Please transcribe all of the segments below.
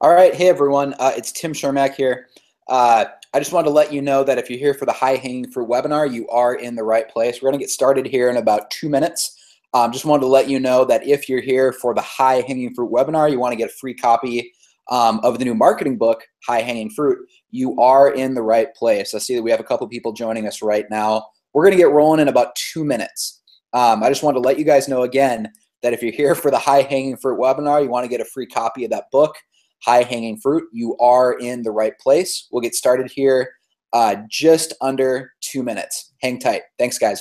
All right. Hey, everyone. It's Tim Shermack here. I just wanted to let you know that if you're here for the High Hanging Fruit webinar, you are in the right place. We're going to get started here in about 2 minutes. Just wanted to let you know that if you're here for the High Hanging Fruit webinar, you want to get a free copy of the new marketing book, High Hanging Fruit, you are in the right place. I see that we have a couple people joining us right now. We're going to get rolling in about 2 minutes. I just wanted to let you guys know again that if you're here for the High Hanging Fruit webinar, you want to get a free copy of that book, High Hanging Fruit, you are in the right place. We'll get started here just under 2 minutes. Hang tight. Thanks, guys.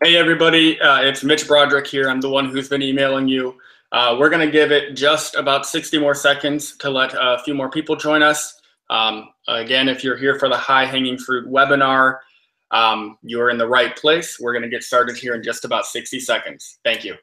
Hey everybody, it's Mitch Broderick here. I'm the one who's been emailing you. We're going to give it just about 60 more seconds to let a few more people join us. Again, if you're here for the High Hanging Fruit webinar, you're in the right place. We're going to get started here in just about 60 seconds. Thank you.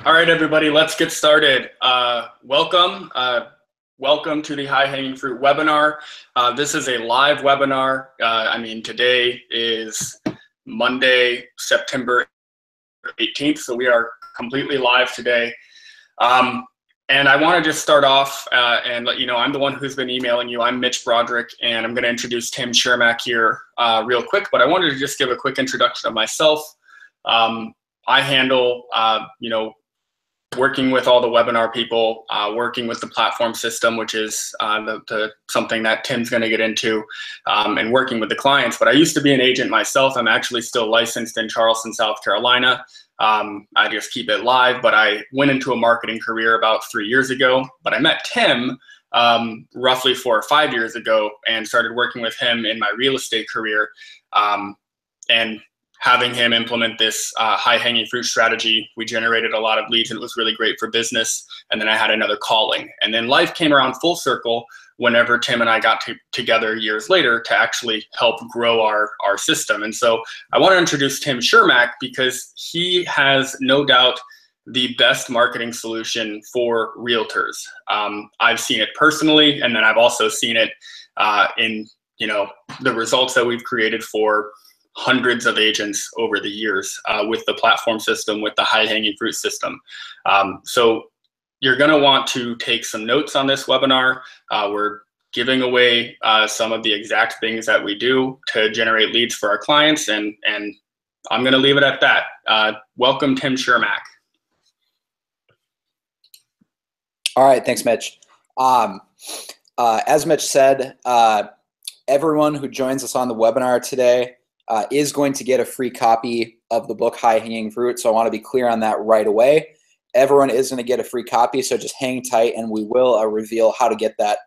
All right, everybody, let's get started. Welcome to the High Hanging Fruit webinar. This is a live webinar. Today is Monday, September 18th, so we are completely live today. And I want to just start off and let you know I'm the one who's been emailing you. I'm Mitch Broderick, and I'm going to introduce Tim Shermack here real quick, but I wanted to just give a quick introduction of myself. I handle, working with all the webinar people, working with the platform system, which is something that Tim's going to get into, and working with the clients. But I used to be an agent myself. I'm actually still licensed in Charleston, South Carolina. I just keep it live, but I went into a marketing career about 3 years ago. But I met Tim roughly 4 or 5 years ago and started working with him in my real estate career. And having him implement this high-hanging fruit strategy, we generated a lot of leads, and it was really great for business. And then I had another calling. And then life came around full circle whenever Tim and I got together years later to actually help grow our system. And so I want to introduce Tim Chermak because he has no doubt the best marketing solution for realtors. I've seen it personally, and then I've also seen it in the results that we've created for hundreds of agents over the years with the platform system, with the high hanging fruit system. So you're going to want to take some notes on this webinar. We're giving away some of the exact things that we do to generate leads for our clients, and I'm going to leave it at that. Welcome, Tim Chermak. All right, thanks, Mitch. As Mitch said, everyone who joins us on the webinar today is going to get a free copy of the book High Hanging Fruit. So I want to be clear on that right away. Everyone is going to get a free copy, so just hang tight and we will reveal how to get that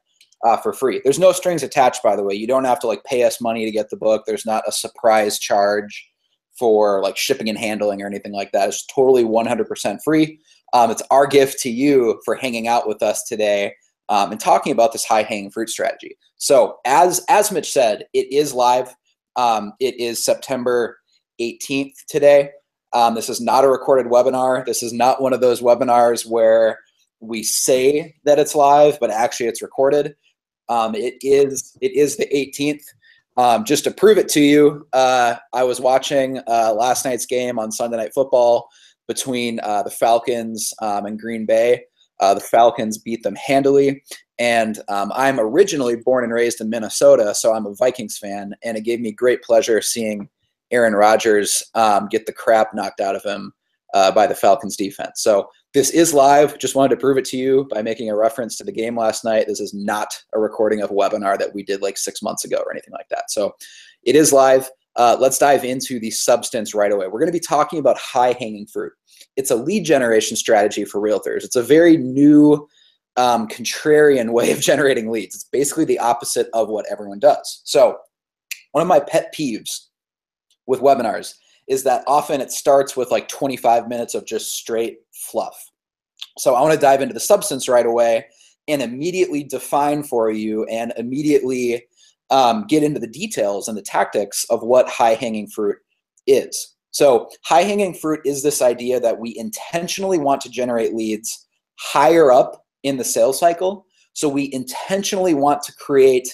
for free. There's no strings attached, by the way. You don't have to pay us money to get the book. There's not a surprise charge for shipping and handling or anything like that. It's totally 100% free. It's our gift to you for hanging out with us today and talking about this high hanging fruit strategy. So as Mitch said, it is live. It is September 18th today. This is not a recorded webinar. This is not one of those webinars where we say that it's live, but actually it's recorded. It is the 18th. Just to prove it to you, I was watching last night's game on Sunday Night Football between the Falcons and Green Bay. The Falcons beat them handily. And I'm originally born and raised in Minnesota, so I'm a Vikings fan. And it gave me great pleasure seeing Aaron Rodgers get the crap knocked out of him by the Falcons defense. So this is live. Just wanted to prove it to you by making a reference to the game last night. This is not a recording of a webinar that we did 6 months ago or anything like that. So it is live. Let's dive into the substance right away. We're going to be talking about high-hanging fruit. It's a lead generation strategy for realtors. It's a very new, contrarian way of generating leads. It's basically the opposite of what everyone does. So one of my pet peeves with webinars is that often it starts with 25 minutes of just straight fluff. So I want to dive into the substance right away and immediately define for you and immediately get into the details and the tactics of what high-hanging fruit is. So high-hanging fruit is this idea that we intentionally want to generate leads higher up in the sales cycle. So we intentionally want to create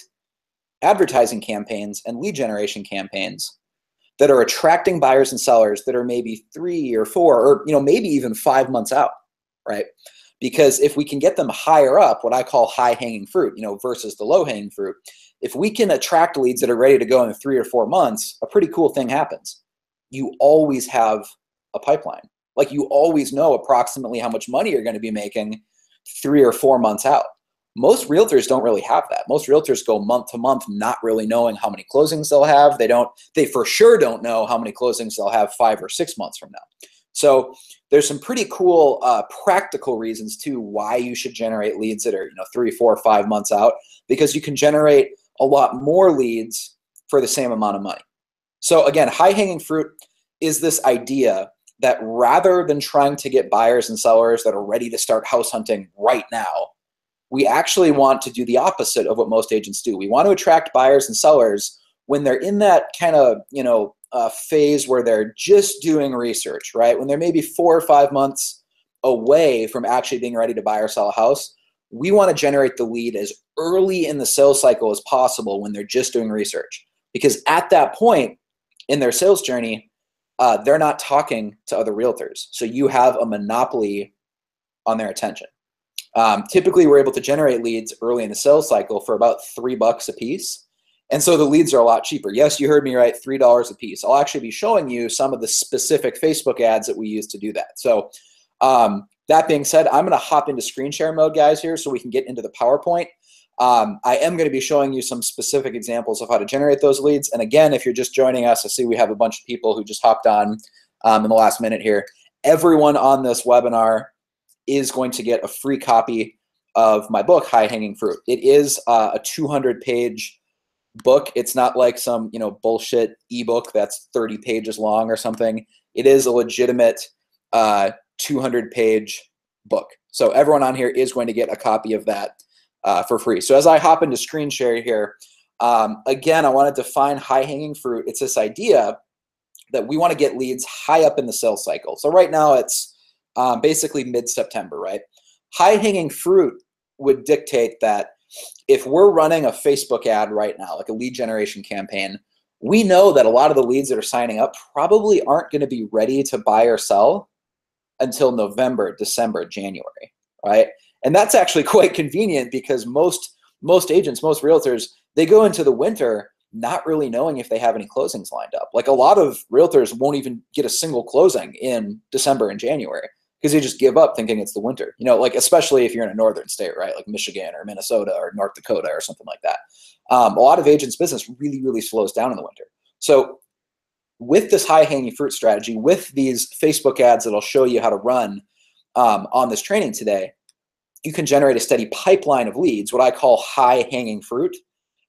advertising campaigns and lead generation campaigns that are attracting buyers and sellers that are maybe 3 or 4 or maybe even 5 months out, right? Because if we can get them higher up, what I call high-hanging fruit, versus the low-hanging fruit, if we can attract leads that are ready to go in 3 or 4 months, a pretty cool thing happens. You always have a pipeline. You always know approximately how much money you're going to be making 3 or 4 months out. Most realtors don't really have that. Most realtors go month to month not really knowing how many closings they'll have. They for sure don't know how many closings they'll have 5 or 6 months from now. So there's some pretty cool practical reasons too why you should generate leads that are 3, 4, 5 months out, because you can generate a lot more leads for the same amount of money. So again, high-hanging fruit is this idea that rather than trying to get buyers and sellers that are ready to start house hunting right now, we actually want to do the opposite of what most agents do. We want to attract buyers and sellers when they're in that kind of, phase where they're just doing research, right? When they're maybe 4 or 5 months away from actually being ready to buy or sell a house. We want to generate the lead as early in the sales cycle as possible when they're just doing research. Because at that point in their sales journey, they're not talking to other realtors. So you have a monopoly on their attention. Typically, we're able to generate leads early in the sales cycle for about $3 a piece. And so the leads are a lot cheaper. Yes, you heard me right, $3 a piece. I'll actually be showing you some of the specific Facebook ads that we use to do that. So that being said, I'm going to hop into screen share mode, guys, here so we can get into the PowerPoint. I am going to be showing you some specific examples of how to generate those leads. And again, if you're just joining us, I see we have a bunch of people who just hopped on in the last minute here. Everyone on this webinar is going to get a free copy of my book, High Hanging Fruit. It is a 200-page book. It's not like some bullshit ebook that's 30 pages long or something. It is a legitimate 200-page book. So everyone on here is going to get a copy of that for free. So as I hop into screen share here, again, I want to define high-hanging fruit. It's this idea that we want to get leads high up in the sales cycle. So right now it's basically mid-September, right? High-hanging fruit would dictate that if we're running a Facebook ad right now, like a lead generation campaign, we know that a lot of the leads that are signing up probably aren't going to be ready to buy or sell until November, December, January, right? And that's actually quite convenient because most agents, most realtors, they go into the winter not really knowing if they have any closings lined up. Like a lot of realtors won't even get a single closing in December and January because they just give up thinking it's the winter. You know, like especially if you're in a northern state, right? Like Michigan or Minnesota or North Dakota or something like that. A lot of agents' business really, really slows down in the winter. So with this high-hanging fruit strategy, with these Facebook ads that I'll show you how to run on this training today, you can generate a steady pipeline of leads, what I call high-hanging fruit,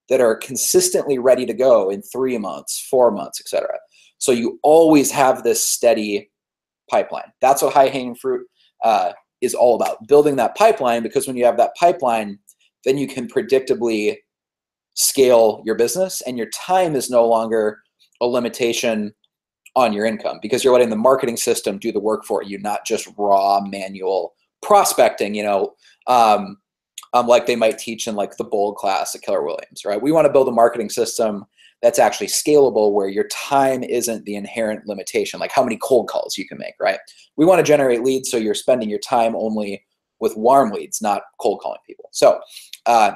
that are consistently ready to go in 3 months, 4 months, etc. So you always have this steady pipeline. That's what high-hanging fruit is all about, building that pipeline, because when you have that pipeline, then you can predictably scale your business, and your time is no longer a limitation on your income because you're letting the marketing system do the work for you, not just raw manual prospecting, like they might teach in like the Bold class at Keller Williams, right? We want to build a marketing system that's actually scalable where your time isn't the inherent limitation, like how many cold calls you can make, right? We want to generate leads so you're spending your time only with warm leads, not cold calling people. So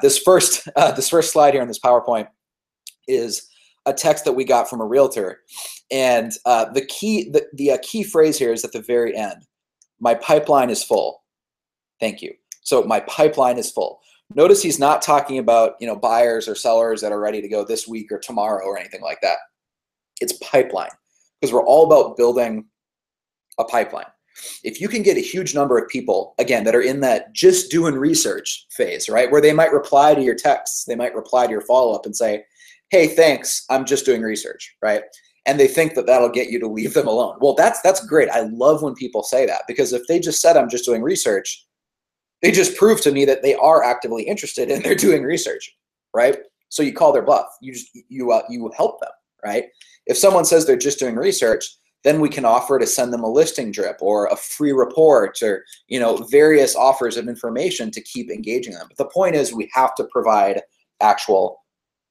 this first slide here on this PowerPoint is a text that we got from a realtor, and the key phrase here is at the very end. My pipeline is full. Thank you. So my pipeline is full. Notice he's not talking about buyers or sellers that are ready to go this week or tomorrow or anything like that. It's pipeline, because we're all about building a pipeline. If you can get a huge number of people, again, that are in that just doing research phase, right, where they might reply to your texts, they might reply to your follow-up and say, hey, thanks, I'm just doing research, right? And they think that that'll get you to leave them alone. Well, that's great. I love when people say that, because if they just said, I'm just doing research, they just prove to me that they are actively interested and they're doing research, right? So you call their bluff. You help them, right? If someone says they're just doing research, then we can offer to send them a listing drip or a free report or various offers of information to keep engaging them. But the point is, we have to provide actual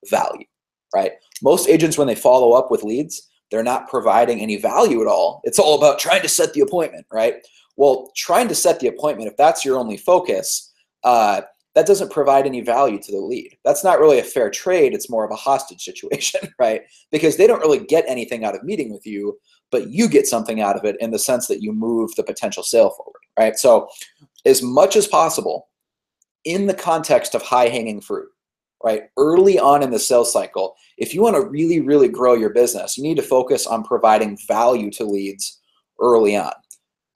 value, right? Most agents, when they follow up with leads, they're not providing any value at all. It's all about trying to set the appointment, right? Well, trying to set the appointment, if that's your only focus, that doesn't provide any value to the lead. That's not really a fair trade. It's more of a hostage situation, right? Because they don't really get anything out of meeting with you, but you get something out of it in the sense that you move the potential sale forward, right? So as much as possible, in the context of high-hanging fruit, right, early on in the sales cycle, if you want to really, really grow your business, you need to focus on providing value to leads early on.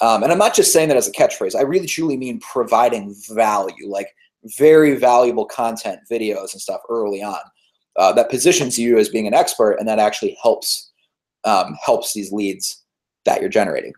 And I'm not just saying that as a catchphrase. I really, truly mean providing value, like very valuable content, videos and stuff early on that positions you as being an expert, and that actually helps these leads that you're generating.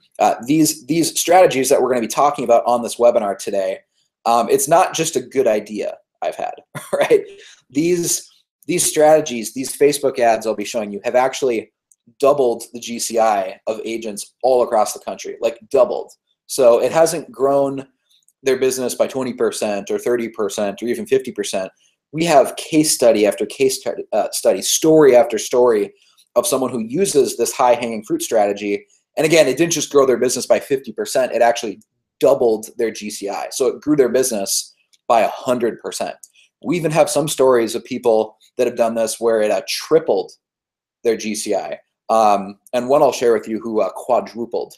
These strategies that we're going to be talking about on this webinar today, it's not just a good idea I've had, right? These strategies, these Facebook ads I'll be showing you, have actually doubled the GCI of agents all across the country, like doubled. So it hasn't grown their business by 20% or 30% or even 50%. We have case study after case study, story after story of someone who uses this high-hanging fruit strategy. And again, it didn't just grow their business by 50%, it actually doubled their GCI. So it grew their business by 100%. We even have some stories of people that have done this where it tripled their GCI. And one I'll share with you who quadrupled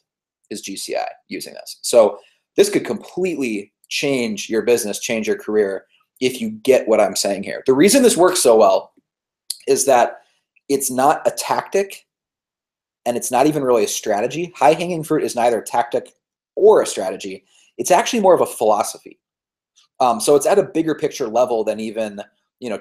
his GCI using this. So this could completely change your business, change your career, if you get what I'm saying here. The reason this works so well is that it's not a tactic, and it's not even really a strategy. High-hanging fruit is neither a tactic or a strategy. It's actually more of a philosophy. So it's at a bigger picture level than even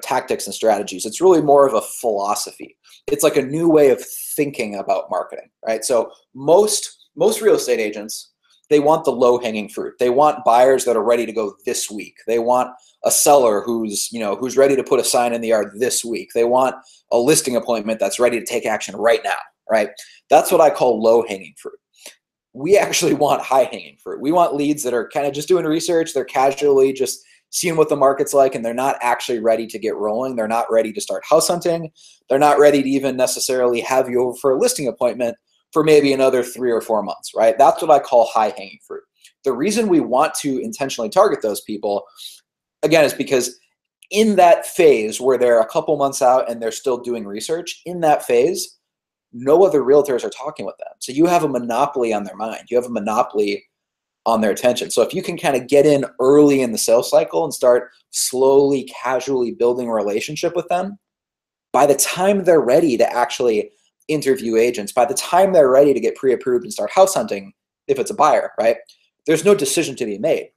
tactics and strategies. It's really more of a philosophy. It's like a new way of thinking about marketing, right? So most real estate agents, They want the low-hanging fruit. They want buyers that are ready to go this week. They want a seller who's ready to put a sign in the yard this week. They want a listing appointment that's ready to take action right now, right? That's what I call low-hanging fruit. We actually want high-hanging fruit. We want leads that are kind of just doing research. They're casually just seeing what the market's like, and they're not actually ready to get rolling. They're not ready to start house hunting. They're not ready to even necessarily have you over for a listing appointment for maybe another 3 or 4 months, right? That's what I call high-hanging fruit. The reason we want to intentionally target those people, again, is because in that phase where they're a couple months out and they're still doing research, in that phase, no other realtors are talking with them. So you have a monopoly on their mind. You have a monopoly on their attention. So if you can kind of get in early in the sales cycle and start slowly, casually building a relationship with them, by the time they're ready to actually interview agents, by the time they're ready to get pre-approved and start house hunting, if it's a buyer, right, there's no decision to be made.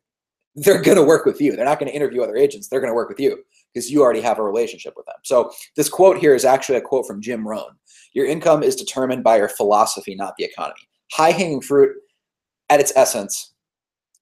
They're going to work with you. They're not going to interview other agents. They're going to work with you because you already have a relationship with them. So this quote here is actually a quote from Jim Rohn. Your income is determined by your philosophy, not the economy. High-hanging fruit, at its essence,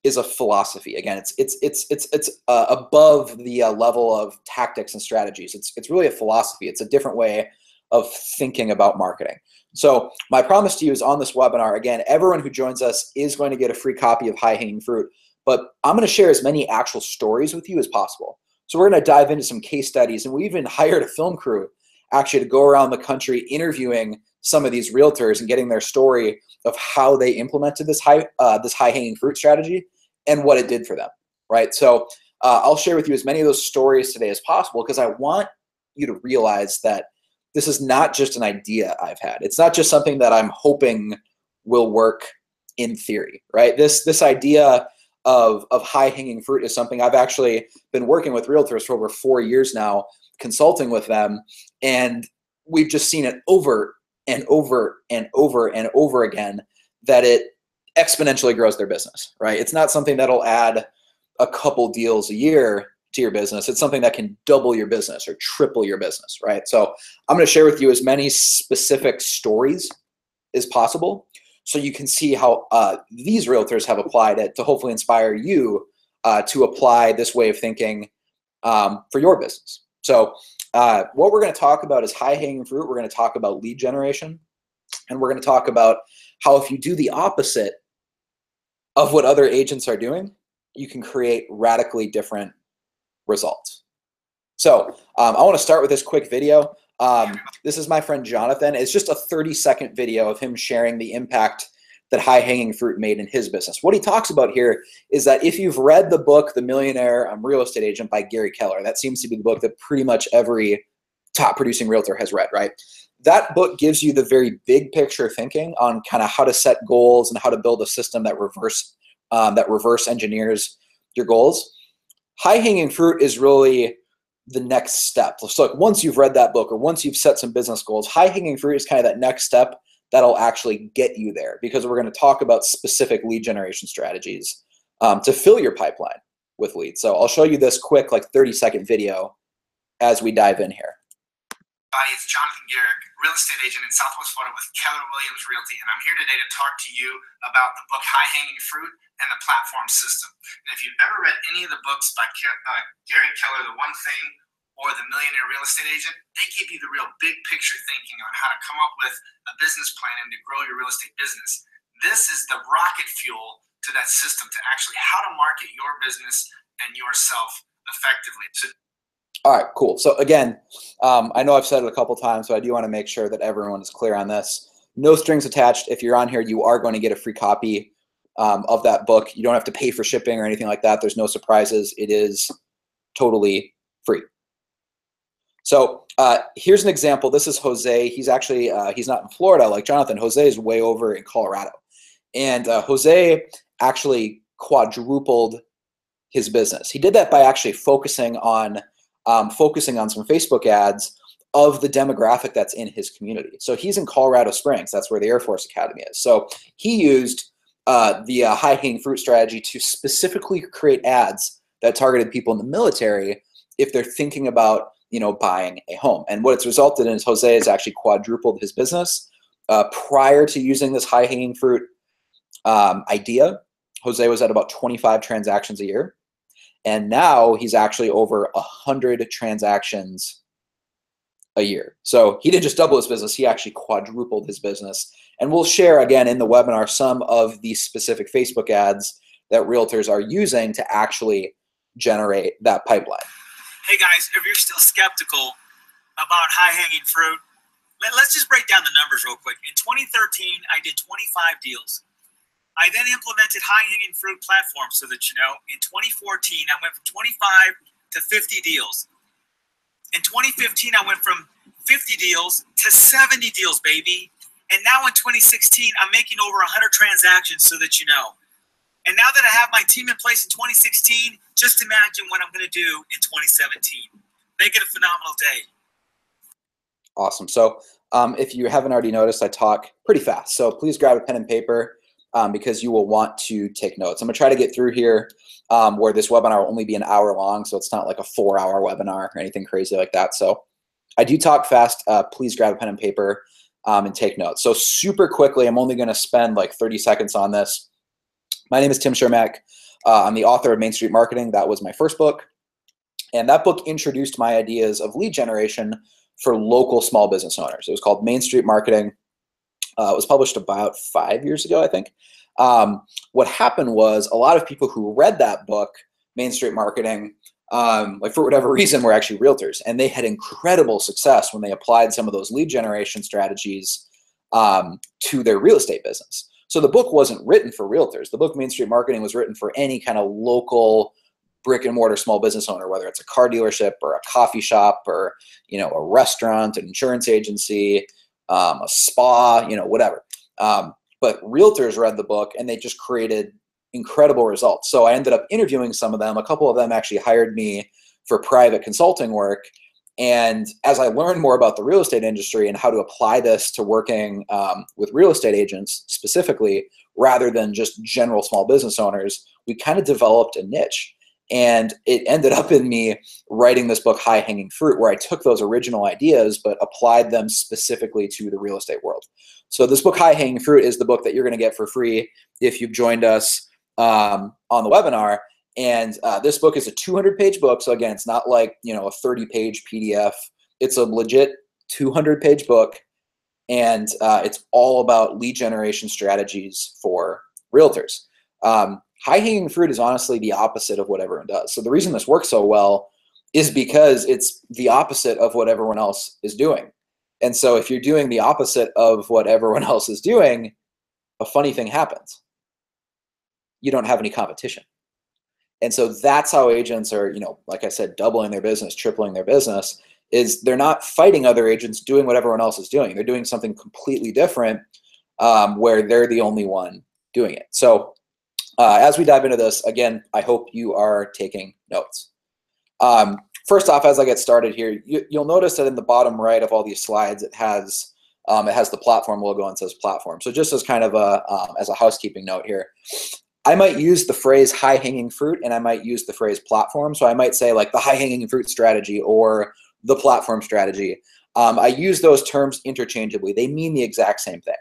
is a philosophy. Again, it's above the level of tactics and strategies. It's really a philosophy. It's a different way of thinking about marketing. So my promise to you is on this webinar, again, everyone who joins us is going to get a free copy of High Hanging Fruit, but I'm going to share as many actual stories with you as possible. So we're going to dive into some case studies, and we even hired a film crew actually to go around the country interviewing some of these realtors and getting their story of how they implemented this high hanging fruit strategy and what it did for them, right? So I'll share with you as many of those stories today as possible because I want you to realize that this is not just an idea I've had. It's not just something that I'm hoping will work in theory, right? This idea of high-hanging fruit is something I've actually been working with realtors for over 4 years now, consulting with them, and we've just seen it over and over and over and over again that it exponentially grows their business, right? It's not something that'll add a couple deals a year to your business. It's something that can double your business or triple your business, right? So I'm going to share with you as many specific stories as possible so you can see how these realtors have applied it to hopefully inspire you to apply this way of thinking for your business. So what we're going to talk about is high-hanging fruit. We're going to talk about lead generation, and we're going to talk about how if you do the opposite of what other agents are doing, you can create radically different results. So I want to start with this quick video. This is my friend Jonathan. It's just a 30-second video of him sharing the impact that high-hanging fruit made in his business. What he talks about here is that if you've read the book, The Millionaire Real Estate Agent by Gary Keller, that seems to be the book that pretty much every top-producing realtor has read, right? That book gives you the very big picture thinking on kind of how to set goals and how to build a system that reverse engineers your goals. High-hanging fruit is really the next step. So like once you've read that book or once you've set some business goals, high-hanging fruit is kind of that next step that'll actually get you there, because we're going to talk about specific lead generation strategies to fill your pipeline with leads. So I'll show you this quick, like 30-second video as we dive in here. Hi, it's Jonathan Garrick, real estate agent in Southwest Florida with Keller Williams Realty, and I'm here today to talk to you about the book High Hanging Fruit and the Platform System. And if you've ever read any of the books by Gary Keller, The One Thing or The Millionaire Real Estate Agent, they give you the real big picture thinking on how to come up with a business plan and to grow your real estate business. This is the rocket fuel to that system to actually how to market your business and yourself effectively. So all right, cool. So again, I know I've said it a couple times, so I do want to make sure that everyone is clear on this. No strings attached. If you're on here, you are going to get a free copy of that book. You don't have to pay for shipping or anything like that. There's no surprises. It is totally free. So here's an example. This is Jose. He's actually, he's not in Florida like Jonathan. Jose is way over in Colorado. And Jose actually quadrupled his business. He did that by actually focusing on some Facebook ads of the demographic that's in his community. So he's in Colorado Springs. That's where the Air Force Academy is. So he used the high-hanging fruit strategy to specifically create ads that targeted people in the military if they're thinking about, you know, buying a home. And what it's resulted in is Jose has actually quadrupled his business prior to using this high-hanging fruit idea. Jose was at about 25 transactions a year. And now he's actually over 100 transactions a year. So he didn't just double his business, he actually quadrupled his business. And we'll share again in the webinar some of the specific Facebook ads that realtors are using to actually generate that pipeline. Hey guys, if you're still skeptical about high-hanging fruit, let's just break down the numbers real quick. In 2013, I did 25 deals. I then implemented high-hanging fruit platforms so that you know. In 2014, I went from 25 to 50 deals. In 2015, I went from 50 deals to 70 deals, baby. And now in 2016, I'm making over 100 transactions so that you know. And now that I have my team in place in 2016, just imagine what I'm going to do in 2017. Make it a phenomenal day. Awesome. So if you haven't already noticed, I talk pretty fast. So please grab a pen and paper because you will want to take notes. I'm going to try to get through here where this webinar will only be an hour long. So it's not like a 4-hour webinar or anything crazy like that. So I do talk fast. Please grab a pen and paper and take notes. So super quickly, I'm only going to spend like 30 seconds on this. My name is Tim Chermak. I'm the author of Main Street Marketing. That was my first book. And that book introduced my ideas of lead generation for local small business owners. It was called Main Street Marketing. It was published about 5 years ago, I think. What happened was a lot of people who read that book, Main Street Marketing, like for whatever reason, were actually realtors. And they had incredible success when they applied some of those lead generation strategies to their real estate business. So the book wasn't written for realtors. The book Main Street Marketing was written for any kind of local brick and mortar small business owner, whether it's a car dealership or a coffee shop or, you know, a restaurant, an insurance agency, a spa, you know, whatever. But realtors read the book and they just created incredible results. So I ended up interviewing some of them. A couple of them actually hired me for private consulting work. And as I learned more about the real estate industry and how to apply this to working with real estate agents specifically, rather than just general small business owners, we kind of developed a niche. And it ended up in me writing this book, High Hanging Fruit, where I took those original ideas but applied them specifically to the real estate world. So this book, High Hanging Fruit, is the book that you're going to get for free if you've joined us on the webinar. And this book is a 200-page book. So again, it's not like, you know, a 30-page PDF. It's a legit 200-page book. And it's all about lead generation strategies for realtors. High-hanging fruit is honestly the opposite of what everyone does. So the reason this works so well is because it's the opposite of what everyone else is doing. And so if you're doing the opposite of what everyone else is doing, a funny thing happens. You don't have any competition. And so that's how agents are, you know, like I said, doubling their business, tripling their business, is they're not fighting other agents doing what everyone else is doing. They're doing something completely different where they're the only one doing it. So as we dive into this, again, I hope you are taking notes. First off, as I get started here, you'll notice that in the bottom right of all these slides, it has the platform logo and says platform. So just as kind of as a housekeeping note here, I might use the phrase high-hanging fruit and I might use the phrase platform. So I might say like the high-hanging fruit strategy or the platform strategy. I use those terms interchangeably. They mean the exact same thing.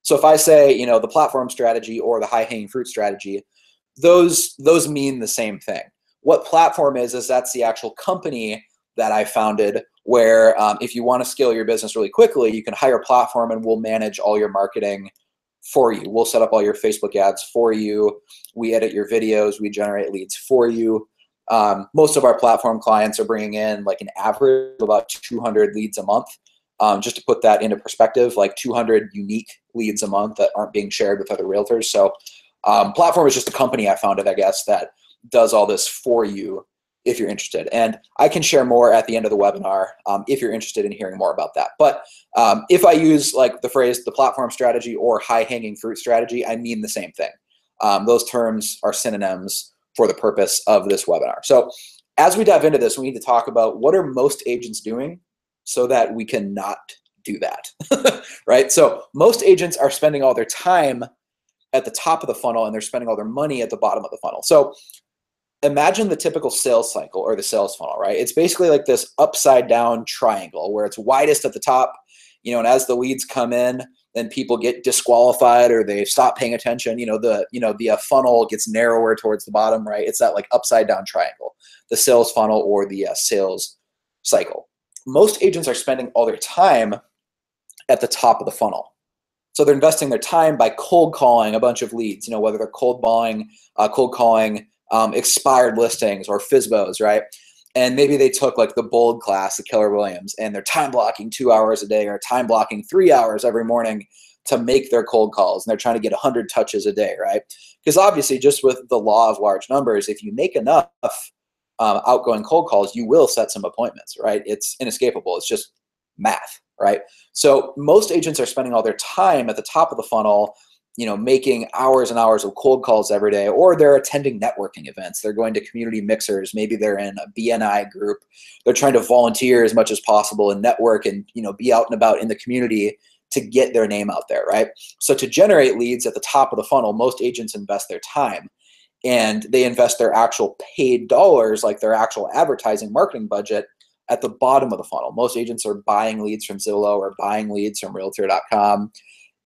So if I say, you know, the platform strategy or the high-hanging fruit strategy, those mean the same thing. What platform is that's the actual company that I founded where if you want to scale your business really quickly, you can hire a platform and we'll manage all your marketing for you. We'll set up all your Facebook ads for you. We edit your videos. We generate leads for you. Most of our platform clients are bringing in like an average of about 200 leads a month. Just to put that into perspective, like 200 unique leads a month that aren't being shared with other realtors. So platform is just a company I founded, I guess, that does all this for you if you're interested. And I can share more at the end of the webinar if you're interested in hearing more about that. But if I use like the phrase the platform strategy or high-hanging fruit strategy, I mean the same thing. Those terms are synonyms for the purpose of this webinar. So as we dive into this, we need to talk about what are most agents doing so that we can not do that, right? So most agents are spending all their time at the top of the funnel and they're spending all their money at the bottom of the funnel. So imagine the typical sales cycle or the sales funnel, right? It's basically like this upside down triangle where it's widest at the top, you know, and as the leads come in, then people get disqualified or they stop paying attention. The funnel gets narrower towards the bottom, right? It's that like upside down triangle, the sales funnel or the sales cycle. Most agents are spending all their time at the top of the funnel. So they're investing their time by cold calling a bunch of leads, whether they're cold calling expired listings or FSBOs, right? And maybe they took like the bold class, the Keller Williams, and they're time blocking 2 hours a day or time blocking 3 hours every morning to make their cold calls. And they're trying to get 100 touches a day, right? Because obviously just with the law of large numbers, if you make enough outgoing cold calls, you will set some appointments, right? It's inescapable. It's just math, right? So most agents are spending all their time at the top of the funnel, making hours and hours of cold calls every day, or they're attending networking events. They're going to community mixers. Maybe they're in a BNI group. They're trying to volunteer as much as possible and network and, be out and about in the community to get their name out there, right? So to generate leads at the top of the funnel, most agents invest their time and they invest their actual paid dollars, like their actual advertising marketing budget, at the bottom of the funnel. Most agents are buying leads from Zillow or buying leads from Realtor.com.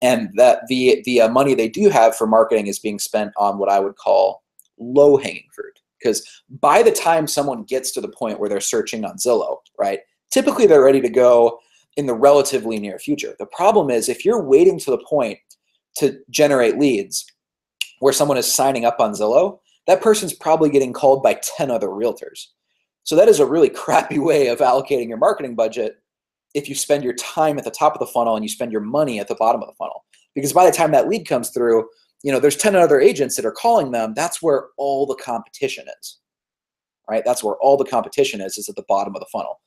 And that the money they do have for marketing is being spent on what I would call low-hanging fruit. Because by the time someone gets to the point where they're searching on Zillow, right, typically they're ready to go in the relatively near future. The problem is if you're waiting to the point to generate leads where someone is signing up on Zillow, that person's probably getting called by 10 other realtors. So that is a really crappy way of allocating your marketing budget if you spend your time at the top of the funnel and you spend your money at the bottom of the funnel. Because by the time that lead comes through, there's 10 other agents that are calling them. That's where all the competition is, right? That's where all the competition is at the bottom of the funnel.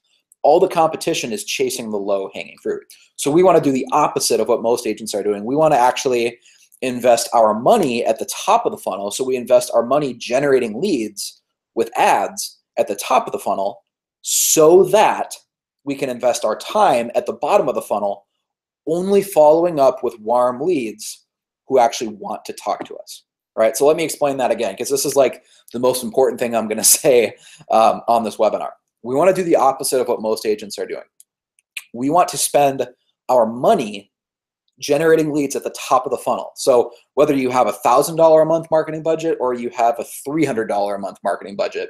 All the competition is chasing the low-hanging fruit. So we want to do the opposite of what most agents are doing. We want to actually invest our money at the top of the funnel. So we invest our money generating leads with ads at the top of the funnel so that we can invest our time at the bottom of the funnel only following up with warm leads who actually want to talk to us, right? So let me explain that again, because this is like the most important thing I'm going to say on this webinar. We want to do the opposite of what most agents are doing. We want to spend our money generating leads at the top of the funnel. So whether you have a $1,000 a month marketing budget or you have a $300 a month marketing budget,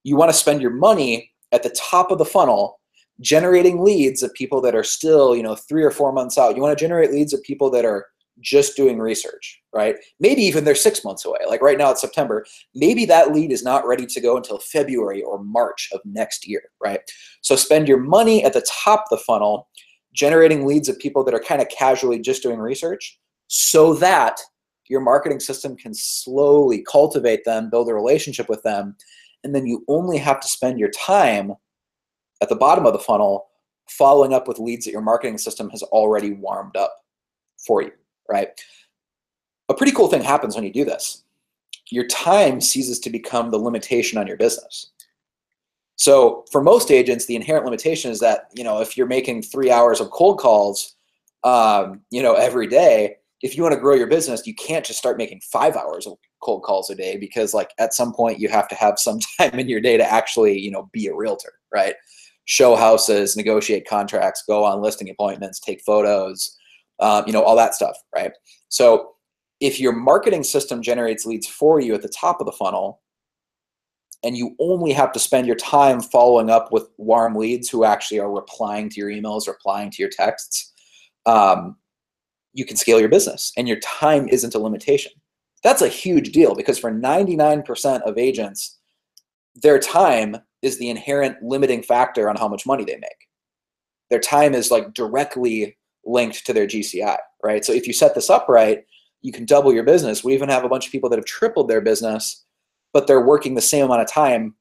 you want to spend your money at the top of the funnel generating leads of people that are still, 3 or 4 months out. You want to generate leads of people that are just doing research, right? Maybe even they're 6 months away. Like right now it's September. Maybe that lead is not ready to go until February or March of next year, right? So spend your money at the top of the funnel generating leads of people that are kind of casually just doing research so that your marketing system can slowly cultivate them, build a relationship with them, and then you only have to spend your time at the bottom of the funnel following up with leads that your marketing system has already warmed up for you, right? A pretty cool thing happens when you do this. Your time ceases to become the limitation on your business. So for most agents, the inherent limitation is that, if you're making 3 hours of cold calls, every day, if you want to grow your business, you can't just start making 5 hours of cold calls a day because at some point you have to have some time in your day to actually, be a realtor, right? Show houses, negotiate contracts, go on listing appointments, take photos, all that stuff, right? So if your marketing system generates leads for you at the top of the funnel and you only have to spend your time following up with warm leads who actually are replying to your emails, replying to your texts, you can scale your business and your time isn't a limitation. That's a huge deal because for 99% of agents, their time is the inherent limiting factor on how much money they make. Their time is directly linked to their GCI, right? So if you set this up right, you can double your business. We even have a bunch of people that have tripled their business, but they're working the same amount of time,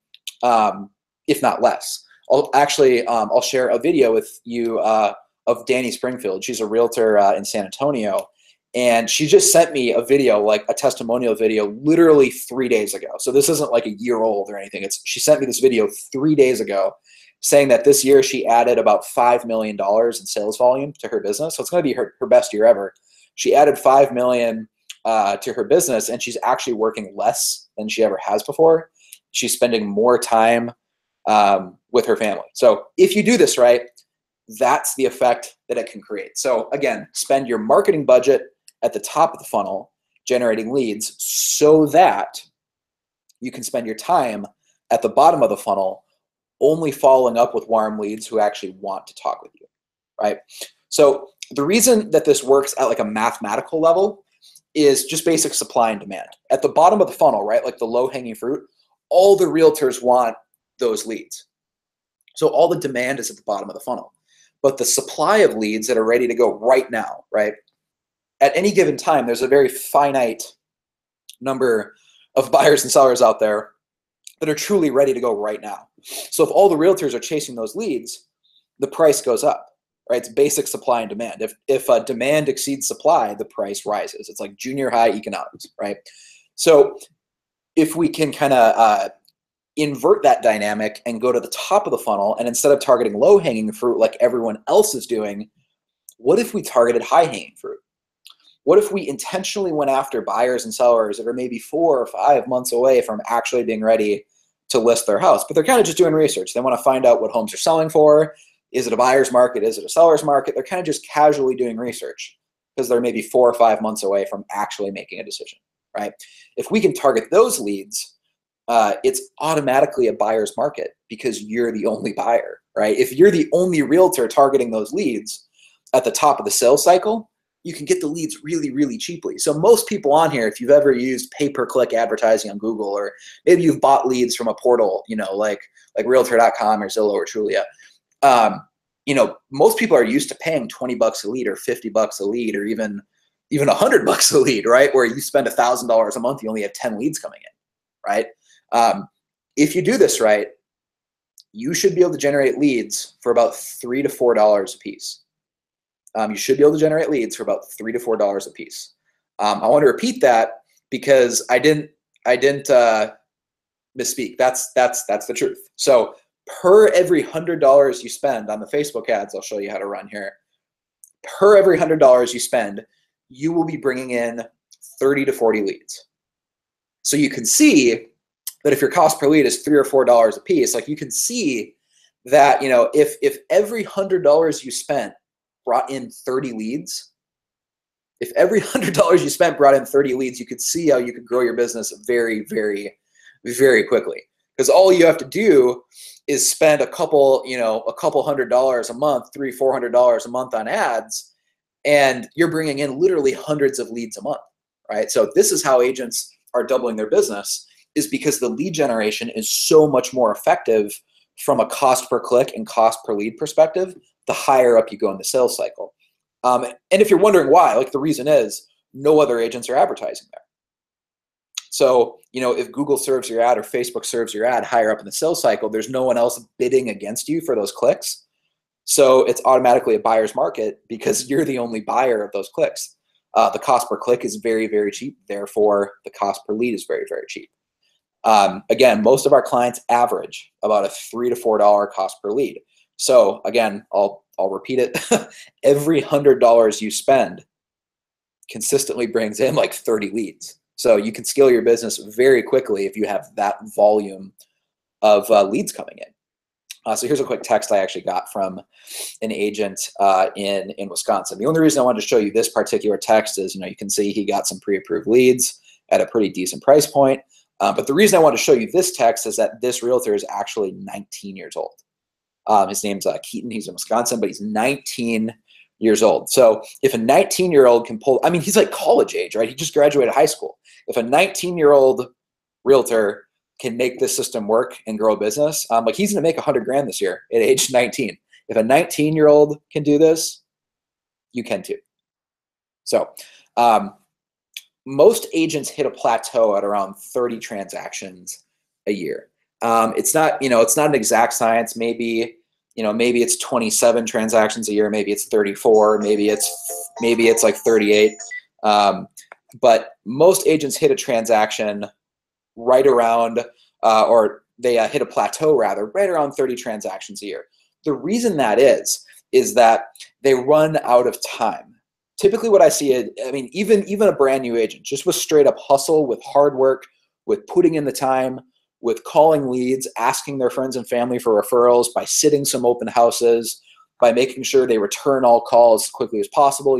if not less. I'll share a video with you of Danny Springfield. She's a realtor in San Antonio. And she just sent me a video, a testimonial video, literally 3 days ago. So this isn't a year old or anything. She sent me this video 3 days ago saying that this year she added about $5 million in sales volume to her business. So it's going to be her best year ever. She added $5 million to her business, and she's actually working less than she ever has before. She's spending more time with her family. So if you do this right, that's the effect that it can create. So again, spend your marketing budget at the top of the funnel generating leads so that you can spend your time at the bottom of the funnel only following up with warm leads who actually want to talk with you, right? So the reason that this works at like a mathematical level is just basic supply and demand. At the bottom of the funnel, right, like the low-hanging fruit, all the realtors want those leads. So all the demand is at the bottom of the funnel. But the supply of leads that are ready to go right now, right, at any given time, there's a very finite number of buyers and sellers out there that are truly ready to go right now. So if all the realtors are chasing those leads, the price goes up, right? It's basic supply and demand. If demand exceeds supply, the price rises. It's like junior high economics, right? So if we can kind of invert that dynamic and go to the top of the funnel, and instead of targeting low-hanging fruit like everyone else is doing, what if we targeted high-hanging fruit? What if we intentionally went after buyers and sellers that are maybe 4 or 5 months away from actually being ready to list their house, but they're kind of just doing research. They want to find out what homes are selling for. Is it a buyer's market? Is it a seller's market? They're kind of just casually doing research because they're maybe 4 or 5 months away from actually making a decision, right? If we can target those leads, it's automatically a buyer's market because you're the only buyer, right? If you're the only realtor targeting those leads at the top of the sales cycle, you can get the leads really, really cheaply. So most people on here, if you've ever used pay-per-click advertising on Google, or maybe you've bought leads from a portal, you know, like Realtor.com or Zillow or Trulia, you know, most people are used to paying $20 a lead or $50 a lead or even $100 a lead, right? Where you spend $1,000 a month, you only have 10 leads coming in, right? If you do this right, you should be able to generate leads for about $3 to $4 a piece. You should be able to generate leads for about $3 to $4 a piece. I want to repeat that because I didn't misspeak. That's the truth. So per every $100 you spend on the Facebook ads, I'll show you how to run here. Per every $100 you spend, you will be bringing in 30 to 40 leads. So you can see that if your cost per lead is $3 or $4 a piece, like you can see that, you know, if every $100 you spent brought in 30 leads, if every $100 you spent brought in 30 leads, you could see how you could grow your business very, very, very quickly. Because all you have to do is spend a couple $100 a month, $300, $400 a month on ads, and you're bringing in literally hundreds of leads a month, right? So this is how agents are doubling their business, is because the lead generation is so much more effective from a cost per click and cost per lead perspective, the higher up you go in the sales cycle. And if you're wondering why, like the reason is no other agents are advertising there. So, you know, if Google serves your ad or Facebook serves your ad higher up in the sales cycle, there's no one else bidding against you for those clicks. So it's automatically a buyer's market because you're the only buyer of those clicks. The cost per click is very, very cheap. Therefore, the cost per lead is very, very cheap. Again, most of our clients average about a $3 to $4 cost per lead. So again, I'll repeat it. Every $100 you spend consistently brings in like 30 leads. So you can scale your business very quickly if you have that volume of leads coming in. So here's a quick text I actually got from an agent in Wisconsin. The only reason I wanted to show you this particular text is, you know, you can see he got some pre-approved leads at a pretty decent price point. But the reason I want to show you this text is that this realtor is actually 19 years old. His name's Keaton. He's in Wisconsin, but he's 19 years old. So if a 19-year-old can pull, I mean, he's like college age, right? He just graduated high school. If a 19-year-old realtor can make this system work and grow a business, like he's going to make 100 grand this year at age 19. If a 19-year-old can do this, you can too. So most agents hit a plateau at around 30 transactions a year. It's not, you know, it's not an exact science. Maybe, you know, maybe it's 27 transactions a year. Maybe it's 34. Maybe it's like 38. But most agents hit a transaction right around, or they hit a plateau rather, right around 30 transactions a year. The reason that is that they run out of time. Typically what I see, I mean, even a brand new agent, just with straight up hustle, with hard work, with putting in the time, with calling leads, asking their friends and family for referrals, by sitting some open houses, by making sure they return all calls as quickly as possible,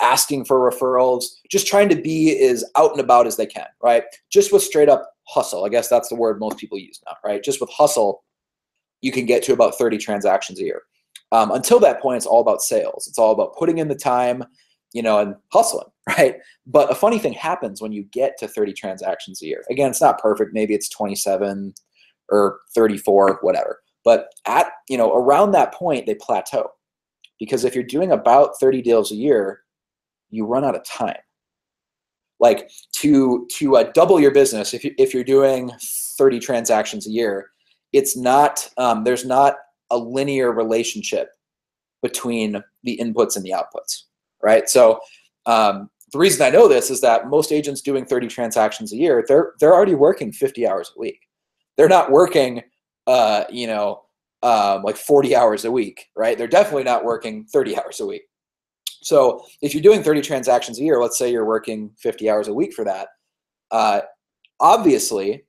asking for referrals, just trying to be as out and about as they can, right? Just with straight up hustle. I guess that's the word most people use now, right? Just with hustle, you can get to about 30 transactions a year. Until that point, it's all about sales. It's all about putting in the time, and hustling, right? But a funny thing happens when you get to 30 transactions a year. Again, it's not perfect. Maybe it's 27 or 34, whatever. But at, around that point, they plateau. Because if you're doing about 30 deals a year, you run out of time. Like to double your business, if you're doing 30 transactions a year, it's not, there's not a linear relationship between the inputs and the outputs, right? So the reason I know this is that most agents doing 30 transactions a year, they're already working 50 hours a week. They're not working, like 40 hours a week, right? They're definitely not working 30 hours a week. So if you're doing 30 transactions a year, let's say you're working 50 hours a week for that, obviously,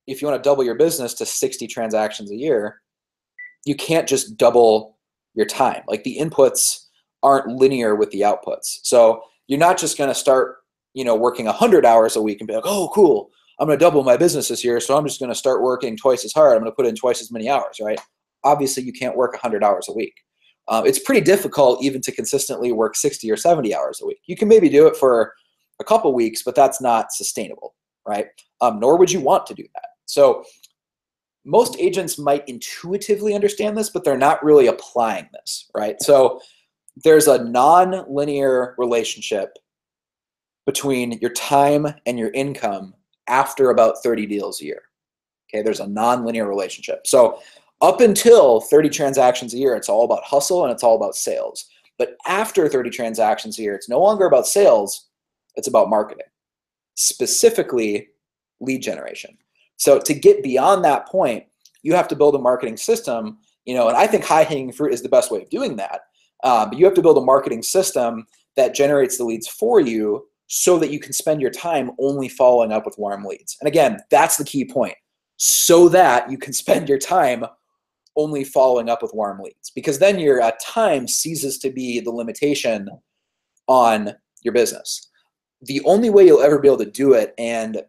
if you want to double your business to 60 transactions a year, you can't just double your time. Like the inputs aren't linear with the outputs. So you're not just going to start, working 100 hours a week and be like, oh, cool, I'm going to double my business this year, so I'm just going to start working twice as hard. I'm going to put in twice as many hours, right? Obviously, you can't work 100 hours a week. It's pretty difficult even to consistently work 60 or 70 hours a week. You can maybe do it for a couple weeks, but that's not sustainable, right? Nor would you want to do that. So most agents might intuitively understand this, but they're not really applying this, right? So there's a non-linear relationship between your time and your income after about 30 deals a year. Okay, there's a non-linear relationship. So up until 30 transactions a year, it's all about hustle and it's all about sales. But after 30 transactions a year, it's no longer about sales, it's about marketing, specifically lead generation. So to get beyond that point, you have to build a marketing system, and I think high-hanging fruit is the best way of doing that. But you have to build a marketing system that generates the leads for you so that you can spend your time only following up with warm leads. And again, that's the key point, so that you can spend your time only following up with warm leads, because then your time ceases to be the limitation on your business. The only way you'll ever be able to do it and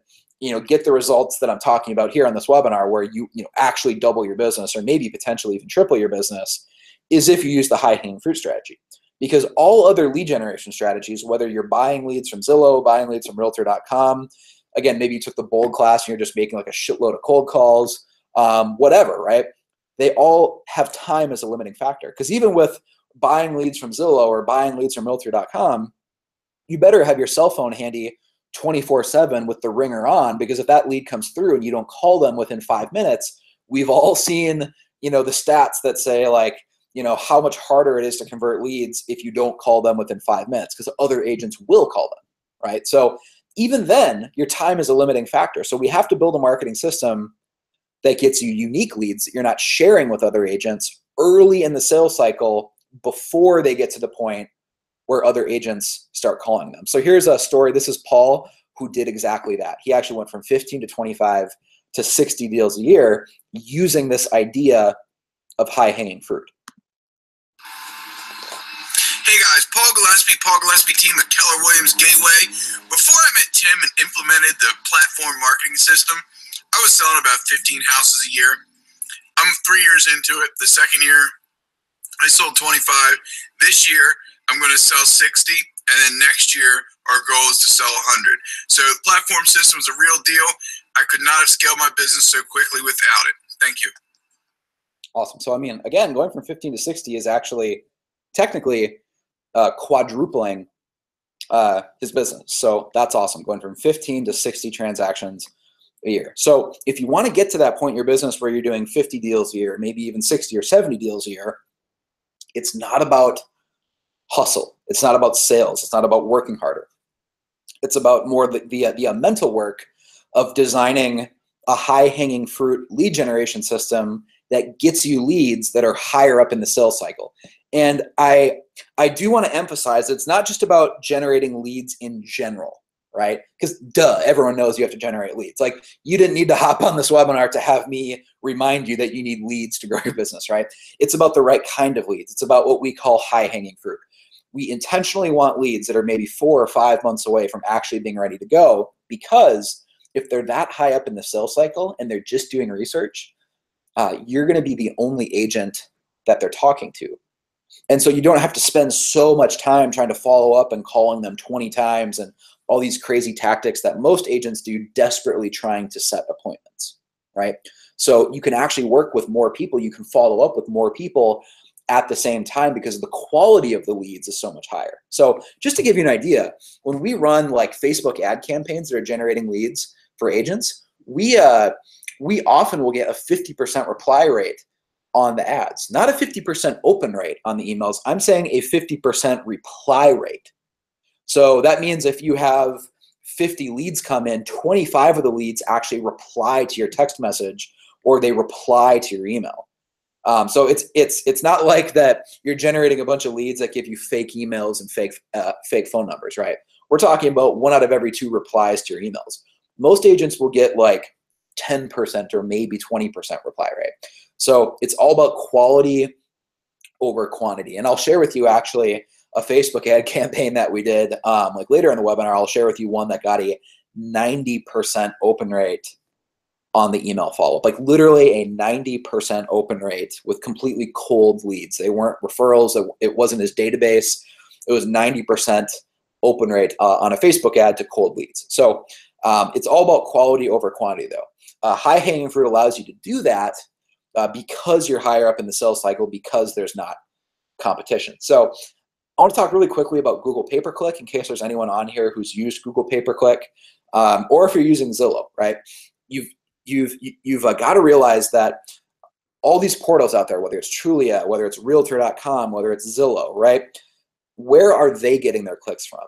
get the results that I'm talking about here on this webinar, where you actually double your business or maybe potentially even triple your business, is if you use the high-hanging fruit strategy. Because all other lead generation strategies, whether you're buying leads from Zillow, buying leads from Realtor.com, again, maybe you took the bold class and you're just making like a shitload of cold calls, whatever, right? They all have time as a limiting factor. Because even with buying leads from Zillow or buying leads from Realtor.com, you better have your cell phone handy 24/7 with the ringer on, because if that lead comes through and you don't call them within 5 minutes, we've all seen, the stats that say like, how much harder it is to convert leads if you don't call them within 5 minutes, because other agents will call them, right? So even then, your time is a limiting factor. So we have to build a marketing system that gets you unique leads that you're not sharing with other agents early in the sales cycle before they get to the point where other agents start calling them. So here's a story. This is Paul, who did exactly that. He actually went from 15 to 25 to 60 deals a year using this idea of high-hanging fruit. Hey guys, Paul Gillespie team at Keller Williams Gateway. Before I met Tim and implemented the platform marketing system, I was selling about 15 houses a year. I'm 3 years into it. The second year, I sold 25. This year, I'm going to sell 60, and then next year, our goal is to sell 100. So the platform system is a real deal. I could not have scaled my business so quickly without it. Thank you. Awesome. So, I mean, again, going from 15 to 60 is actually technically quadrupling his business. So that's awesome, going from 15 to 60 transactions a year. So if you want to get to that point in your business where you're doing 50 deals a year, maybe even 60 or 70 deals a year, it's not about hustle. It's not about sales. It's not about working harder. It's about more the mental work of designing a high-hanging fruit lead generation system that gets you leads that are higher up in the sales cycle. And I do want to emphasize it's not just about generating leads in general, right? Because duh, everyone knows you have to generate leads. Like, you didn't need to hop on this webinar to have me remind you that you need leads to grow your business, right? It's about the right kind of leads. It's about what we call high-hanging fruit. We intentionally want leads that are maybe 4 or 5 months away from actually being ready to go, because if they're that high up in the sales cycle and they're just doing research, you're going to be the only agent that they're talking to. And so you don't have to spend so much time trying to follow up and calling them 20 times and all these crazy tactics that most agents do, desperately trying to set appointments, right? So you can actually work with more people. You can follow up with more people at the same time because the quality of the leads is so much higher. So just to give you an idea, when we run like Facebook ad campaigns that are generating leads for agents, we often will get a 50% reply rate on the ads, not a 50% open rate on the emails. I'm saying a 50% reply rate. So that means if you have 50 leads come in, 25 of the leads actually reply to your text message or they reply to your email. So it's not like that you're generating a bunch of leads that give you fake emails and fake phone numbers, right? We're talking about 1 out of every 2 replies to your emails. Most agents will get like 10% or maybe 20% reply rate. So it's all about quality over quantity. And I'll share with you actually a Facebook ad campaign that we did like later in the webinar. I'll share with you one that got a 90% open rate on the email follow-up, like literally a 90% open rate with completely cold leads. They weren't referrals. It wasn't his database. It was 90% open rate on a Facebook ad to cold leads. So it's all about quality over quantity though. High hanging fruit allows you to do that because you're higher up in the sales cycle, because there's not competition. So I want to talk really quickly about Google Pay-Per-Click in case there's anyone on here who's used Google Pay-Per-Click, or if you're using Zillow, right? You've got to realize that all these portals out there, whether it's Trulia, whether it's Realtor.com, whether it's Zillow, right? Where are they getting their clicks from?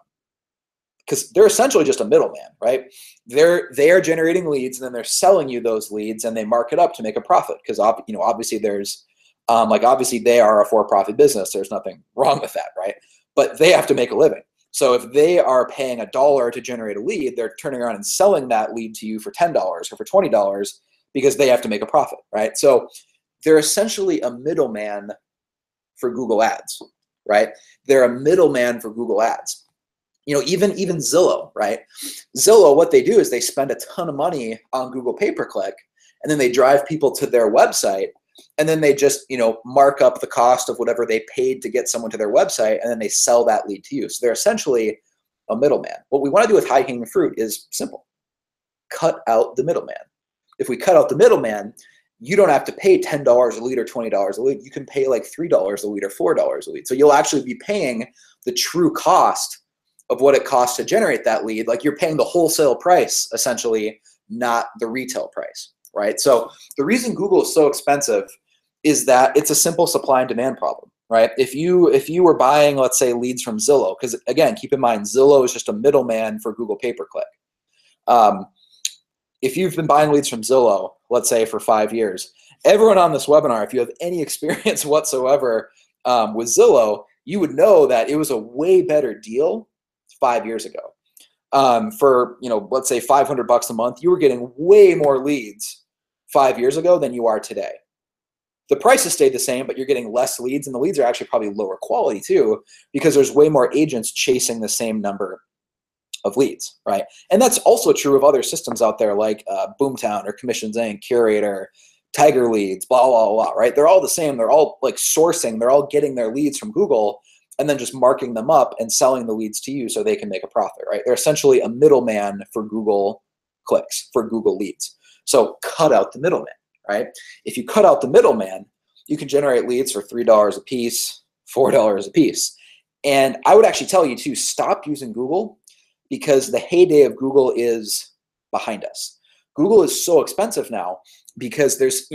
Because they're essentially just a middleman, right? They are generating leads and then they're selling you those leads and they mark it up to make a profit. Because obviously there's obviously they are a for-profit business. There's nothing wrong with that, right? But they have to make a living. So if they are paying $1 to generate a lead, they're turning around and selling that lead to you for $10 or for $20 because they have to make a profit, right? So they're essentially a middleman for Google Ads, right? They're a middleman for Google Ads. Even Zillow, right? Zillow, what they do is they spend a ton of money on Google Pay-Per-Click, and then they drive people to their website, and then they just, mark up the cost of whatever they paid to get someone to their website, and then they sell that lead to you. So they're essentially a middleman. What we want to do with high-hanging fruit is simple. Cut out the middleman. If we cut out the middleman, you don't have to pay $10 a lead or $20 a lead. You can pay like $3 a lead or $4 a lead. So you'll actually be paying the true cost of what it costs to generate that lead. Like, you're paying the wholesale price, essentially, not the retail price, right? So the reason Google is so expensive is that it's a simple supply and demand problem, right? If you were buying, let's say, leads from Zillow, because again, keep in mind, Zillow is just a middleman for Google Pay-Per-Click. If you've been buying leads from Zillow, let's say for 5 years, everyone on this webinar, if you have any experience whatsoever with Zillow, you would know that it was a way better deal 5 years ago. For let's say $500 a month, you were getting way more leads 5 years ago than you are today. The prices stayed the same, but you're getting less leads, and the leads are actually probably lower quality too, because there's way more agents chasing the same number of leads, right? And that's also true of other systems out there like Boomtown or Commissions Inc., Curator, Tiger Leads, blah, blah, blah, right? They're all the same. They're all like sourcing. They're all getting their leads from Google and then just marking them up and selling the leads to you so they can make a profit, right? They're essentially a middleman for Google clicks, for Google leads. So cut out the middleman, right? If you cut out the middleman, you can generate leads for $3 a piece, $4 a piece. And I would actually tell you to stop using Google, because the heyday of Google is behind us. Google is so expensive now because there's,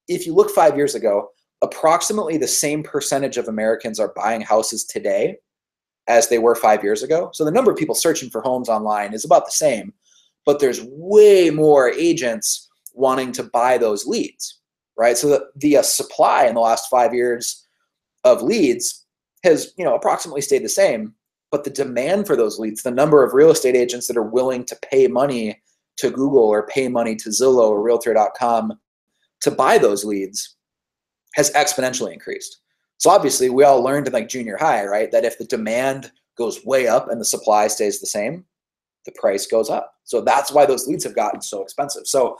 if you look 5 years ago, approximately the same percentage of Americans are buying houses today as they were 5 years ago. So the number of people searching for homes online is about the same, but there's way more agents wanting to buy those leads, right? So the supply in the last 5 years of leads has, approximately stayed the same, but the demand for those leads, the number of real estate agents that are willing to pay money to Google or pay money to Zillow or Realtor.com to buy those leads has exponentially increased. So obviously we all learned in like junior high, right, that if the demand goes way up and the supply stays the same, the price goes up. So that's why those leads have gotten so expensive. So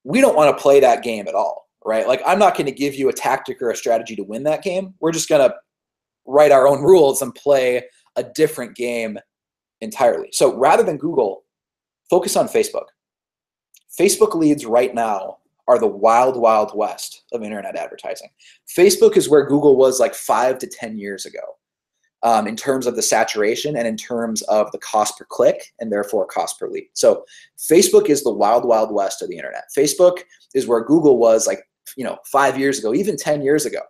we don't want to play that game at all, right? Like I'm not going to give you a tactic or a strategy to win that game. We're just going to write our own rules and play a different game entirely. So rather than Google, focus on Facebook. Facebook leads right now are the wild, wild west of internet advertising. Facebook is where Google was like 5 to 10 years ago in terms of the saturation and in terms of the cost per click and therefore cost per lead. So Facebook is the wild, wild west of the internet. Facebook is where Google was like, 5 years ago, even 10 years ago,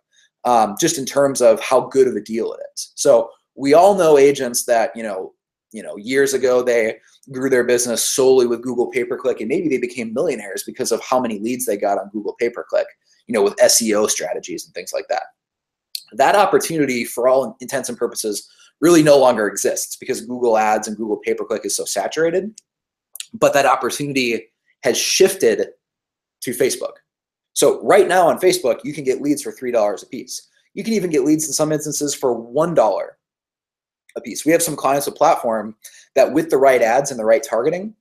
just in terms of how good of a deal it is. So we all know agents that, years ago they grew their business solely with Google pay-per-click, and maybe they became millionaires because of how many leads they got on Google pay-per-click, with SEO strategies and things like that. That opportunity, for all intents and purposes, really no longer exists because Google Ads and Google pay-per-click is so saturated. But that opportunity has shifted to Facebook. So right now on Facebook, you can get leads for $3 a piece. You can even get leads in some instances for $1 a piece. We have some clients with Platform that with the right ads and the right targeting,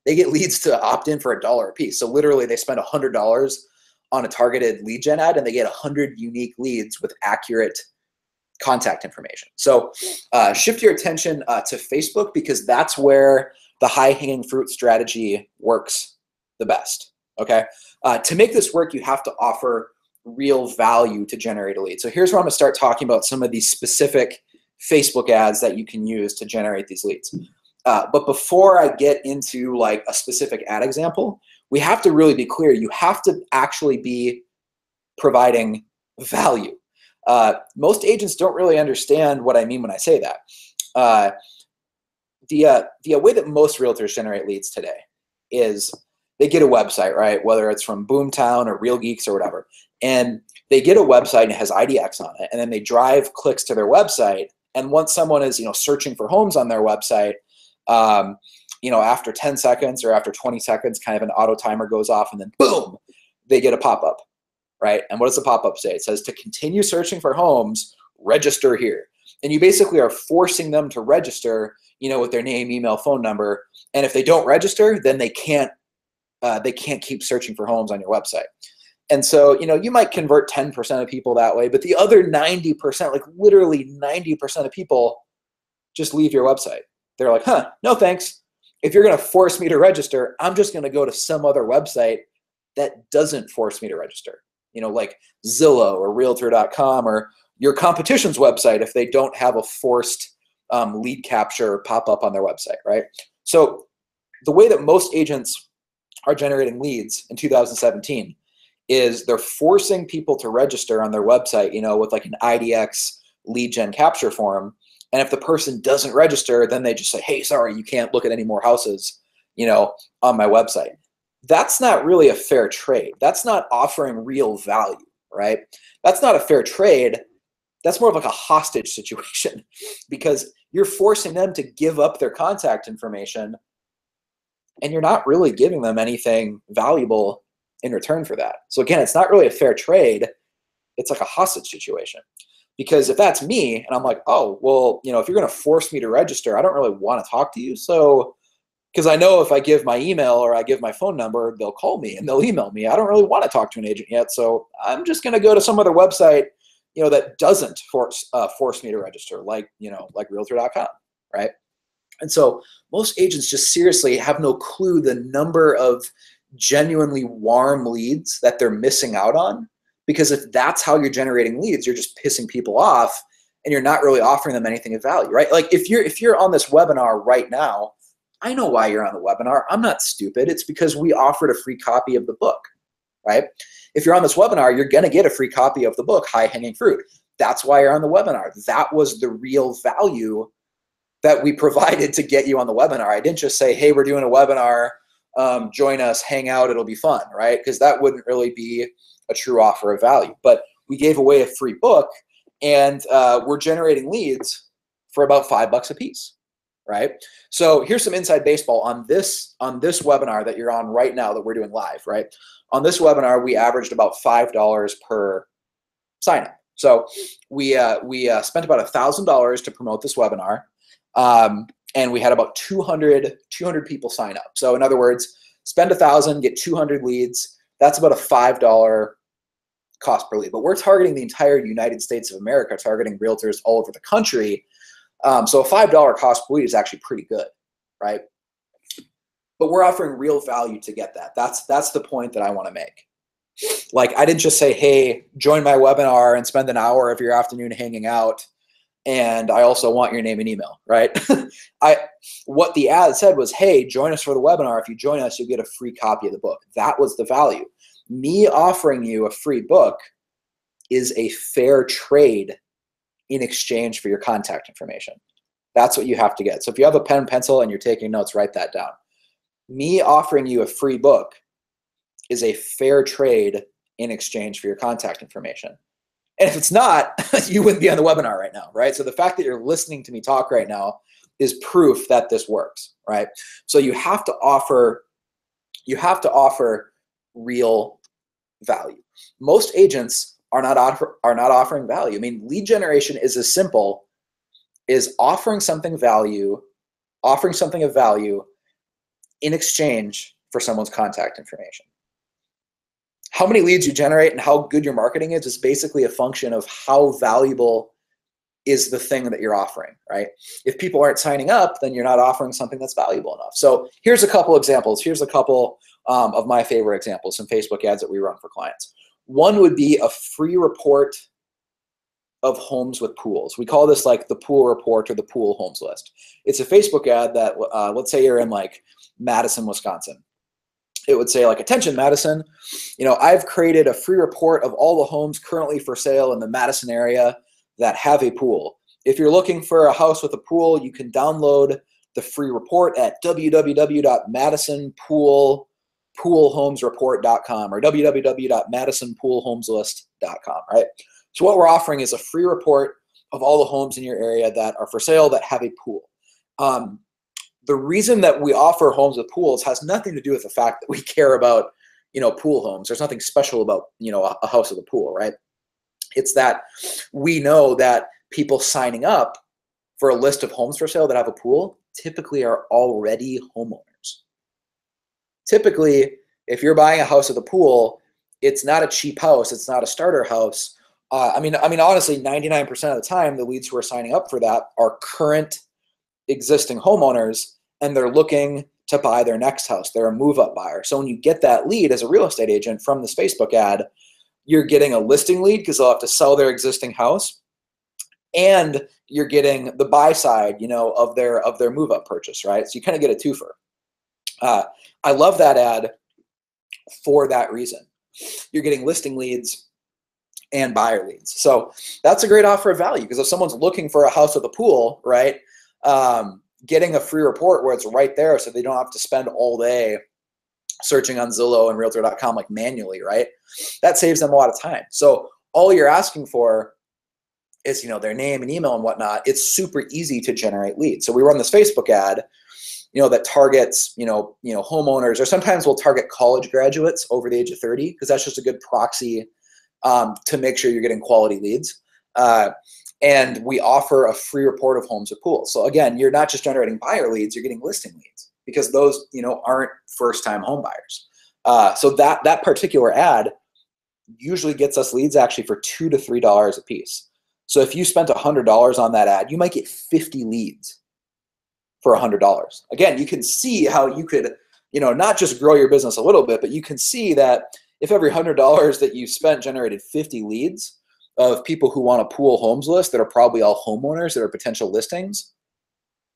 they get leads to opt in for $1 a piece. So literally they spend $100 on a targeted lead gen ad and they get 100 unique leads with accurate contact information. So shift your attention to Facebook because that's where the high hanging fruit strategy works the best. Okay. To make this work, you have to offer real value to generate a lead. So here's where I'm going to start talking about some of these specific Facebook ads that you can use to generate these leads. But before I get into like a specific ad example, we have to really be clear. You have to actually be providing value. Most agents don't really understand what I mean when I say that. The way that most realtors generate leads today is they get a website, right? Whether it's from Boomtown or Real Geeks or whatever. And they get a website and it has IDX on it. And then they drive clicks to their website. And once someone is, searching for homes on their website, after 10 seconds or after 20 seconds, kind of an auto timer goes off and then boom, they get a pop-up, right? And what does the pop-up say? It says to continue searching for homes, register here. And you basically are forcing them to register, with their name, email, phone number. And if they don't register, then they can't keep searching for homes on your website. And so, you might convert 10% of people that way, but the other 90%, like literally 90% of people just leave your website. They're like, no thanks. If you're going to force me to register, I'm just going to go to some other website that doesn't force me to register, like Zillow or Realtor.com or your competition's website if they don't have a forced lead capture pop-up on their website, right? So the way that most agents are generating leads in 2017 is they're forcing people to register on their website, with like an IDX lead gen capture form. And if the person doesn't register, then they just say, hey, sorry, you can't look at any more houses, on my website. That's not really a fair trade. That's not offering real value, right? That's not a fair trade. That's more of like a hostage situation because you're forcing them to give up their contact information and you're not really giving them anything valuable in return for that. So again, it's not really a fair trade. It's like a hostage situation. Because if that's me and I'm like, oh, well, if you're going to force me to register, I don't really want to talk to you. So, because I know if I give my email or I give my phone number, they'll call me and they'll email me. I don't really want to talk to an agent yet. So I'm just going to go to some other website, that doesn't force me to register, like Realtor.com, right? And so most agents just seriously have no clue the number of genuinely warm leads that they're missing out on. Because if that's how you're generating leads, you're just pissing people off and you're not really offering them anything of value, right? Like if you're on this webinar right now, I know why you're on the webinar. I'm not stupid. It's because we offered a free copy of the book, right? If you're on this webinar, you're going to get a free copy of the book, High Hanging Fruit. That's why you're on the webinar. That was the real value that we provided to get you on the webinar. I didn't just say, hey, we're doing a webinar, join us, hang out, it'll be fun, right? Because that wouldn't really be a true offer of value. But we gave away a free book and we're generating leads for about $5 a piece, right? So here's some inside baseball on this webinar that you're on right now that we're doing live, right? On this webinar, we averaged about $5 per sign up. So we spent about $1,000 to promote this webinar, and we had about 200 people sign up. So in other words, spend $1,000, get 200 leads. That's about a $5 cost per lead. But we're targeting the entire United States of America, targeting realtors all over the country. So a $5 cost per lead is actually pretty good, right? But we're offering real value to get that. That's the point that I want to make. Like, I didn't just say, hey, join my webinar and spend an hour of your afternoon hanging out, and I also want your name and email, right? What the ad said was, hey, join us for the webinar. If you join us, you'll get a free copy of the book. That was the value. Me offering you a free book is a fair trade in exchange for your contact information. That's what you have to get. So if you have a pen and pencil and you're taking notes, write that down. Me offering you a free book is a fair trade in exchange for your contact information. And if it's not, you wouldn't be on the webinar right now, right? So the fact that you're listening to me talk right now is proof that this works, right? So you have to offer real value. Most agents are not offering value. I mean, lead generation is as simple as offering something of value in exchange for someone's contact information. How many leads you generate and how good your marketing is basically a function of how valuable is the thing that you're offering, right? If people aren't signing up, then you're not offering something that's valuable enough. So here's a couple examples. Here's a couple of my favorite examples, some Facebook ads that we run for clients. One would be a free report of homes with pools. We call this like the pool report or the pool homes list. It's a Facebook ad that, let's say you're in like Madison, Wisconsin. It would say like, attention Madison, I've created a free report of all the homes currently for sale in the Madison area that have a pool. If you're looking for a house with a pool, you can download the free report at www.madisonpoolhomesreport.com or www.madisonpoolhomeslist.com, right? So what we're offering is a free report of all the homes in your area that are for sale that have a pool. The reason that we offer homes with pools has nothing to do with the fact that we care about, pool homes. There's nothing special about, a house with a pool, right? It's that we know that people signing up for a list of homes for sale that have a pool typically are already homeowners. Typically, if you're buying a house with a pool, it's not a cheap house. It's not a starter house. I mean, honestly, 99% of the time, the leads who are signing up for that are current existing homeowners, and they're looking to buy their next house. They're a move-up buyer. So when you get that lead as a real estate agent from this Facebook ad, you're getting a listing lead because they'll have to sell their existing house, and you're getting the buy side, of their move-up purchase, right? So you kind of get a twofer. I love that ad for that reason. You're getting listing leads and buyer leads. So that's a great offer of value, because if someone's looking for a house with a pool, right, getting a free report where it's right there so they don't have to spend all day searching on Zillow and Realtor.com like manually, right? That saves them a lot of time. So all you're asking for is, their name and email and whatnot. It's super easy to generate leads. So we run this Facebook ad, that targets, homeowners, or sometimes we'll target college graduates over the age of 30, because that's just a good proxy to make sure you're getting quality leads. And we offer a free report of homes with pools. So again, you're not just generating buyer leads, you're getting listing leads, because those, aren't first-time home buyers. So that particular ad usually gets us leads actually for $2 to $3 a piece. So if you spent $100 on that ad, you might get 50 leads for $100. Again, you can see how you could, not just grow your business a little bit, but you can see that if every $100 that you spent generated 50 leads of people who want a pool homes list that are probably all homeowners that are potential listings,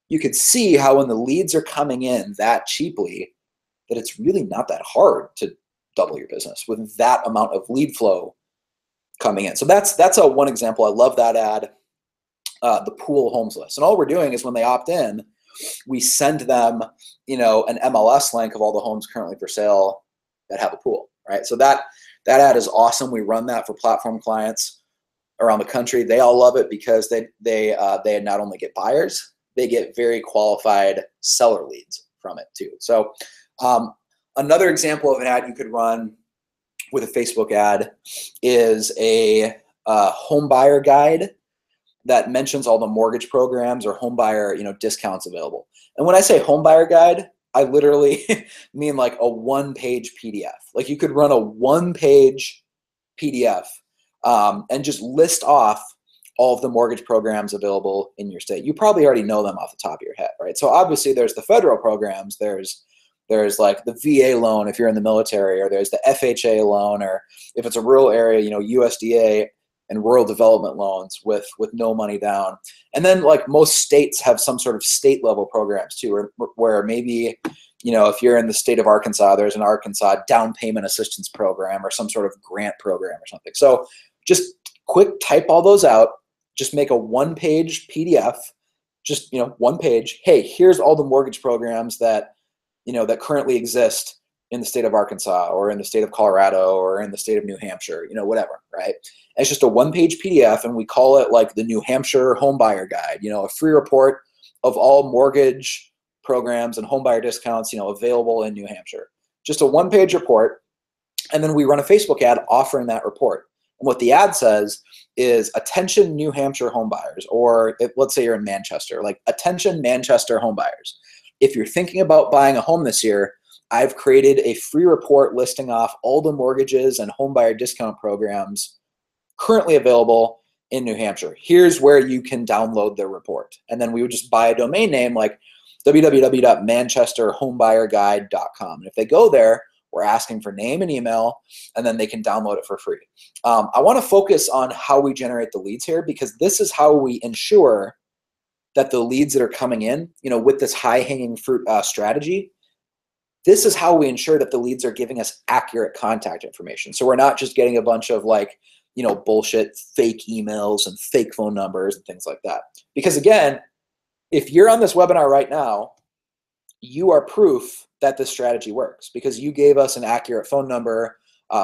you could see how when the leads are coming in that cheaply, that it's really not that hard to double your business with that amount of lead flow coming in. So that's one example. I love that ad, the pool homes list. And all we're doing is when they opt in, we send them, an MLS link of all the homes currently for sale that have a pool, right? So that ad is awesome. We run that for platform clients. around the country, they all love it because they not only get buyers, they get very qualified seller leads from it too. So another example of an ad you could run with a Facebook ad is a home buyer guide that mentions all the mortgage programs or home buyer, discounts available. And when I say home buyer guide, I literally mean like a one-page PDF. Like you could run a one-page PDF and just list off all of the mortgage programs available in your state. You probably already know them off the top of your head, right? So obviously there's the federal programs, there's like the VA loan if you're in the military, or there's the FHA loan, or if it's a rural area, USDA and rural development loans with no money down. And then like most states have some sort of state level programs too, where maybe, if you're in the state of Arkansas, there's an Arkansas down payment assistance program or some sort of grant program or something. So just quick type all those out, just make a one-page PDF, just, one page. Hey, here's all the mortgage programs that, that currently exist in the state of Arkansas or in the state of Colorado or in the state of New Hampshire, whatever, right? And it's just a one-page PDF, and we call it like the New Hampshire Home Buyer Guide, a free report of all mortgage programs and home buyer discounts, available in New Hampshire. Just a one-page report, and then we run a Facebook ad offering that report. And what the ad says is, attention New Hampshire home buyers, or let's say you're in Manchester, like attention Manchester home buyers. If you're thinking about buying a home this year, I've created a free report listing off all the mortgages and home buyer discount programs currently available in New Hampshire. Here's where you can download the report. And then we would just buy a domain name like www.manchesterhomebuyerguide.com. And if they go there, we're asking for name and email, and then they can download it for free. I want to focus on how we generate the leads here, because this is how we ensure that the leads that are coming in, with this high-hanging fruit strategy, this is how we ensure that the leads are giving us accurate contact information. So we're not just getting a bunch of like, bullshit fake emails and fake phone numbers and things like that. Because again, if you're on this webinar right now, you are proof that this strategy works, because you gave us an accurate phone number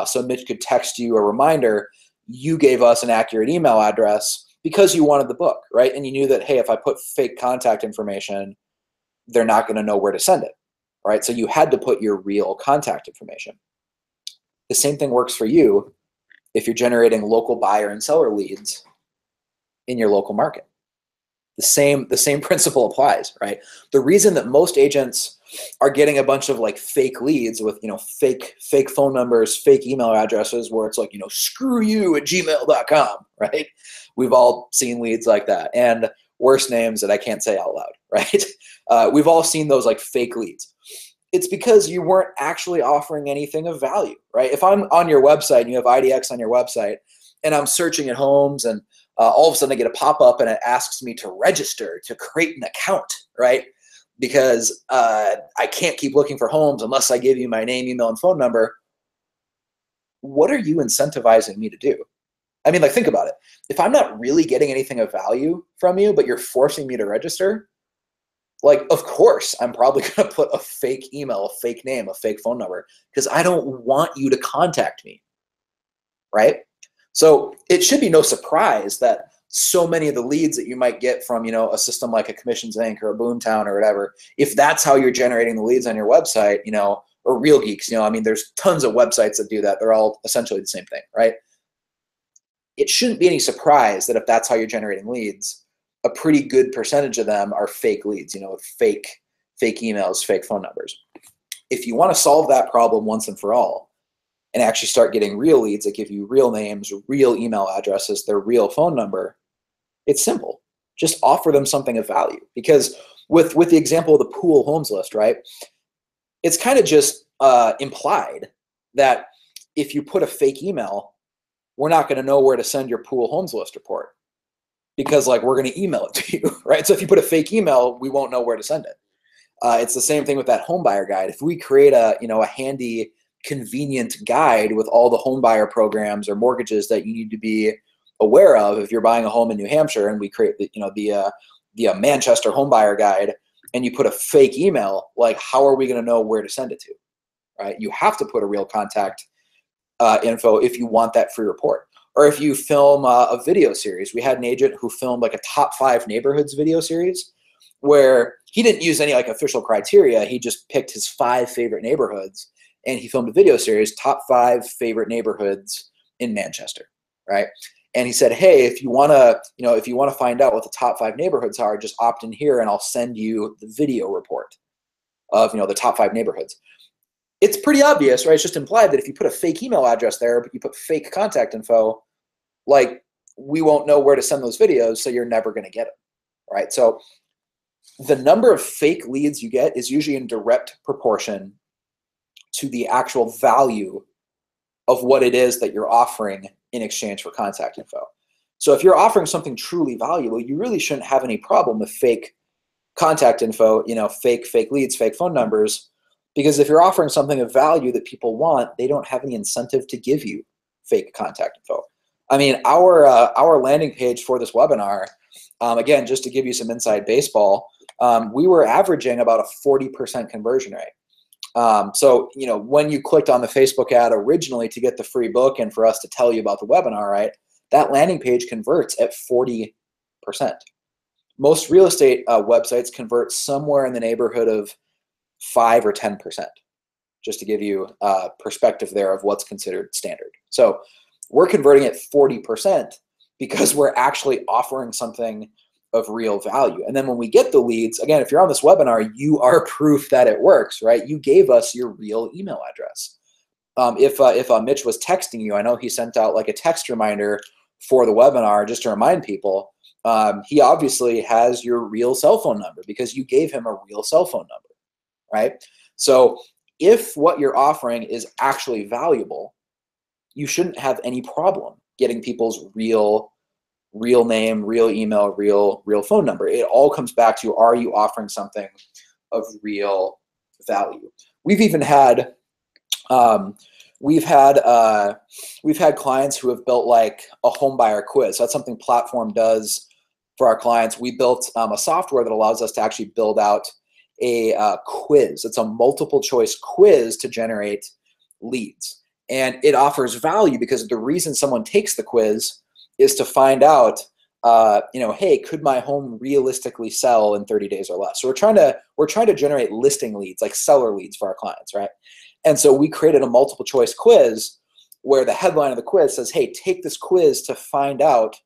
so Mitch could text you a reminder. You gave us an accurate email address because you wanted the book, right? And you knew that, hey, if I put fake contact information, they're not going to know where to send it, right? So you had to put your real contact information. The same thing works for you if you're generating local buyer and seller leads in your local market. The same principle applies, right? The reason that most agents are getting a bunch of like fake leads with, fake phone numbers, fake email addresses where it's like, screw you at gmail.com, right? We've all seen leads like that, and worse names that I can't say out loud, right? We've all seen those like fake leads. It's because you weren't actually offering anything of value, right? If I'm on your website and you have IDX on your website and I'm searching at homes, and all of a sudden I get a pop-up and it asks me to register, to create an account, right? Because I can't keep looking for homes unless I give you my name, email, and phone number. What are you incentivizing me to do? I mean, like, think about it. If I'm not really getting anything of value from you, but you're forcing me to register, like, of course, I'm probably going to put a fake email, a fake name, a fake phone number, because I don't want you to contact me, right? So it should be no surprise that so many of the leads that you might get from, a system like a Commissions Inc. or a Boomtown or whatever, if that's how you're generating the leads on your website, or Real Geeks, there's tons of websites that do that. They're all essentially the same thing, right? It shouldn't be any surprise that if that's how you're generating leads, a pretty good percentage of them are fake leads, fake emails, fake phone numbers. If you want to solve that problem once and for all, and actually start getting real leads that give you real names, real email addresses, their real phone number, it's simple. Just offer them something of value. Because with the example of the pool homes list, right, it's kind of just implied that if you put a fake email, we're not going to know where to send your pool homes list report, because like we're going to email it to you, right? So if you put a fake email, we won't know where to send it. It's the same thing with that home buyer guide. If we create a handy, convenient guide with all the home buyer programs or mortgages that you need to be aware of if you're buying a home in New Hampshire, and we create the Manchester home buyer guide, and you put a fake email, like how are we going to know where to send it to, right? You have to put a real contact info if you want that free report. Or if you film a video series, we had an agent who filmed like a top 5 neighborhoods video series where he didn't use any like official criteria. He just picked his 5 favorite neighborhoods and he filmed a video series, top 5 favorite neighborhoods in Manchester, right? And he said, hey, if you want to find out what the top 5 neighborhoods are, just opt in here and I'll send you the video report of, the top 5 neighborhoods. It's pretty obvious, right? It's just implied that if you put a fake email address there, but you put fake contact info, like we won't know where to send those videos, so you're never going to get them, right? So the number of fake leads you get is usually in direct proportion to the actual value of what it is that you're offering in exchange for contact info. So if you're offering something truly valuable, you really shouldn't have any problem with fake contact info, fake leads, fake phone numbers, because if you're offering something of value that people want, they don't have any incentive to give you fake contact info. I mean, our landing page for this webinar, again, just to give you some inside baseball, we were averaging about a 40% conversion rate. So, when you clicked on the Facebook ad originally to get the free book and for us to tell you about the webinar, right, that landing page converts at 40%. Most real estate websites convert somewhere in the neighborhood of 5 or 10%, just to give you perspective there of what's considered standard. So we're converting at 40% because we're actually offering something of real value. And then when we get the leads, again, if you're on this webinar, you are proof that it works, right? You gave us your real email address. If Mitch was texting you, I know he sent out like a text reminder for the webinar just to remind people, he obviously has your real cell phone number because you gave him a real cell phone number, right? So if what you're offering is actually valuable, you shouldn't have any problem getting people's real name, real email, real phone number. It all comes back to, are you offering something of real value? We've even had we've had clients who have built like a home buyer quiz. So that's something Platform does for our clients. We built a software that allows us to actually build out a quiz. It's a multiple choice quiz to generate leads. And it offers value because the reason someone takes the quiz is to find out, hey, could my home realistically sell in 30 days or less? So we're trying to generate listing leads, like seller leads for our clients, right? And so we created a multiple choice quiz where the headline of the quiz says, hey, take this quiz to find out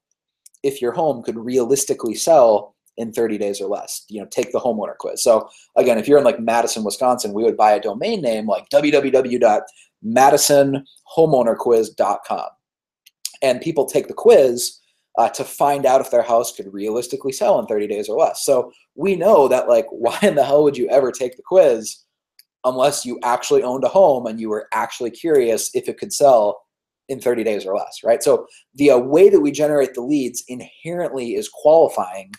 if your home could realistically sell in 30 days or less. Take the homeowner quiz. So again, if you're in like Madison, Wisconsin, we would buy a domain name like www.madisonhomeownerquiz.com. And people take the quiz to find out if their house could realistically sell in 30 days or less. So we know that, like, why in the hell would you ever take the quiz unless you actually owned a home and you were actually curious if it could sell in 30 days or less, right? So the way that we generate the leads inherently is qualifying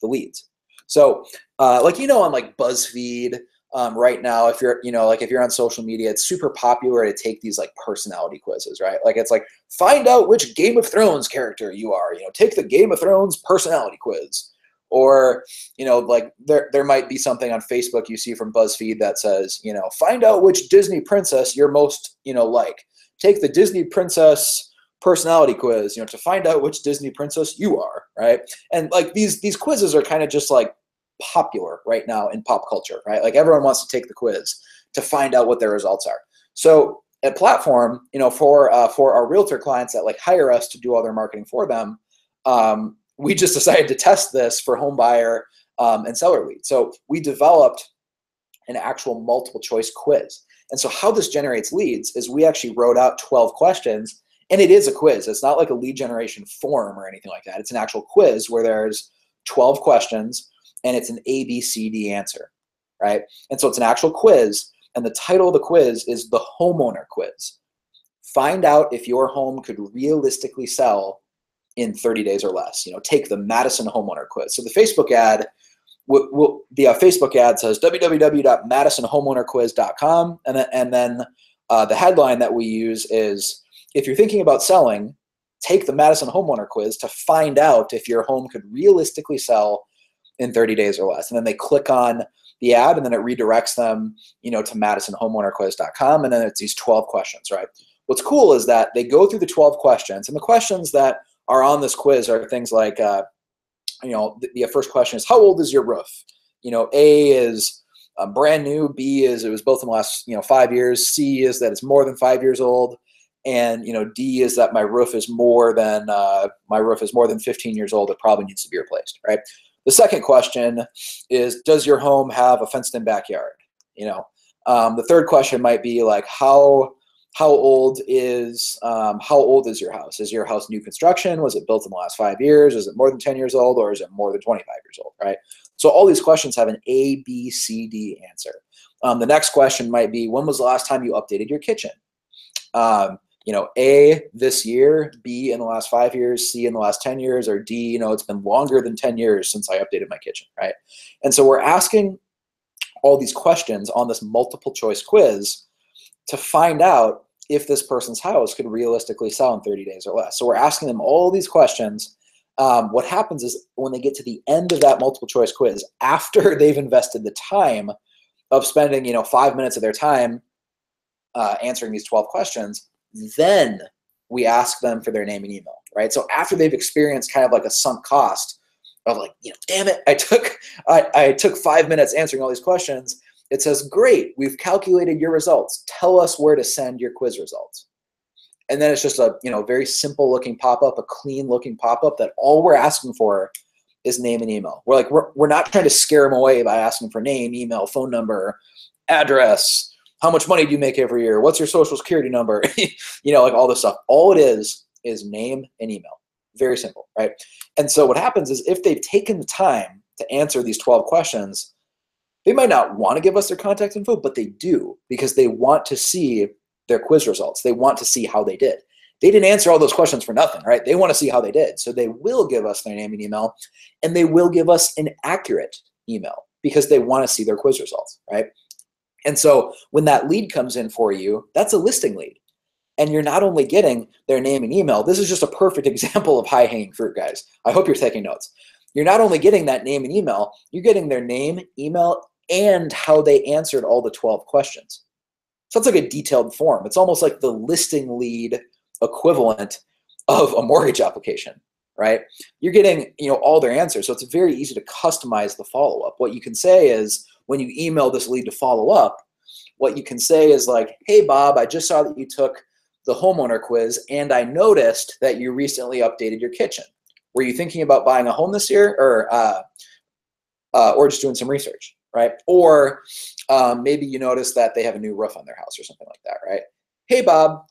the leads. So on like BuzzFeed right now, if you're on social media, it's super popular to take these like personality quizzes, right? Like it's like, find out which Game of Thrones character you are, take the Game of Thrones personality quiz. Or, like there might be something on Facebook you see from BuzzFeed that says, find out which Disney princess you're most, like. Take the Disney princess personality quiz, to find out which Disney princess you are, right? And like these quizzes are kind of just like popular right now in pop culture, right? Like everyone wants to take the quiz to find out what their results are. So at Platform, for our realtor clients that like hire us to do all their marketing for them, we just decided to test this for home buyer and seller leads. So we developed an actual multiple choice quiz. And so how this generates leads is we actually wrote out 12 questions, and it is a quiz. It's not like a lead generation form or anything like that. It's an actual quiz where there's 12 questions and it's an A, B, C, D answer, right? And so it's an actual quiz, and the title of the quiz is the homeowner quiz. Find out if your home could realistically sell in 30 days or less. Take the Madison homeowner quiz. So the Facebook ad, the Facebook ad says www.madisonhomeownerquiz.com, and then the headline that we use is, if you're thinking about selling, take the Madison homeowner quiz to find out if your home could realistically sell in 30 days or less. And then they click on the ad, and then it redirects them, to madisonhomeownerquiz.com, and then it's these 12 questions, right? what's cool is that they go through the 12 questions, and the questions that are on this quiz are things like, the first question is, how old is your roof? A is brand new, B is it was built in the last 5 years, C is that it's more than 5 years old, and D is that my roof is more than 15 years old. It probably needs to be replaced, right? The second question is, does your home have a fenced-in backyard? The third question might be like, how old is your house? Is your house new construction? Was it built in the last 5 years? Is it more than 10 years old, or is it more than 25 years old, right? So all these questions have an A, B, C, D answer. The next question might be, when was the last time you updated your kitchen? A, this year, B, in the last 5 years, C, in the last 10 years, or D, it's been longer than 10 years since I updated my kitchen, right? And so we're asking all these questions on this multiple choice quiz to find out if this person's house could realistically sell in 30 days or less. So we're asking them all these questions. What happens is when they get to the end of that multiple choice quiz, after they've invested the time of spending 5 minutes of their time answering these 12 questions, then we ask them for their name and email, right? So after they've experienced kind of like a sunk cost of like, damn it, I took 5 minutes answering all these questions, it says, great, we've calculated your results. Tell us where to send your quiz results. And then it's just a very simple looking pop-up, a clean looking pop-up that all we're asking for is name and email. We're not trying to scare them away by asking for name, email, phone number, address, how much money do you make every year? What's your social security number? Like all this stuff. All it is name and email. Very simple, right? And so what happens is if they've taken the time to answer these 12 questions, they might not want to give us their contact info, but they do because they want to see their quiz results. They want to see how they did. They didn't answer all those questions for nothing, right? They want to see how they did. So they will give us their name and email, and they will give us an accurate email because they want to see their quiz results, right? And so when that lead comes in for you, that's a listing lead. And you're not only getting their name and email, this is just a perfect example of high-hanging fruit, guys. I hope you're taking notes. You're not only getting that name and email, you're getting their name, email, and how they answered all the 12 questions. So it's like a detailed form. It's almost like the listing lead equivalent of a mortgage application, right? You're getting all their answers. So it's very easy to customize the follow-up. What you can say is, when you email this lead to follow up, what you can say is like, hey, Bob, I just saw that you took the homeowner quiz, and I noticed that you recently updated your kitchen. Were you thinking about buying a home this year, or just doing some research, right? Or maybe you noticed that they have a new roof on their house or something like that, right? Hey, Bob,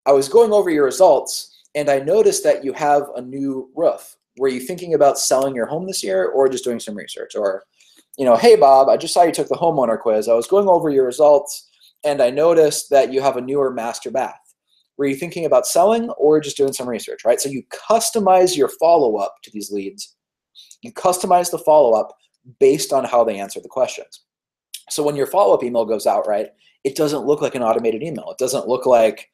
I was going over your results, and I noticed that you have a new roof. Were you thinking about selling your home this year or just doing some research? Or, hey, Bob, I just saw you took the homeowner quiz. I was going over your results, and I noticed that you have a newer master bath. Were you thinking about selling or just doing some research, right? So you customize your follow-up to these leads. You customize the follow-up based on how they answer the questions. So when your follow-up email goes out, right, it doesn't look like an automated email. It doesn't look like,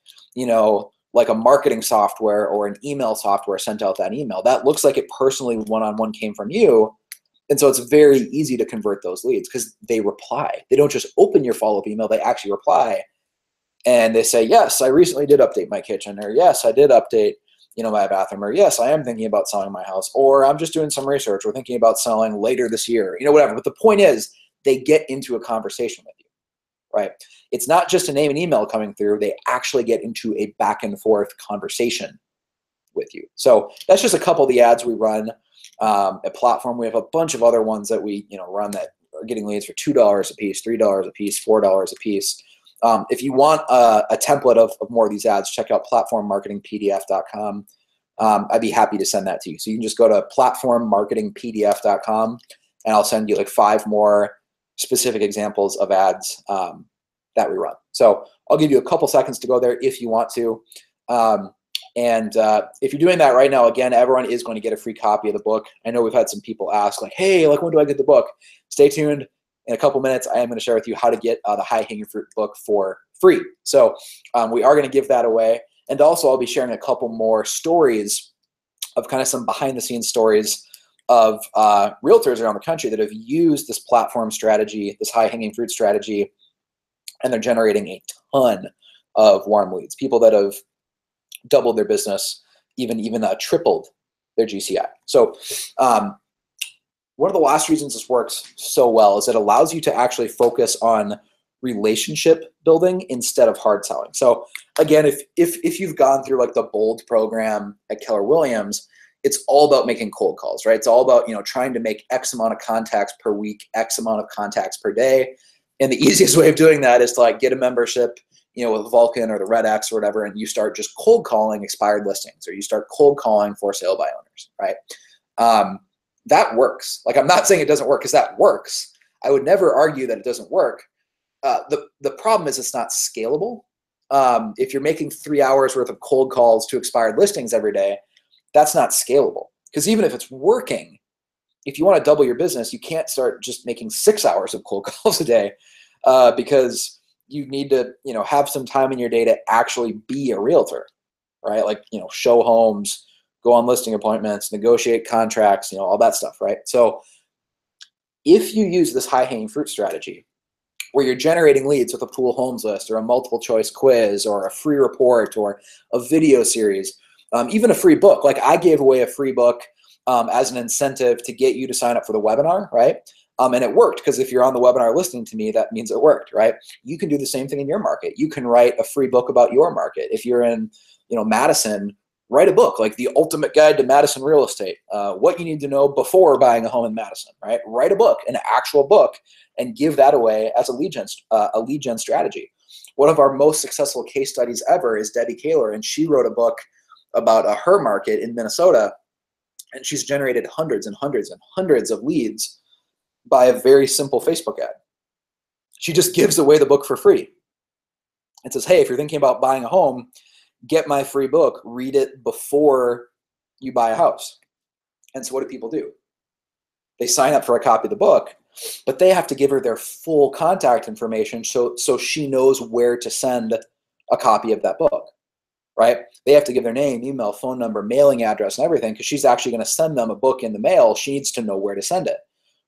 like a marketing software or an email software sent out that email. That looks like it personally one-on-one came from you. And so it's very easy to convert those leads because they reply. They don't just open your follow-up email, they actually reply. And they say, yes, I recently did update my kitchen, or yes, I did update, my bathroom, or yes, I am thinking about selling my house, or I'm just doing some research, or thinking about selling later this year, whatever. But the point is, they get into a conversation with you, right? It's not just a name and email coming through. They actually get into a back and forth conversation with you. So that's just a couple of the ads we run at Platform. We have a bunch of other ones that we run that are getting leads for $2 a piece, $3 a piece, $4 a piece. If you want a template of more of these ads, check out platformmarketingpdf.com. I'd be happy to send that to you. So you can just go to platformmarketingpdf.com, and I'll send you like 5 more specific examples of ads that we run. So I'll give you a couple seconds to go there if you want to. And if you're doing that right now, again, everyone is going to get a free copy of the book. I know we've had some people ask like, hey, like when do I get the book? Stay tuned. In a couple minutes, I am going to share with you how to get the High Hanging Fruit book for free. So we are going to give that away. And also I'll be sharing a couple more stories of kind of some behind the scenes stories of realtors around the country that have used this platform strategy, this high hanging fruit strategy, and they're generating a ton of warm leads, people that have doubled their business, even tripled their GCI. So one of the last reasons this works so well is it allows you to actually focus on relationship building instead of hard selling. So again, if you've gone through like the BOLD program at Keller Williams, it's all about making cold calls, right? It's all about, trying to make X amount of contacts per week, X amount of contacts per day. And the easiest way of doing that is to like get a membership, with Vulcan or the Red X or whatever, and you start just cold calling expired listings, or you start cold calling for sale by owners, right? That works. Like, I'm not saying it doesn't work, because that works. I would never argue that it doesn't work. The problem is it's not scalable. If you're making 3 hours worth of cold calls to expired listings every day, that's not scalable. Because even if it's working, if you want to double your business, you can't start just making 6 hours of cold calls a day, because you need to, have some time in your day to actually be a realtor, right? Like, show homes, go on listing appointments, negotiate contracts, all that stuff, right? So if you use this high-hanging fruit strategy, where you're generating leads with a pool homes list, or a multiple choice quiz, or a free report, or a video series, even a free book. Like, I gave away a free book as an incentive to get you to sign up for the webinar, right? And it worked, because if you're on the webinar listening to me, that means it worked, right? You can do the same thing in your market. You can write a free book about your market. If you're in, Madison, write a book like The Ultimate Guide to Madison Real Estate, what you need to know before buying a home in Madison, right? Write a book, an actual book, and give that away as a lead gen strategy. One of our most successful case studies ever is Debbie Kaler, and she wrote a book about her market in Minnesota, and she's generated hundreds and hundreds and hundreds of leads by a very simple Facebook ad. She just gives away the book for free and says, hey, if you're thinking about buying a home, get my free book, read it before you buy a house. And so what do people do? They sign up for a copy of the book, but they have to give her their full contact information so she knows where to send a copy of that book, right? They have to give their name, email, phone number, mailing address, and everything, because she's actually going to send them a book in the mail. She needs to know where to send it.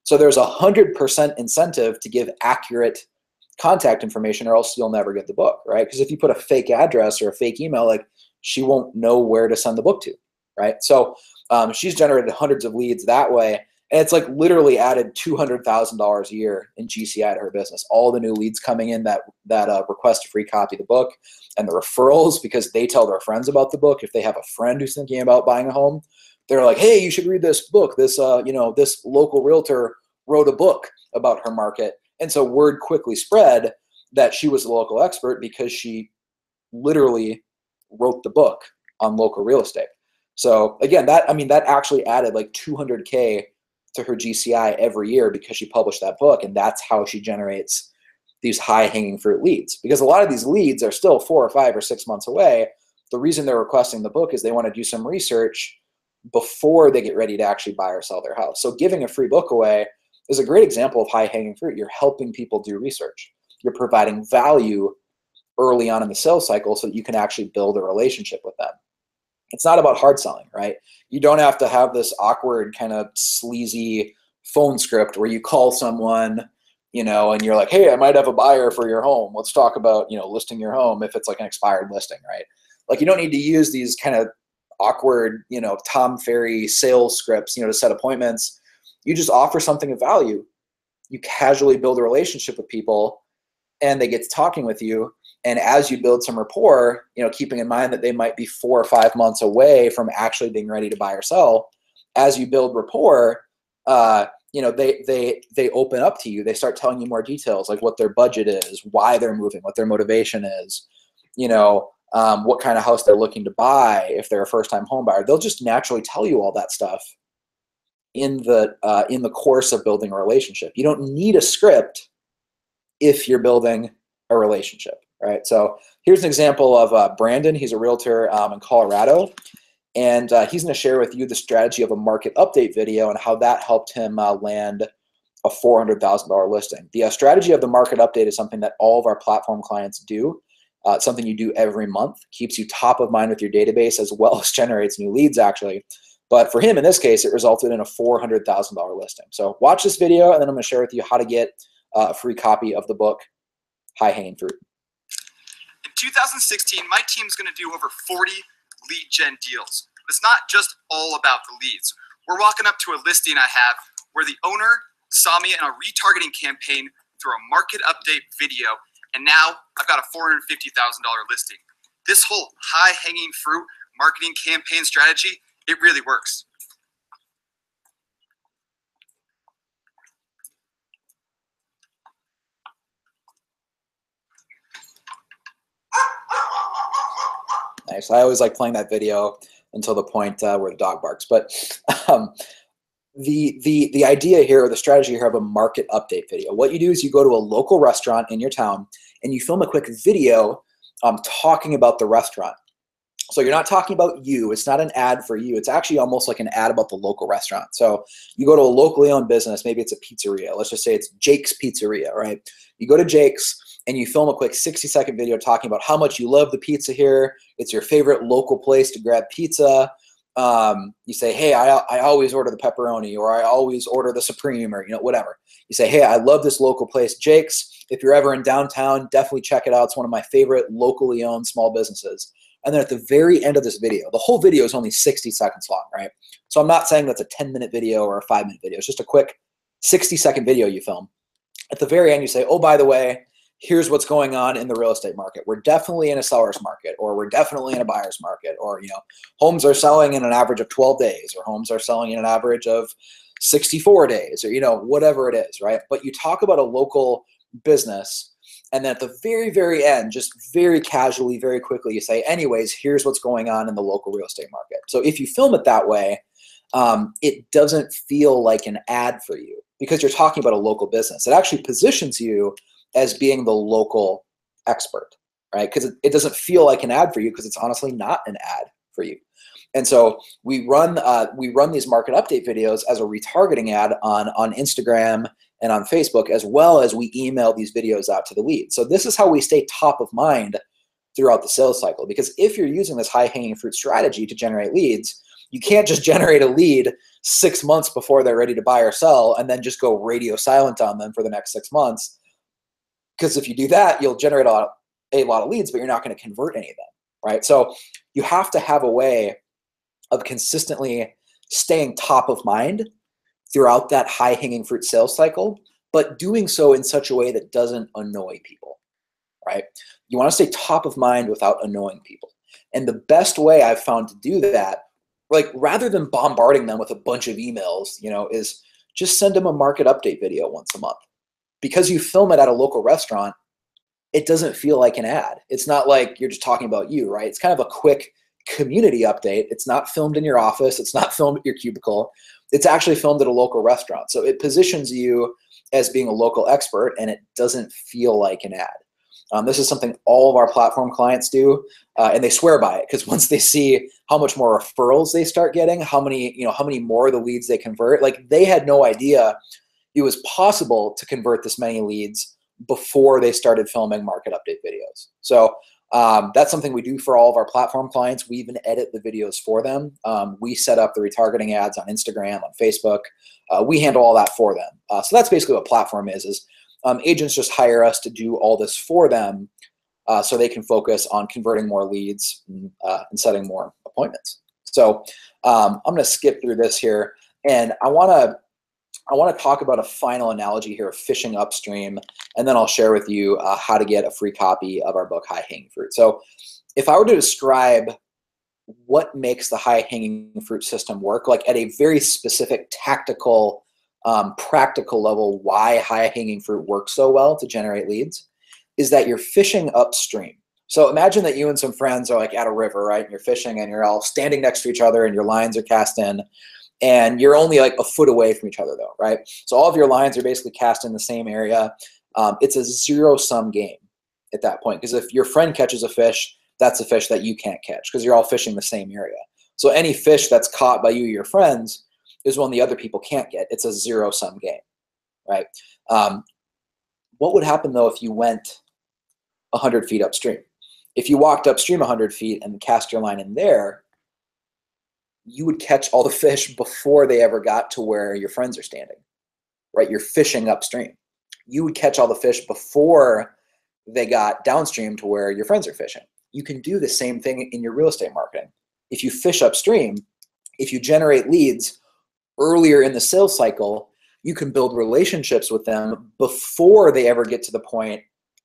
So there's 100% incentive to give accurate contact information, or else you'll never get the book, right? Because if you put a fake address or a fake email, like, she won't know where to send the book to, right? So she's generated hundreds of leads that way. And it's like literally added $200,000 a year in GCI to her business. All the new leads coming in that request a free copy of the book, and the referrals, because they tell their friends about the book. If they have a friend who's thinking about buying a home, they're like, hey, you should read this book. This this local realtor wrote a book about her market. And so word quickly spread that she was a local expert, because she literally wrote the book on local real estate. So again, that actually added like $200K to her GCI every year, because she published that book. And that's how she generates these high hanging fruit leads, because a lot of these leads are still 4 or 5 or 6 months away. The reason they're requesting the book is they want to do some research before they get ready to actually buy or sell their house. So giving a free book away is a great example of high hanging fruit. You're helping people do research. You're providing value early on in the sales cycle so that you can actually build a relationship with them. It's not about hard selling, right? You don't have to have this awkward kind of sleazy phone script where you call someone, and you're like, hey, I might have a buyer for your home. Let's talk about, listing your home if it's like an expired listing, right? Like, you don't need to use these kind of awkward, Tom Ferry sales scripts, to set appointments. You just offer something of value. You casually build a relationship with people, and they get to talking with you. And as you build some rapport, keeping in mind that they might be 4 or 5 months away from actually being ready to buy or sell, as you build rapport, they open up to you. They start telling you more details, like what their budget is, why they're moving, what their motivation is, what kind of house they're looking to buy. If they're a first-time home buyer, they'll just naturally tell you all that stuff in the course of building a relationship. You don't need a script if you're building a relationship, right? So here's an example of Brandon. He's a realtor in Colorado, and he's going to share with you the strategy of a market update video and how that helped him land a $400,000 listing. The strategy of the market update is something that all of our platform clients do. It's something you do every month, keeps you top of mind with your database, as well as generates new leads, actually. But for him, in this case, it resulted in a $400,000 listing. So watch this video, and then I'm going to share with you how to get a free copy of the book, High Hanging Fruit. In 2016, my team's going to do over 40 lead gen deals. But it's not just all about the leads. We're walking up to a listing I have where the owner saw me in a retargeting campaign through a market update video, and now I've got a $450,000 listing. This whole high-hanging fruit marketing campaign strategy, it really works. Nice. I always like playing that video until the point where the dog barks. But the idea here, or the strategy here, of a market update video. What you do is you go to a local restaurant in your town and you film a quick video talking about the restaurant. So you're not talking about you. It's not an ad for you. It's actually almost like an ad about the local restaurant. So you go to a locally owned business. Maybe it's a pizzeria. Let's just say it's Jake's Pizzeria, right? You go to Jake's and you film a quick 60-second video talking about how much you love the pizza here. It's your favorite local place to grab pizza. You say, hey, I always order the pepperoni, or I always order the Supreme, or whatever. You say, hey, I love this local place, Jake's. If you're ever in downtown, definitely check it out. It's one of my favorite locally owned small businesses. And then at the very end of this video, the whole video is only 60 seconds long, right? So I'm not saying that's a 10-minute video or a 5-minute video. It's just a quick 60-second video you film. At the very end, you say, oh, by the way, here's what's going on in the real estate market. We're definitely in a seller's market, or we're definitely in a buyer's market, or, homes are selling in an average of 12 days, or homes are selling in an average of 64 days, or, whatever it is, right? But you talk about a local business, and then at the very, very end, just very casually, very quickly, you say, anyways, here's what's going on in the local real estate market. So if you film it that way, it doesn't feel like an ad for you because you're talking about a local business. It actually positions you as being the local expert, right? Because it doesn't feel like an ad for you because it's honestly not an ad for you. And so we run these market update videos as a retargeting ad on Instagram and on Facebook, as well as we email these videos out to the lead. So this is how we stay top of mind throughout the sales cycle. Because if you're using this high-hanging fruit strategy to generate leads, you can't just generate a lead 6 months before they're ready to buy or sell and then just go radio silent on them for the next 6 months. Because if you do that, you'll generate a lot of leads, but you're not going to convert any of them, right? So you have to have a way of consistently staying top of mind throughout that high-hanging fruit sales cycle, but doing so in such a way that doesn't annoy people, right? You want to stay top of mind without annoying people. And the best way I've found to do that, like rather than bombarding them with a bunch of emails, is just send them a market update video once a month. Because you film it at a local restaurant, it doesn't feel like an ad. It's not like you're just talking about you, right? It's kind of a quick community update. It's not filmed in your office. It's not filmed at your cubicle. It's actually filmed at a local restaurant. So it positions you as being a local expert, and it doesn't feel like an ad. This is something all of our platform clients do, and they swear by it because once they see how much more referrals they start getting, how many more of the leads they convert, like they had no idea it was possible to convert this many leads before they started filming market update videos. So that's something we do for all of our platform clients. We even edit the videos for them. We set up the retargeting ads on Instagram, on Facebook. We handle all that for them. So that's basically what platform is agents just hire us to do all this for them so they can focus on converting more leads and setting more appointments. So I'm going to skip through this here, and I want to talk about a final analogy here of fishing upstream, and then I'll share with you how to get a free copy of our book, High Hanging Fruit. So if I were to describe what makes the high hanging fruit system work, like at a very specific tactical, practical level, why high hanging fruit works so well to generate leads, is that you're fishing upstream. So imagine that you and some friends are like at a river, right? And you're fishing and you're all standing next to each other and your lines are cast in. And you're only like a foot away from each other though, right? So all of your lines are basically cast in the same area. It's a zero-sum game at that point, because if your friend catches a fish, that's a fish that you can't catch because you're all fishing the same area. So any fish that's caught by you or your friends is one the other people can't get. It's a zero-sum game, right? What would happen though if you went 100 feet upstream? If you walked upstream 100 feet and cast your line in there, you would catch all the fish before they ever got to where your friends are standing, right? You're fishing upstream. You would catch all the fish before they got downstream to where your friends are fishing. You can do the same thing in your real estate marketing. If you fish upstream, if you generate leads earlier in the sales cycle, you can build relationships with them before they ever get to the point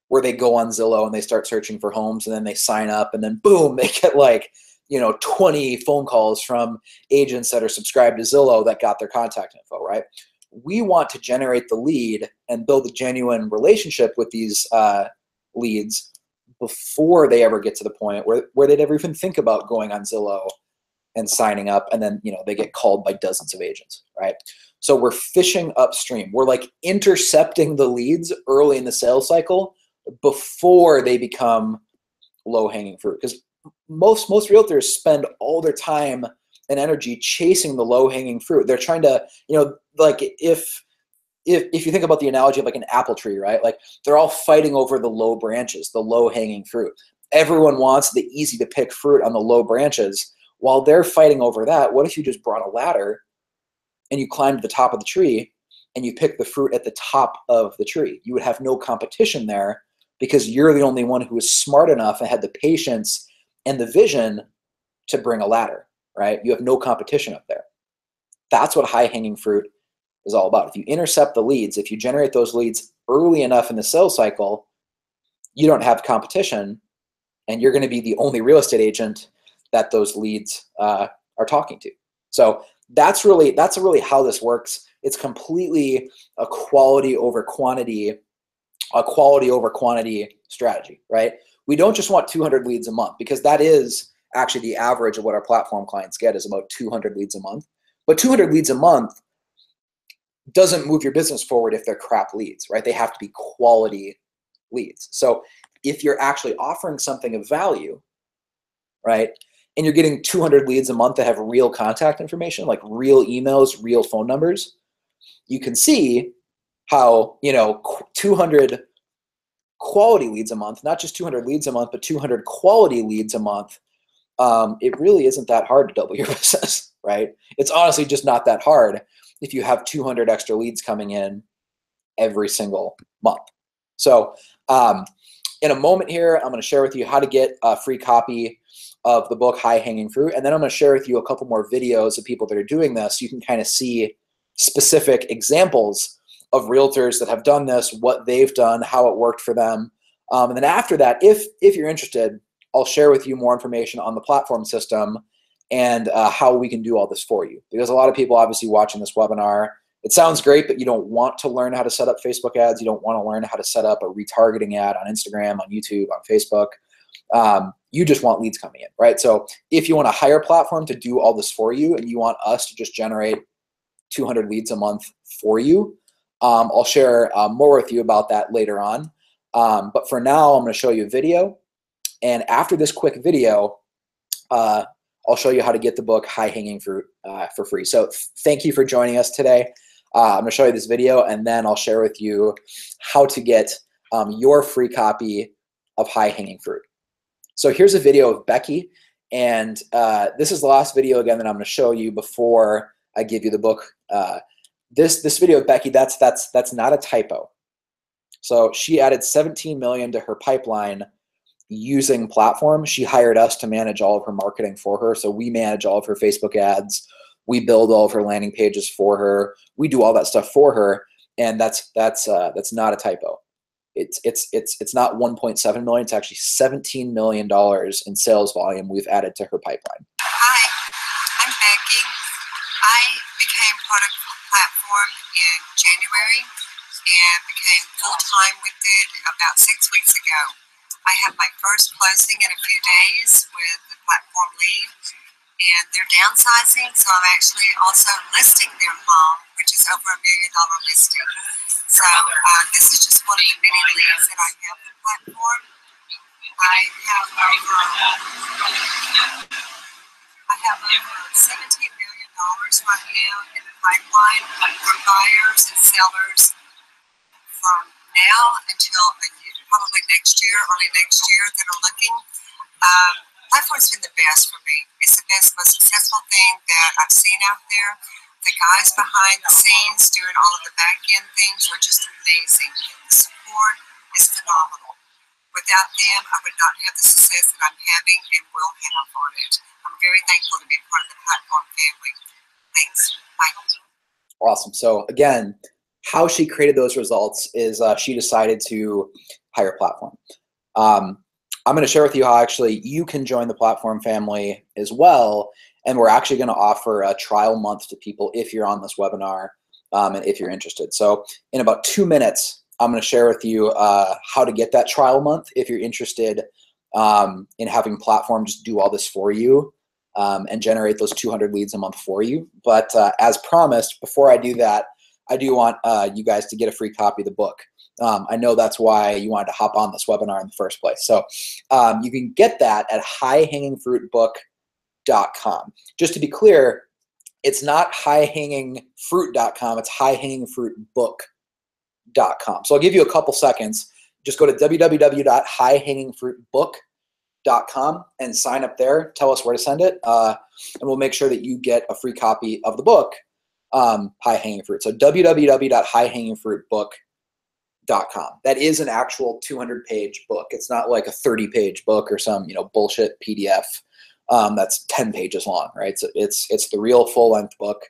where they go on Zillow and they start searching for homes, and then they sign up, and then boom, they get like, 20 phone calls from agents that are subscribed to Zillow that got their contact info, right? We want to generate the lead and build a genuine relationship with these leads before they ever get to the point where they'd ever even think about going on Zillow and signing up, and then they get called by dozens of agents, right? So we're fishing upstream. We're like intercepting the leads early in the sales cycle before they become low-hanging fruit. Because most realtors spend all their time and energy chasing the low-hanging fruit. They're trying to, like if you think about the analogy of like an apple tree, right? Like they're all fighting over the low branches, the low-hanging fruit. Everyone wants the easy to pick fruit on the low branches. While they're fighting over that, what if you just brought a ladder and you climbed to the top of the tree and you pick the fruit at the top of the tree? You would have no competition there because you're the only one who was smart enough and had the patience and the vision to bring a ladder, right? You have no competition up there. That's what high-hanging fruit is all about. If you intercept the leads, if you generate those leads early enough in the sales cycle, you don't have competition, and you're going to be the only real estate agent that those leads are talking to. So that's really how this works. It's completely a quality over quantity strategy, right? We don't just want 200 leads a month, because that is actually the average of what our platform clients get, is about 200 leads a month. But 200 leads a month doesn't move your business forward if they're crap leads, right? They have to be quality leads. So if you're actually offering something of value, right, and you're getting 200 leads a month that have real contact information, like real emails, real phone numbers, you can see how 200 quality leads a month, not just 200 leads a month, but 200 quality leads a month, it really isn't that hard to double your business, right? It's honestly just not that hard if you have 200 extra leads coming in every single month. So in a moment here, I'm going to share with you how to get a free copy of the book High Hanging Fruit, and then I'm going to share with you a couple more videos of people that are doing this. You can kind of see specific examples of realtors that have done this, what they've done, how it worked for them. And then after that, if you're interested, I'll share with you more information on the platform system and how we can do all this for you. Because a lot of people obviously watching this webinar, it sounds great, but you don't want to learn how to set up Facebook ads. You don't want to learn how to set up a retargeting ad on Instagram, on YouTube, on Facebook. You just want leads coming in, right? So if you want a higher platform to do all this for you, and you want us to just generate 200 leads a month for you, I'll share more with you about that later on. But for now, I'm going to show you a video. And after this quick video, I'll show you how to get the book High Hanging Fruit for free. So thank you for joining us today. I'm going to show you this video, and then I'll share with you how to get your free copy of High Hanging Fruit. So here's a video of Becky, and this is the last video again that I'm going to show you before I give you the book. This video of Becky, that's not a typo. So she added 17 million to her pipeline using platform. She hired us to manage all of her marketing for her. So we manage all of her Facebook ads. We build all of her landing pages for her. We do all that stuff for her, and that's not a typo. It's not 1.7 million. It's actually $17 million in sales volume we've added to her pipeline. Hi, I'm Becky. I became part of the platform in January and became full-time with it about 6 weeks ago. I have my first closing in a few days with the platform lead, and they're downsizing, so I'm actually also listing their home, which is over $1 million listing. So this is just one of the many leads that I have on the platform. I have over $17 million right now in the pipeline from buyers and sellers from now until probably next year, early next year, that are looking. Platform's been the best for me. It's the best, most successful thing that I've seen out there. The guys behind the scenes doing all of the back end things are just amazing. The support is phenomenal. without them, I would not have the success that I'm having and will have on it. I'm very thankful to be part of the platform family. Thanks. Bye. Awesome. So again, how she created those results is she decided to hire Platform. I'm going to share with you how actually you can join the Platform family as well. And we're actually going to offer a trial month to people if you're on this webinar and if you're interested. So in about 2 minutes, I'm going to share with you how to get that trial month if you're interested in having Platform just do all this for you and generate those 200 leads a month for you. But as promised, before I do that, I do want you guys to get a free copy of the book. I know that's why you wanted to hop on this webinar in the first place. So you can get that at highhangingfruitbook.com. Just to be clear, it's not highhangingfruit.com, it's highhangingfruitbook.com. So I'll give you a couple seconds. Just go to www.highhangingfruitbook.com and sign up there. Tell us where to send it, and we'll make sure that you get a free copy of the book, High Hanging Fruit. So www.highhangingfruitbook.com. That is an actual 200-page book. It's not like a 30-page book or some bullshit PDF that's 10 pages long, right? So it's the real full-length book,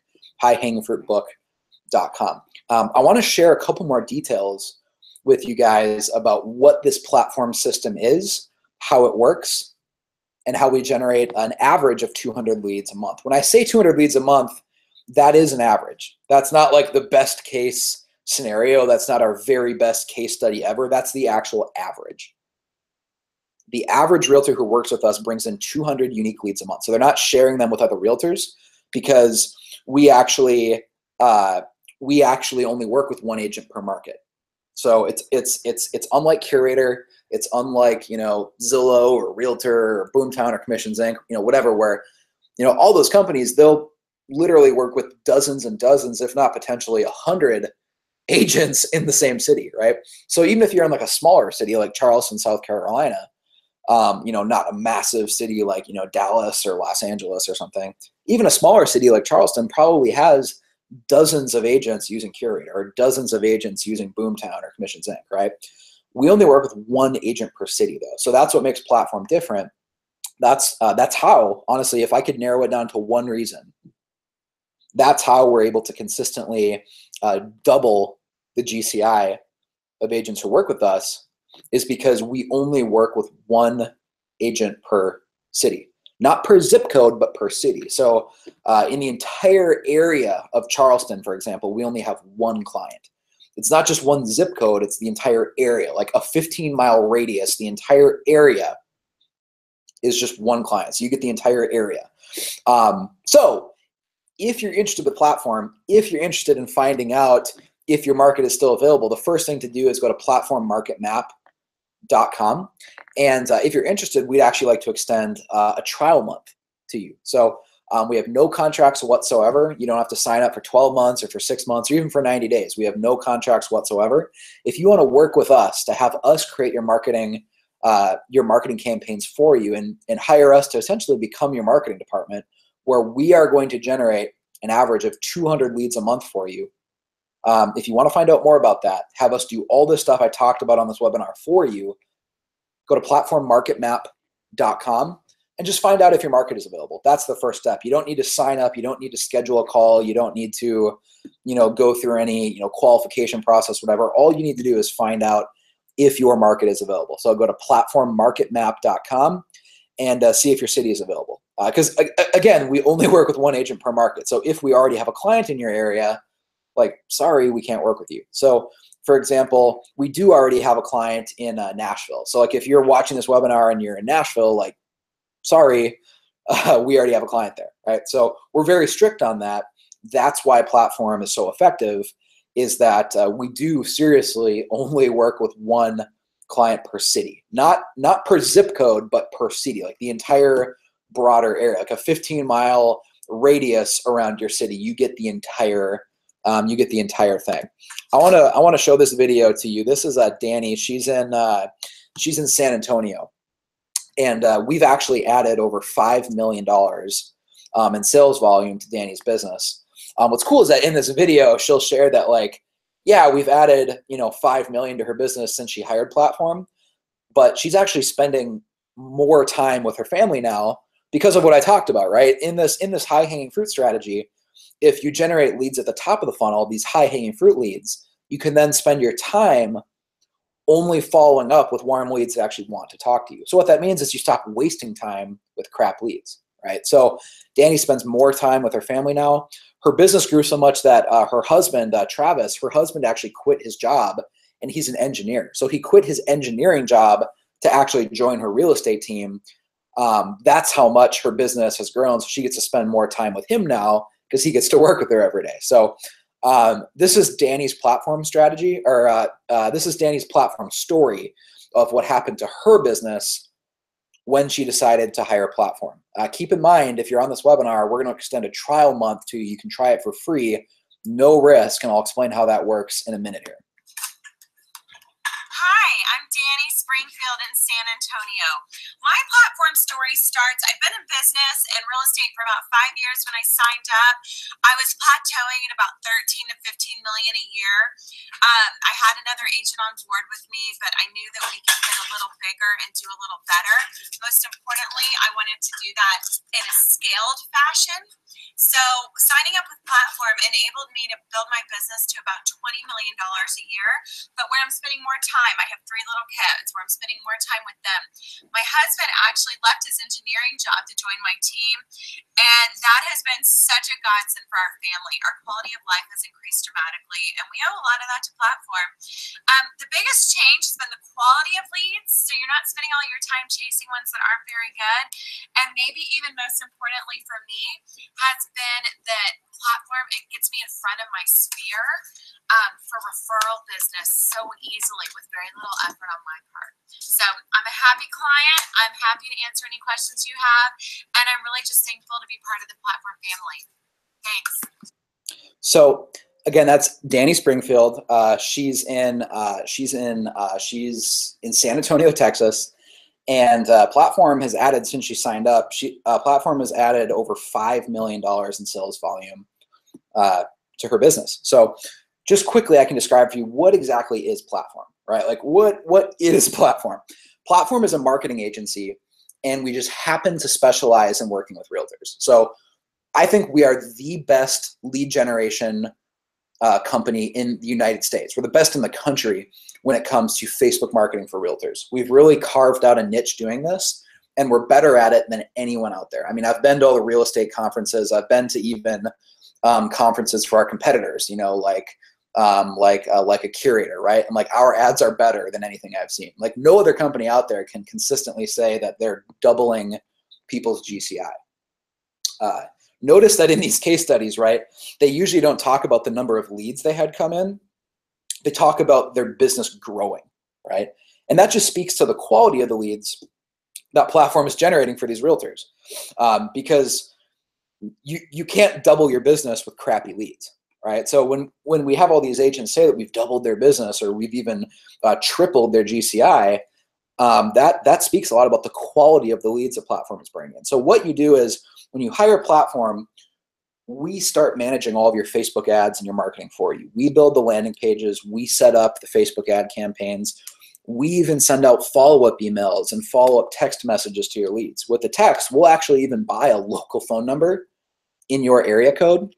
highhangingfruitbook.com. I want to share a couple more details with you guys about what this platform system is, how it works, and how we generate an average of 200 leads a month. When I say 200 leads a month, that is an average. That's not like the best case scenario. That's not our very best case study ever. That's the actual average. The average realtor who works with us brings in 200 unique leads a month. So they're not sharing them with other realtors because we actually only work with one agent per market. So it's unlike Curator, it's unlike Zillow or Realtor or Boomtown or Commissions Inc. Whatever, where all those companies, they'll literally work with dozens and dozens, if not potentially 100 agents in the same city, right? So even if you're in like a smaller city like Charleston, South Carolina, not a massive city like Dallas or Los Angeles or something, even a smaller city like Charleston probably has dozens of agents using Curator or dozens of agents using Boomtown or Commissions Inc., right? We only work with one agent per city though. So that's what makes Platform different. That's how, honestly, if I could narrow it down to one reason, that's how we're able to consistently double the GCI of agents who work with us, is because we only work with one agent per city. Not per zip code, but per city. So in the entire area of Charleston, for example, we only have one client. It's not just one zip code, it's the entire area, like a 15-mile radius. The entire area is just one client. So you get the entire area. So if you're interested with Platform, if you're interested in finding out if your market is still available, the first thing to do is go to platformmarketmap.com. And if you're interested, we'd actually like to extend a trial month to you. So we have no contracts whatsoever. You don't have to sign up for 12 months or for 6 months or even for 90 days. We have no contracts whatsoever. If you want to work with us to have us create your marketing campaigns for you and hire us to essentially become your marketing department, where we are going to generate an average of 200 leads a month for you. If you want to find out more about that, have us do all this stuff I talked about on this webinar for you, go to platformmarketmap.com and just find out if your market is available. That's the first step. You don't need to sign up. You don't need to schedule a call. You don't need to, go through any, qualification process, whatever. All you need to do is find out if your market is available. So go to platformmarketmap.com and see if your city is available. Because again, we only work with one agent per market. So if we already have a client in your area, sorry, we can't work with you. So for example, we do already have a client in Nashville. So if you're watching this webinar and you're in Nashville, sorry, we already have a client there, right? So we're very strict on that. That's why Platform is so effective, is that we do seriously only work with one client per city, not per zip code, but per city, like the entire broader area, like a 15-mile radius around your city. You get the entire thing. I want to show this video to you. This is Danny. She's in San Antonio, and we've actually added over $5 million in sales volume to Danny's business. What's cool is that in this video, she'll share that we've added $5 million to her business since she hired Platform, but she's actually spending more time with her family now because of what I talked about, right? In this high-hanging fruit strategy, if you generate leads at the top of the funnel, these high-hanging fruit leads, you can then spend your time only following up with warm leads that actually want to talk to you. So what that means is you stop wasting time with crap leads, right? So Danny spends more time with her family now. Her business grew so much that her husband, Travis, her husband actually quit his job, and he's an engineer. So he quit his engineering job to actually join her real estate team. That's how much her business has grown. So she gets to spend more time with him now because he gets to work with her every day. So this is Danny's platform strategy, or this is Danny's platform story of what happened to her business when she decided to hire a platform. Keep in mind, if you're on this webinar, we're going to extend a trial month to you. You can try it for free, no risk, and I'll explain how that works in a minute here. Hi, I'm Danny Springfield in San Antonio. My platform story starts, I've been in business and real estate for about 5 years. When I signed up, I was plateauing at about 13 to 15 million a year. I had another agent on board with me, but I knew that we could get a little bigger and do a little better. Most importantly, I wanted to do that in a scaled fashion. So signing up with Platform enabled me to build my business to about $20 million a year, but where I'm spending more time, I have 3 little kids, where I'm spending more time with them. My husband actually left his engineering job to join my team, and that has been such a godsend for our family. Our quality of life has increased dramatically, and we owe a lot of that to Platform. The biggest change has been the quality of leads, so you're not spending all your time chasing ones that aren't very good, and maybe even most importantly for me has been that Platform, it gets me in front of my sphere for referral business so easily with very little effort on my part. So I'm a happy client. I'm happy to answer any questions you have, and I'm really just thankful to be part of the Platform family. Thanks. So again, that's Danny Springfield. She's in San Antonio, Texas. And Platform has added, since she signed up, Platform has added over $5 million in sales volume to her business. So just quickly, I can describe for you what exactly is Platform, right? Like what is Platform? Platform is a marketing agency, and we just happen to specialize in working with realtors. So I think we are the best lead generation company in the United States. We're the best in the country when it comes to Facebook marketing for realtors. We've really carved out a niche doing this, and we're better at it than anyone out there. I mean, I've been to all the real estate conferences. I've been to even conferences for our competitors, you know, like a Curator, right? And like our ads are better than anything I've seen. Like no other company out there can consistently say that they're doubling people's GCI. Notice that in these case studies, right, they usually don't talk about the number of leads they had come in. They talk about their business growing, right? And that just speaks to the quality of the leads that Platform is generating for these realtors, because you can't double your business with crappy leads, right? So when we have all these agents say that we've doubled their business or we've even tripled their GCI, that speaks a lot about the quality of the leads that Platform is bringing in. So what you do is, when you hire Platform, we start managing all of your Facebook ads and your marketing for you. We build the landing pages. We set up the Facebook ad campaigns. We even send out follow-up emails and follow-up text messages to your leads. With the text, we'll actually even buy a local phone number in your area code,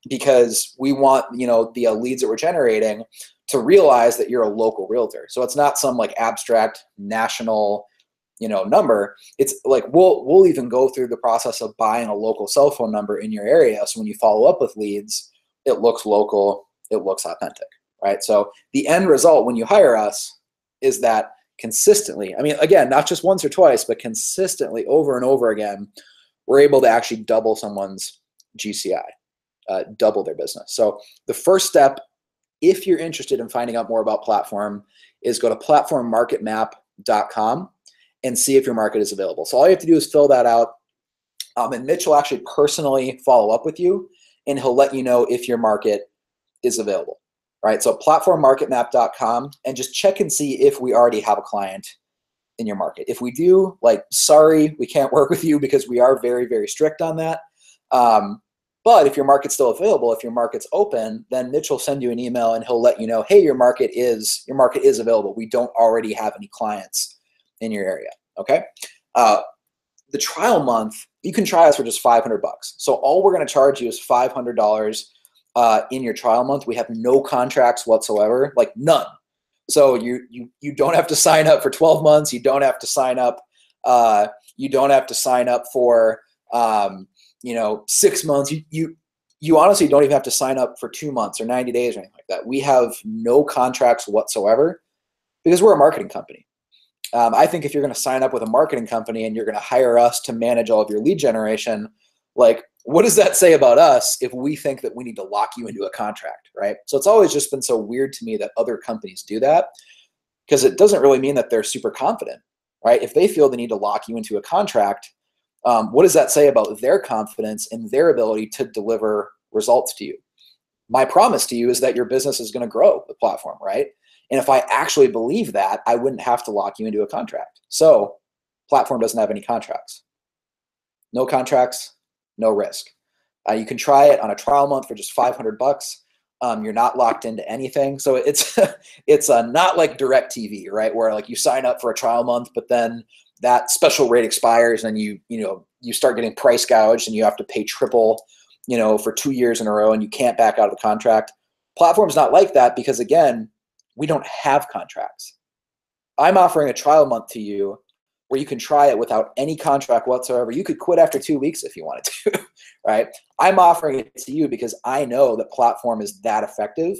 because we want, you know, the leads that we're generating to realize that you're a local realtor. So it's not some like abstract national, you know, number. It's like we'll even go through the process of buying a local cell phone number in your area. So when you follow up with leads, it looks local, it looks authentic, right? So the end result when you hire us is that consistently, I mean, again, not just once or twice, but consistently over and over again, we're able to actually double someone's GCI, double their business. So the first step, if you're interested in finding out more about Platform, is go to platformmarketmap.com and see if your market is available. So all you have to do is fill that out, and Mitch will actually personally follow up with you, and he'll let you know if your market is available, right? So platformmarketmap.com, and just check and see if we already have a client in your market. If we do, like, sorry, we can't work with you because we are very, very strict on that. But if your market's still available, if your market's open, then Mitch will send you an email and he'll let you know, hey, your market is available. We don't already have any clients in your area. Okay. The trial month, you can try us for just $500. So all we're going to charge you is $500 in your trial month. We have no contracts whatsoever, like none. So you don't have to sign up for 12 months. You don't have to sign up. You don't have to sign up for 6 months. You honestly don't even have to sign up for 2 months or 90 days or anything like that. We have no contracts whatsoever because we're a marketing company. I think if you're going to sign up with a marketing company and you're going to hire us to manage all of your lead generation, like, what does that say about us if we think that we need to lock you into a contract, right? So it's always just been so weird to me that other companies do that, because it doesn't really mean that they're super confident, right? If they feel the need to lock you into a contract, what does that say about their confidence in their ability to deliver results to you? My promise to you is that your business is going to grow the platform, right? And if I actually believe that, I wouldn't have to lock you into a contract. So platform doesn't have any contracts. No contracts, no risk. You can try it on a trial month for just $500. You're not locked into anything. So it's not like DirecTV, right? Where like you sign up for a trial month, but then that special rate expires and you start getting price gouged and you have to pay triple, for 2 years in a row and you can't back out of the contract. Platform's not like that because, again, we don't have contracts. I'm offering a trial month to you where you can try it without any contract whatsoever. You could quit after 2 weeks if you wanted to, right? I'm offering it to you because I know that platform is that effective,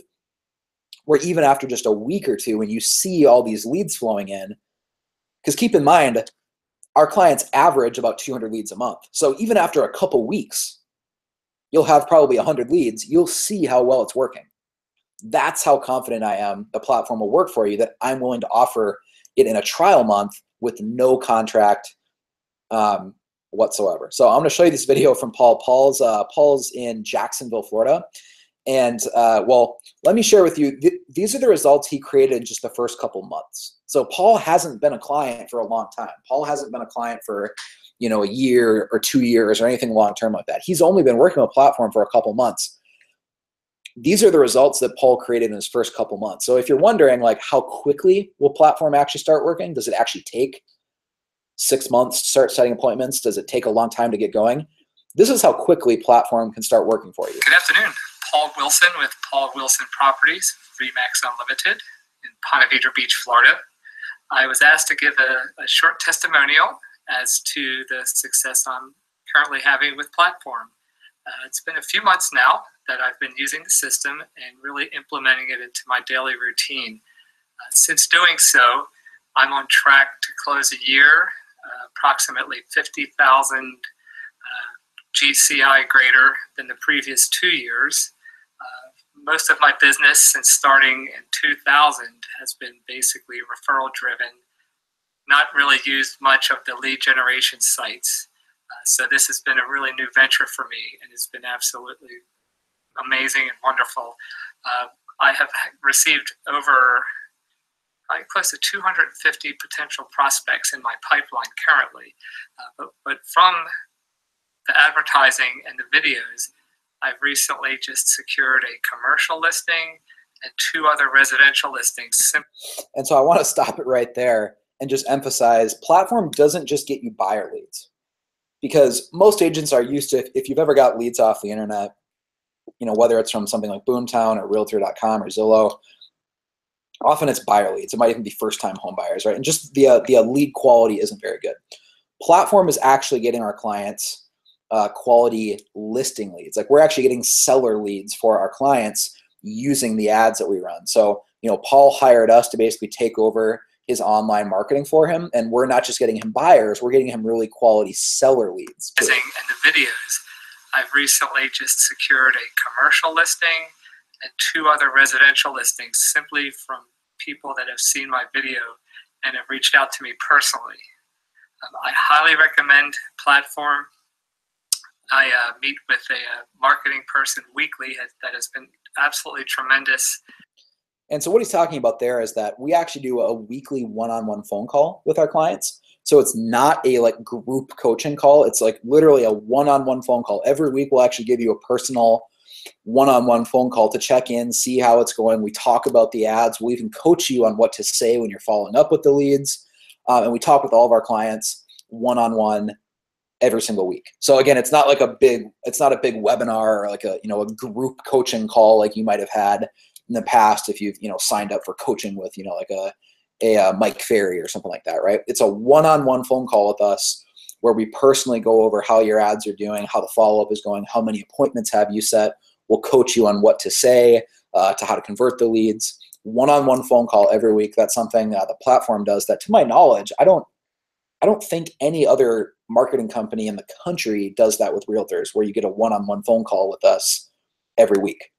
where even after just a week or two, when you see all these leads flowing in, because keep in mind, our clients average about 200 leads a month. So even after a couple weeks, you'll have probably 100 leads. You'll see how well it's working. That's how confident I am the platform will work for you, that I'm willing to offer it in a trial month with no contract whatsoever. So I'm going to show you this video from Paul. Paul's in Jacksonville, Florida. And let me share with you, these are the results he created in just the first couple months. So Paul hasn't been a client for a long time. Paul hasn't been a client for, a year or 2 years or anything long-term like that. He's only been working on a platform for a couple months. These are the results that Paul created in his first couple months. So if you're wondering, like, how quickly will platform actually start working? Does it actually take 6 months to start setting appointments? Does it take a long time to get going? This is how quickly platform can start working for you. Good afternoon. Paul Wilson with Paul Wilson Properties, Remax Unlimited in Ponte Vedra Beach, Florida. I was asked to give a short testimonial as to the success I'm currently having with platform. It's been a few months now that I've been using the system and really implementing it into my daily routine. Since doing so, I'm on track to close a year, approximately 50,000 GCI greater than the previous 2 years. Most of my business since starting in 2000 has been basically referral driven, not really used much of the lead generation sites. So this has been a really new venture for me, and it's been absolutely amazing and wonderful. I have received over close to 250 potential prospects in my pipeline currently. But from the advertising and the videos, I've recently just secured a commercial listing and 2 other residential listings. And so I want to stop it right there and just emphasize, platform doesn't just get you buyer leads. Because most agents are used to, if you've ever got leads off the internet, whether it's from something like Boomtown or Realtor.com or Zillow, often it's buyer leads. It might even be first-time home buyers, right? And just the lead quality isn't very good. Platform is actually getting our clients quality listing leads. Like, we're actually getting seller leads for our clients using the ads that we run. So, Paul hired us to basically take over his online marketing for him, and we're not just getting him buyers, we're getting him really quality seller leads too. And the videos, I've recently just secured a commercial listing and 2 other residential listings simply from people that have seen my video and have reached out to me personally. I highly recommend platform. I meet with a marketing person weekly that has been absolutely tremendous. And so what he's talking about there is that we actually do a weekly one-on-one phone call with our clients. So it's not a like group coaching call. It's like literally a one-on-one phone call. Every week we'll actually give you a personal one-on-one phone call to check in, see how it's going. We talk about the ads. We'll even coach you on what to say when you're following up with the leads. And we talk with all of our clients one-on-one every single week. So again, it's not a big webinar or like a group coaching call like you might have had in the past if you've, signed up for coaching with, like a Mike Ferry or something like that, right? It's a one-on-one phone call with us where we personally go over how your ads are doing, how the follow-up is going, how many appointments have you set. We'll coach you on what to say, to how to convert the leads. One-on-one phone call every week. That's something the platform does that, to my knowledge, I don't think any other marketing company in the country does that with realtors, where you get a one-on-one phone call with us every week.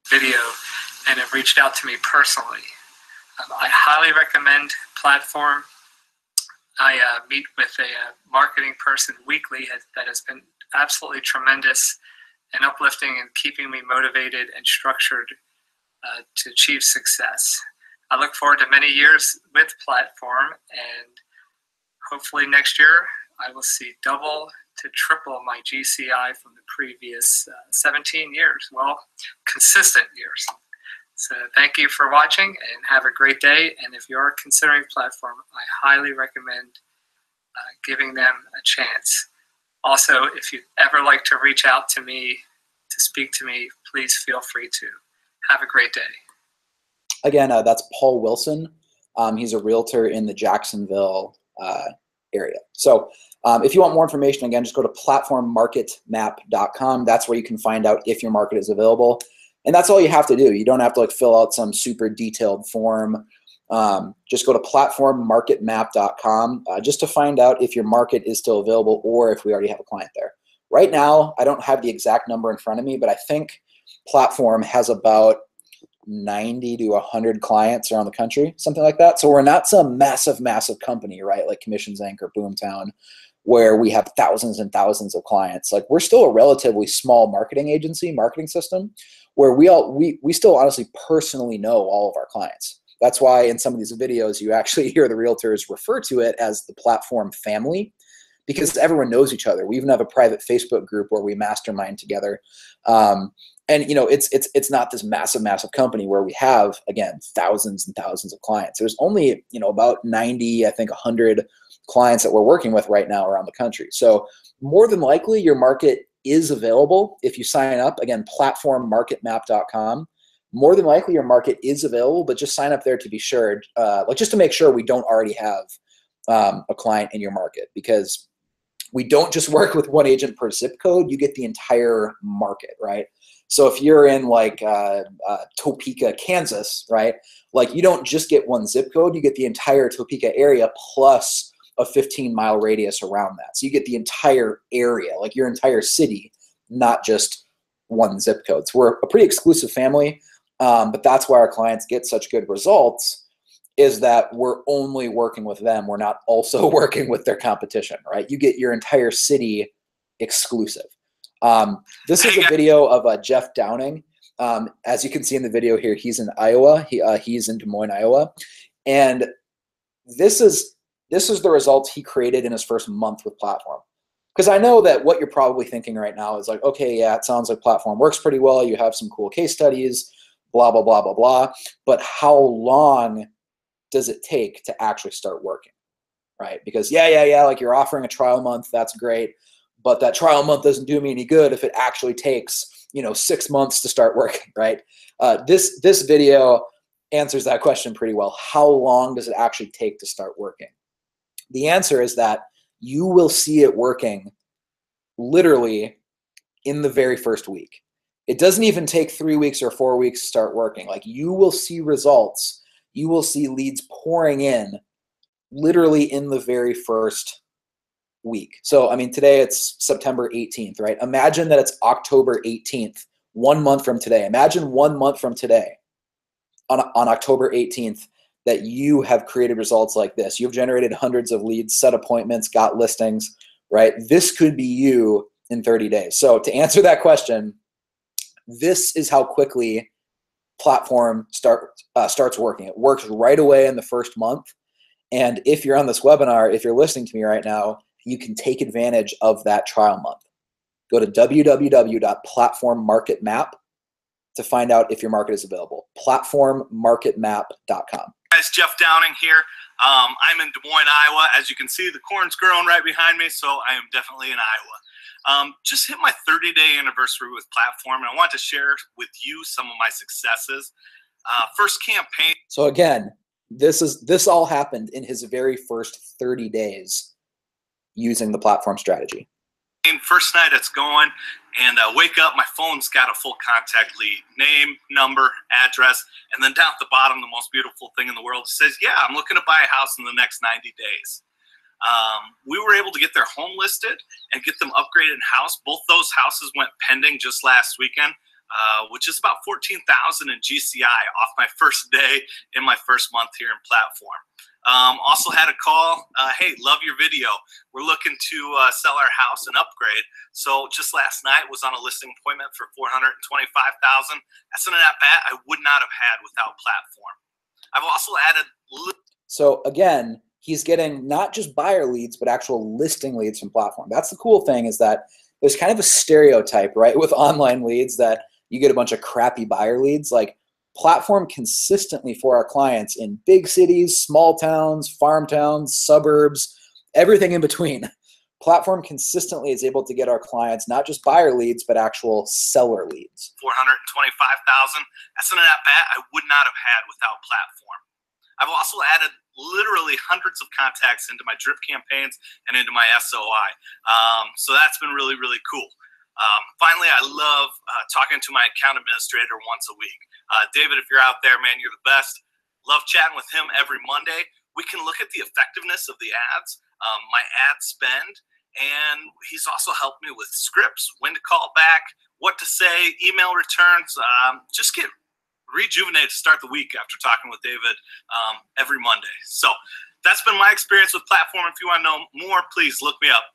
Video and have reached out to me personally. I highly recommend Platform. I meet with a marketing person weekly that has been absolutely tremendous and uplifting and keeping me motivated and structured to achieve success. I look forward to many years with Platform, and hopefully next year I will see double to triple my GCI from the previous 17 years. Well, consistent years. So thank you for watching and have a great day. And if you are considering Platform, I highly recommend giving them a chance. Also, if you'd ever like to reach out to me, to speak to me, please feel free to. Have a great day. Again, that's Paul Wilson. He's a realtor in the Jacksonville area. So if you want more information, again, just go to platformmarketmap.com. That's where you can find out if your market is available. And that's all you have to do. You don't have to fill out some super detailed form. Just go to platformmarketmap.com just to find out if your market is still available or if we already have a client there. Right now, I don't have the exact number in front of me, but I think Platform has about 90 to 100 clients around the country, something like that. So we're not some massive, massive company, right? Like Commissions Inc. or Boomtown, where we have thousands and thousands of clients. Like, we're still a relatively small marketing agency, marketing system, where we still honestly personally know all of our clients. That's why in some of these videos, you actually hear the realtors refer to it as the Platform family, because everyone knows each other. We even have a private Facebook group where we mastermind together. And it's not this massive, massive company where we have, again, thousands and thousands of clients. There's only, about 90, I think 100 clients that we're working with right now around the country. So more than likely your market is available if you sign up. Again, platformmarketmap.com. More than likely your market is available, but just sign up there to be sure, just to make sure we don't already have a client in your market, because we don't just work with one agent per zip code. You get the entire market, right? So if you're in Topeka, Kansas, right? You don't just get one zip code, you get the entire Topeka area plus a 15-mile radius around that. So you get the entire area, your entire city, not just one zip code. So we're a pretty exclusive family, but that's why our clients get such good results, is that we're only working with them. We're not also working with their competition, right? You get your entire city exclusive. This is a video of Jeff Downing. As you can see in the video here, he's in Iowa. He's in Des Moines, Iowa. And this is the results he created in his first month with Platform. Because I know that what you're probably thinking right now is okay, yeah, it sounds like Platform works pretty well. You have some cool case studies, blah, blah, blah, blah, blah. But how long does it take to actually start working, right? Because yeah, you're offering a trial month, that's great. But that trial month doesn't do me any good if it actually takes, 6 months to start working, right? This video answers that question pretty well. How long does it actually take to start working? The answer is that you will see it working literally in the very first week. It doesn't even take 3 weeks or 4 weeks to start working. You will see results. You will see leads pouring in literally in the very first week. So, today it's September 18th, right? Imagine that it's October 18th, 1 month from today. Imagine 1 month from today on October 18th that you have created results like this. You've generated hundreds of leads, set appointments, got listings, right? This could be you in 30 days. So to answer that question, this is how quickly platform starts working. It works right away in the first month. And if you're on this webinar, if you're listening to me right now, you can take advantage of that trial month. Go to www.platformmarketmap to find out if your market is available. Platformmarketmap.com. Guys, Jeff Downing here. I'm in Des Moines, Iowa. As you can see, the corn's growing right behind me, so I am definitely in Iowa. Just hit my 30-day anniversary with Platform, and I want to share with you some of my successes. First campaign. So again, this all happened in his very first 30 days using the platform strategy. First night it's going, and wake up, my phone's got a full contact lead, name, number, address, and then down at the bottom, the most beautiful thing in the world, says, yeah, I'm looking to buy a house in the next 90 days. We were able to get their home listed and get them upgraded in house. Both those houses went pending just last weekend, which is about $14,000 in GCI off my first day in my first month here in Platform. Also had a call, hey, love your video. We're looking to sell our house and upgrade. So just last night was on a listing appointment for $425,000. That's an at-bat I would not have had without Platform. I've also added. So again, he's getting not just buyer leads, but actual listing leads from Platform. That's the cool thing, is that there's kind of a stereotype, right, with online leads that you get a bunch of crappy buyer leads. Like, Platform consistently for our clients in big cities, small towns, farm towns, suburbs, everything in between. Platform consistently is able to get our clients not just buyer leads, but actual seller leads. $425,000. That's an at-bat I would not have had without Platform. I've also added literally hundreds of contacts into my drip campaigns and into my SOI. So that's been really, really cool. Finally, I love talking to my account administrator once a week. David, if you're out there, man, you're the best. Love chatting with him every Monday. We can look at the effectiveness of the ads, my ad spend, and he's also helped me with scripts, when to call back, what to say, email returns. Just get rejuvenated to start the week after talking with David every Monday. So that's been my experience with Platform. If you want to know more, please look me up.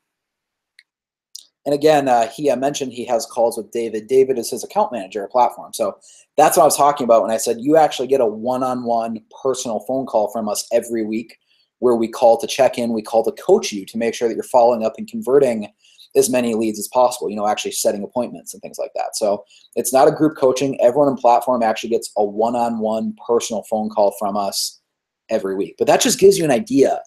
And again, he mentioned he has calls with David. David is his account manager at Platform. So that's what I was talking about when I said you actually get a one-on-one personal phone call from us every week, where we call to check in, we call to coach you to make sure that you're following up and converting as many leads as possible, you know, actually setting appointments and things like that. So it's not a group coaching. Everyone in Platform actually gets a one-on-one personal phone call from us every week. But that just gives you an idea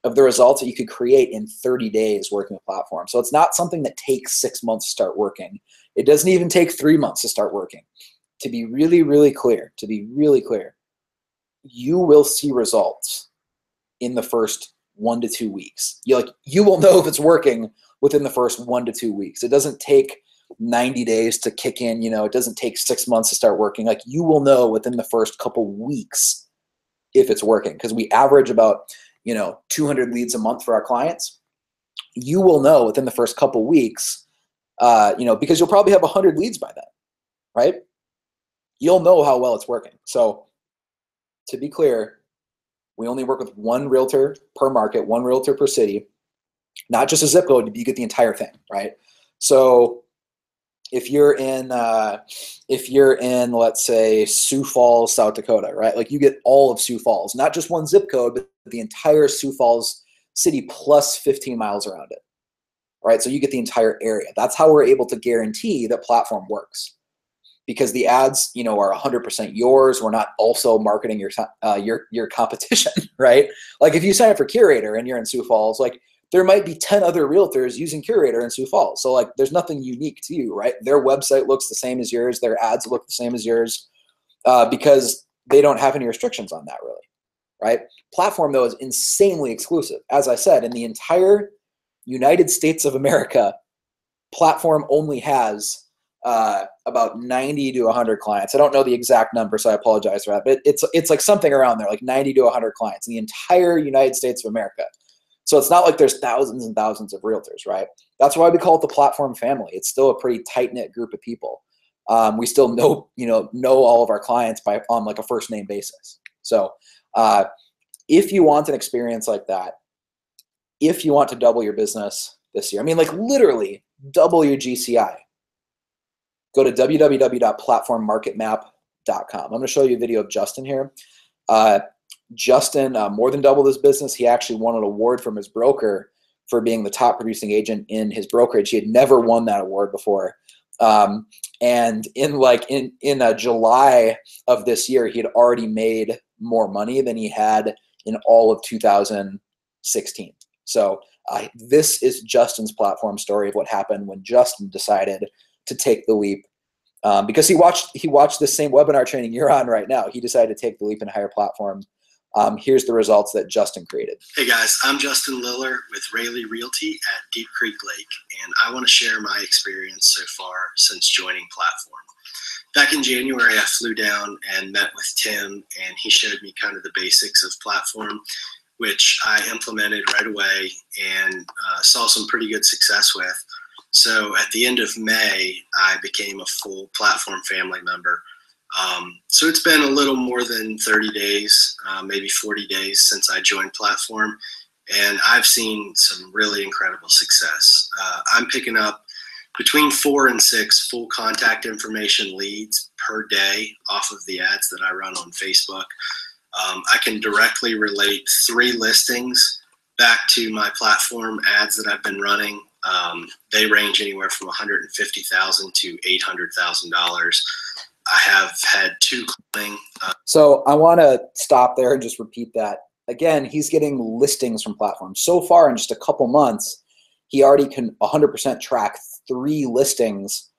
of the results that you could create in 30 days working with Platform. So it's not something that takes 6 months to start working. It doesn't even take 3 months to start working. To be really, really clear, you will see results in the first 1 to 2 weeks. You will know if it's working within the first 1 to 2 weeks. It doesn't take 90 days to kick in. You know, it doesn't take 6 months to start working. Like, you will know within the first couple weeks if it's working, because we average about 200 leads a month for our clients. You will know within the first couple weeks, because you'll probably have 100 leads by then, right? You'll know how well it's working. So to be clear, we only work with one realtor per market, one realtor per city, not just a zip code. You get the entire thing, right? So if you're in, let's say, Sioux Falls, South Dakota, right? Like, you get all of Sioux Falls, not just one zip code, but the entire Sioux Falls city plus 15 miles around it, right? So you get the entire area. That's how we're able to guarantee that Platform works, because the ads, are 100% yours. We're not also marketing your competition, right? Like, if you sign up for Curator and you're in Sioux Falls, like, there might be 10 other realtors using Curator in Sioux Falls. So, like, there's nothing unique to you, right? Their website looks the same as yours. Their ads look the same as yours, because they don't have any restrictions on that, really, right? Platform, though, is insanely exclusive. As I said, in the entire United States of America, Platform only has about 90 to 100 clients. I don't know the exact number, so I apologize for that. But it's like something around there, like 90 to 100 clients in the entire United States of America. So it's not like there's thousands and thousands of realtors, right? That's why we call it the Platform family. It's still a pretty tight-knit group of people. We still know all of our clients on like a first name basis. So if you want an experience like that, if you want to double your business this year, I mean, like, literally double your GCI, go to www.platformmarketmap.com I'm going to show you a video of Justin here. Justin more than doubled his business. He actually won an award from his broker for being the top producing agent in his brokerage. He had never won that award before. And in July of this year, he had already made more money than he had in all of 2016. So this is Justin's platform story of what happened when Justin decided to take the leap. Because he watched the same webinar training you're on right now. He decided to take the leap and hire platform. Here's the results that Justin created. Hey guys, I'm Justin Liller with Rayleigh Realty at Deep Creek Lake, and I want to share my experience so far since joining Platform. Back in January, I flew down and met with Tim, and he showed me kind of the basics of Platform, which I implemented right away and saw some pretty good success with. So at the end of May, I became a full Platform family member. So it's been a little more than 30 days, maybe 40 days since I joined Platform, and I've seen some really incredible success. I'm picking up between 4 and 6 full contact information leads per day off of the ads that I run on Facebook. I can directly relate 3 listings back to my Platform ads that I've been running. They range anywhere from $150,000 to $800,000. I have had 2 cloning. So I want to stop there and just repeat that. Again, he's getting listings from Platform. So far in just a couple months, he already can 100% track 3 listings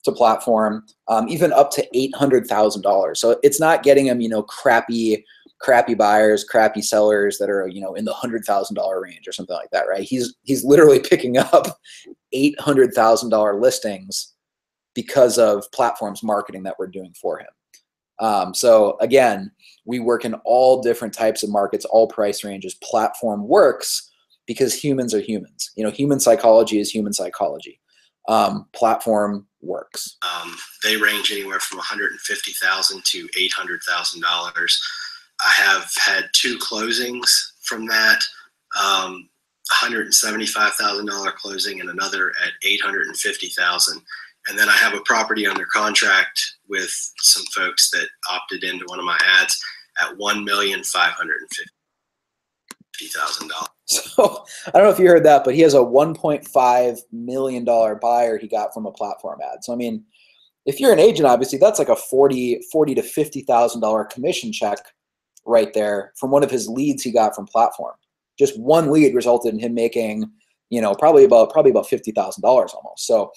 to Platform, even up to $800,000. So it's not getting him, crappy buyers, crappy sellers that are, in the $100,000 range or something like that, right? He's literally picking up $800,000 listings because of Platform's marketing that we're doing for him. So again, we work in all different types of markets, all price ranges. Platform works because humans are humans. Human psychology is human psychology. Platform works. They range anywhere from $150,000 to $800,000. I have had 2 closings from that, $175,000 closing and another at $850,000. And then I have a property under contract with some folks that opted into one of my ads at $1,550,000. So I don't know if you heard that, but he has a $1.5 million buyer he got from a Platform ad. So I mean, if you're an agent, obviously that's like a $40,000 to $50,000 commission check right there from one of his leads he got from Platform. Just one lead resulted in him making, probably about $50,000 almost. So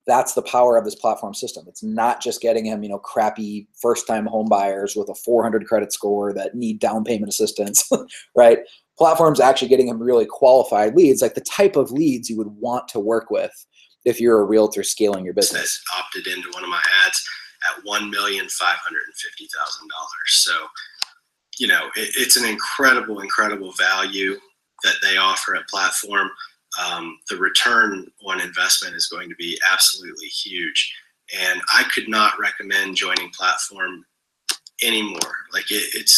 that's the power of this Platform system. It's not just getting him, crappy first-time home buyers with a 400 credit score that need down payment assistance, right? Platform's actually getting him really qualified leads, like the type of leads you would want to work with if you're a realtor scaling your business. Opted into one of my ads at $1,550,000. So, it's an incredible value that they offer at Platform. The return on investment is going to be absolutely huge. And I could not recommend joining Platform anymore. Like it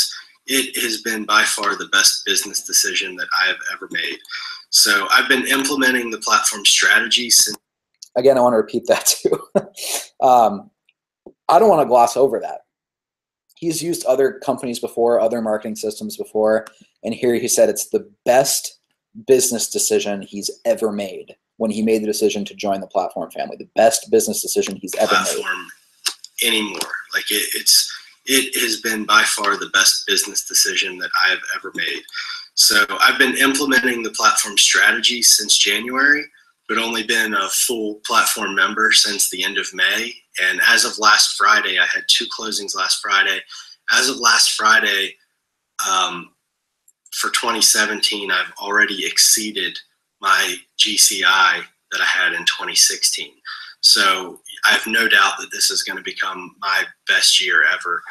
has been by far the best business decision that I have ever made. So I've been implementing the Platform strategy since. Again, I want to repeat that too. I don't want to gloss over that. He's used other companies before, other marketing systems before, and here he said it's the best business decision he's ever made when he made the decision to join the Platform family. The best business decision he's ever made. Anymore. Like it has been by far the best business decision that I have ever made. So I've been implementing the Platform strategy since January, but only been a full Platform member since the end of May. And as of last Friday, I had 2 closings last Friday. As of last Friday, for 2017, I've already exceeded my GCI that I had in 2016. So I have no doubt that this is going to become my best year ever.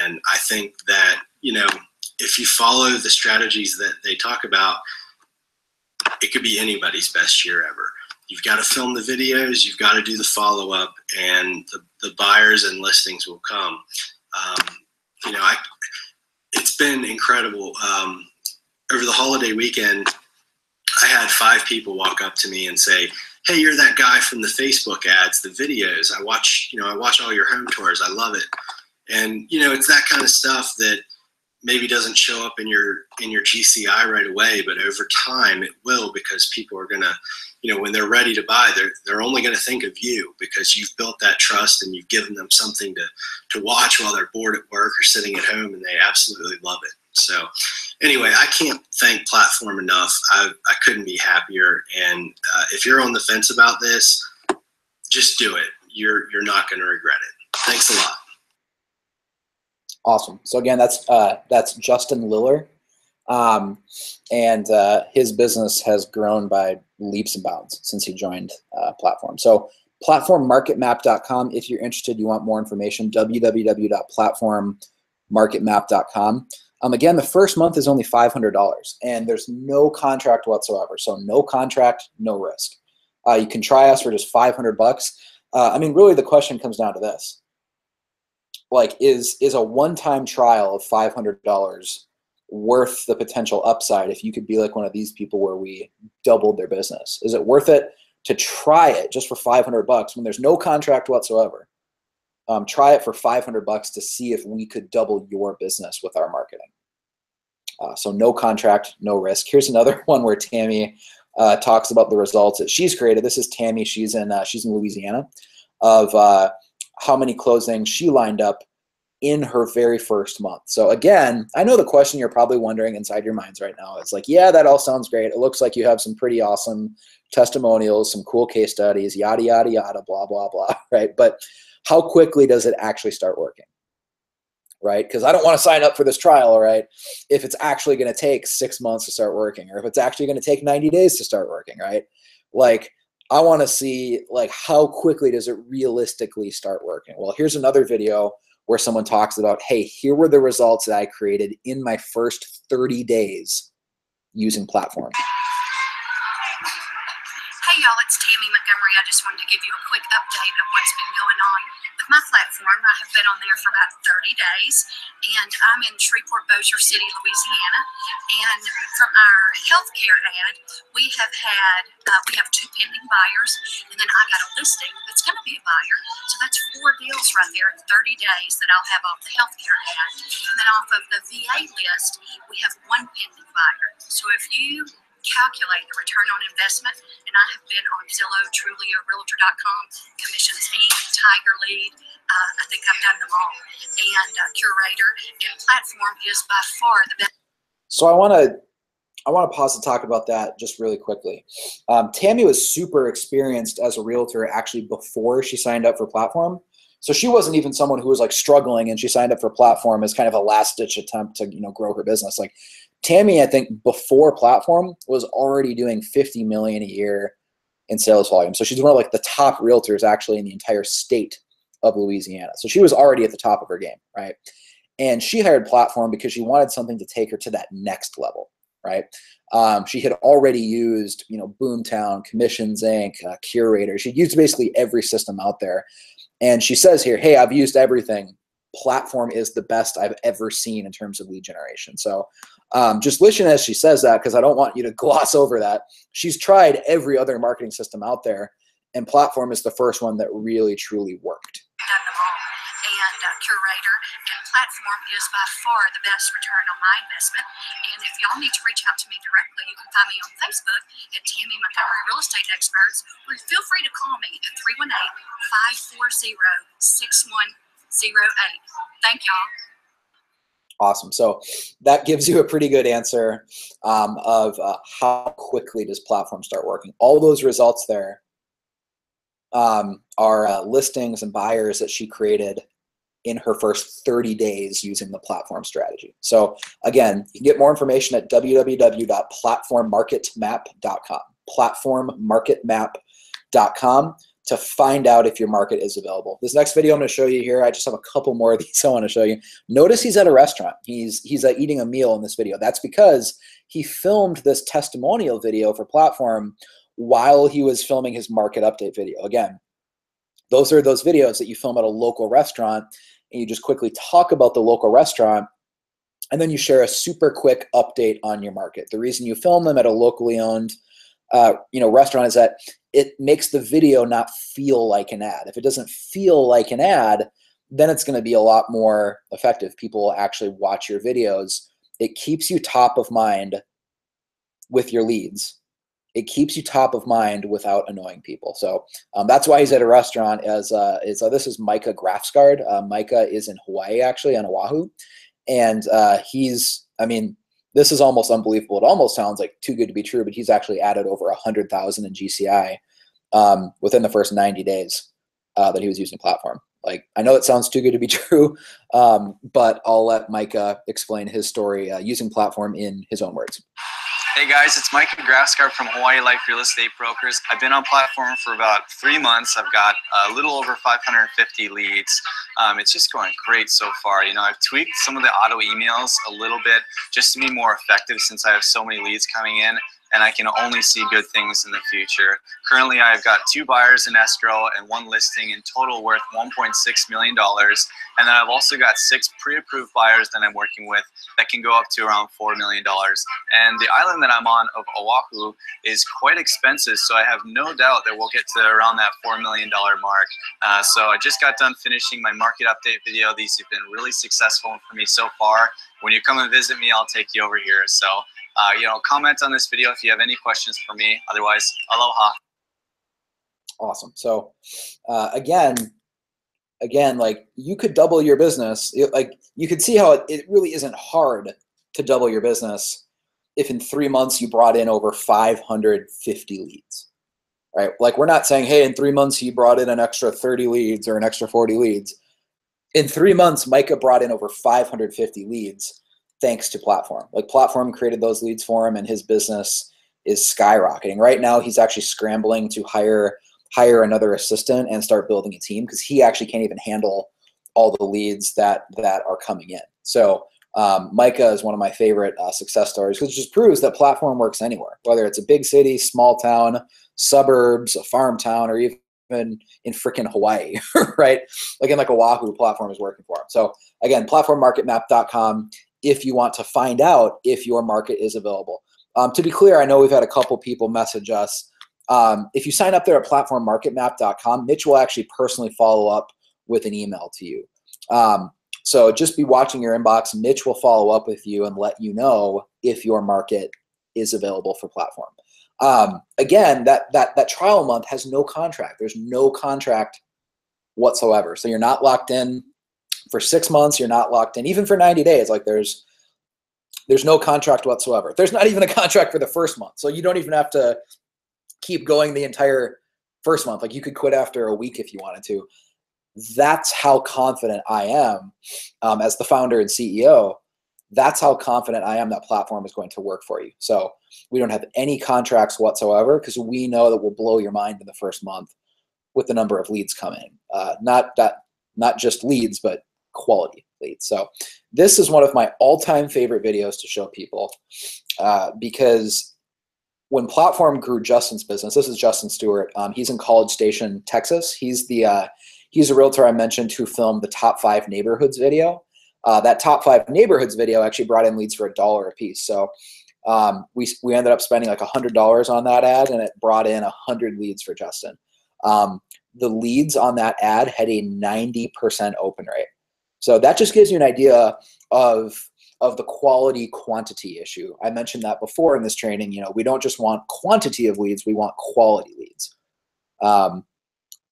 And I think that, if you follow the strategies that they talk about, it could be anybody's best year ever. You've got to film the videos, you've got to do the follow-up, and the buyers and listings will come. It's been incredible. Over the holiday weekend, I had 5 people walk up to me and say, hey, you're that guy from the Facebook ads, the videos. I watch all your home tours. I love it. And, it's that kind of stuff that maybe doesn't show up in your GCI right away, but over time it will, because people are going to, when they're ready to buy, they're only going to think of you because you've built that trust and you've given them something to watch while they're bored at work or sitting at home, and they absolutely love it. So anyway, I can't thank Platform enough. I couldn't be happier. And if you're on the fence about this, just do it. You're not going to regret it. Thanks a lot. Awesome. So again, that's Justin Liller, and his business has grown by leaps and bounds since he joined Platform. So platformmarketmap.com. If you're interested, you want more information, www.platformmarketmap.com. Again, the first month is only $500, and there's no contract whatsoever. So no contract, no risk. You can try us for just $500. I mean, really, the question comes down to this. Like, is a one-time trial of $500 worth the potential upside if you could be like one of these people where we doubled their business? Is it worth it to try it just for $500 when there's no contract whatsoever? Try it for $500 to see if we could double your business with our marketing. So no contract, no risk. Here's another one where Tammy talks about the results that she's created. This is Tammy. She's in Louisiana, of how many closings she lined up in her very first month. So again, I know the question you're probably wondering inside your minds right now is like, yeah, that all sounds great. It looks like you have some pretty awesome testimonials, some cool case studies, yada, yada, yada, blah, blah, blah, right? But how quickly does it actually start working, right? Because I don't want to sign up for this trial, right, if it's actually going to take 6 months to start working, or if it's actually going to take 90 days to start working, right? Like, I want to see, like, how quickly does it realistically start working? Well, here's another video where someone talks about, hey, here were the results that I created in my first 30 days using Platform. Hey y'all, it's Tammy Montgomery. I just wanted to give you a quick update of what's been going on with my platform. I have been on there for about 30 days, and I'm in Shreveport, Bossier City, Louisiana. And from our healthcare ad, we have 2 pending buyers, and then I got a listing that's going to be a buyer. So that's 4 deals right there in 30 days that I'll have off the healthcare ad. And then off of the VA list, we have 1 pending buyer. So if you calculate the return on investment, and I have been on Zillow, Trulia, Realtor.com, Commissions Inc., Tiger Lead. I think I've done them all. And Curator, and Platform is by far the best. So I want to pause to talk about that just really quickly. Tammy was super experienced as a realtor actually before she signed up for Platform. So she wasn't even someone who was like struggling, and she signed up for Platform as kind of a last-ditch attempt to grow her business. Like, Tammy, I think before Platform was already doing $50 million a year in sales volume. So she's one of like the top realtors actually in the entire state of Louisiana. So she was already at the top of her game, right? And she hired Platform because she wanted something to take her to that next level, right? She had already used, Boomtown, Commissions Inc., Curator. She'd used basically every system out there. And she says here, hey, I've used everything. Platform is the best I've ever seen in terms of lead generation. So just listen as she says that, because I don't want you to gloss over that. She's tried every other marketing system out there, and Platform is the first one that really, truly worked. Done them all. And Curator and Platform is by far the best return on my investment. And if y'all need to reach out to me directly, you can find me on Facebook at Tammy Montgomery Real Estate Experts, or feel free to call me at 318-540-6108. Thank y'all. Awesome. So that gives you a pretty good answer of how quickly does Platform start working. All those results there are listings and buyers that she created in her first 30 days using the Platform strategy. So again, you can get more information at www.platformmarketmap.com. Platformmarketmap.com to find out if your market is available. This next video I'm going to show you here, I just have a couple more of these I want to show you. Notice he's at a restaurant. He's eating a meal in this video. That's because he filmed this testimonial video for Platform while he was filming his market update video. Again, those are those videos that you film at a local restaurant, and you just quickly talk about the local restaurant, and then you share a super quick update on your market. The reason you film them at a locally owned restaurant is that it makes the video not feel like an ad. If it doesn't feel like an ad, then it's going to be a lot more effective. People will actually watch your videos. It keeps you top of mind with your leads. It keeps you top of mind without annoying people. So that's why he's at a restaurant. This is Micah Grafsgaard. Micah is in Hawaii, actually, on Oahu. And this is almost unbelievable. It almost sounds like too good to be true, but he's actually added over 100,000 in GCI within the first 90 days that he was using Platform. Like, I know it sounds too good to be true, but I'll let Micah explain his story using Platform in his own words. Hey guys, it's Micah Grafsgaard from Hawaii Life Real Estate Brokers. I've been on Platform for about 3 months. I've got a little over 550 leads. It's just going great so far. You know, I've tweaked some of the auto emails a little bit just to be more effective since I have so many leads coming in, and I can only see good things in the future. Currently, I've got 2 buyers in escrow and 1 listing in total worth $1.6 million. And then I've also got 6 pre-approved buyers that I'm working with that can go up to around $4 million. And the island that I'm on of Oahu is quite expensive, so I have no doubt that we'll get to around that $4 million mark. So I just got done finishing my market update video. These have been really successful for me so far. When you come and visit me, I'll take you over here. So comment on this video if you have any questions for me. Otherwise, aloha. Awesome. So again, like, you could double your business. Like, you could see how it really isn't hard to double your business if in 3 months you brought in over 550 leads, right? Like, we're not saying, hey, in 3 months he brought in an extra 30 leads or an extra 40 leads. In 3 months, Micah brought in over 550 leads thanks to Platform. Like, Platform created those leads for him, and his business is skyrocketing. Right now, he's actually scrambling to hire another assistant and start building a team because he actually can't even handle all the leads that are coming in. So Micah is one of my favorite success stories, which just proves that Platform works anywhere, whether it's a big city, small town, suburbs, a farm town, or even in freaking Hawaii, right? Like in Oahu, Platform is working for him. So again, platformmarketmap.com if you want to find out if your market is available. To be clear, I know we've had a couple people message us. If you sign up there at platformmarketmap.com, Mitch will actually personally follow up with an email to you. So just be watching your inbox. Mitch will follow up with you and let you know if your market is available for Platform. Again, that trial month has no contract. There's no contract whatsoever. So you're not locked in for 6 months. You're not locked in even for 90 days. Like, there's no contract whatsoever. There's not even a contract for the first month. So you don't even have to keep going the entire first month. Like, you could quit after a week if you wanted to. That's how confident I am as the founder and CEO. That's how confident I am that Platform is going to work for you. So we don't have any contracts whatsoever because we know that we'll blow your mind in the first month with the number of leads coming. Not just leads, but quality leads. So this is one of my all-time favorite videos to show people because when Platform grew Justin's business, this is Justin Stewart. He's in College Station, Texas. He's a realtor I mentioned who filmed the top 5 neighborhoods video. That top 5 neighborhoods video actually brought in leads for $1 a piece. So we ended up spending like $100 on that ad, and it brought in 100 leads for Justin. The leads on that ad had a 90% open rate. So that just gives you an idea of the quality quantity issue. I mentioned that before in this training. We don't just want quantity of leads, we want quality leads.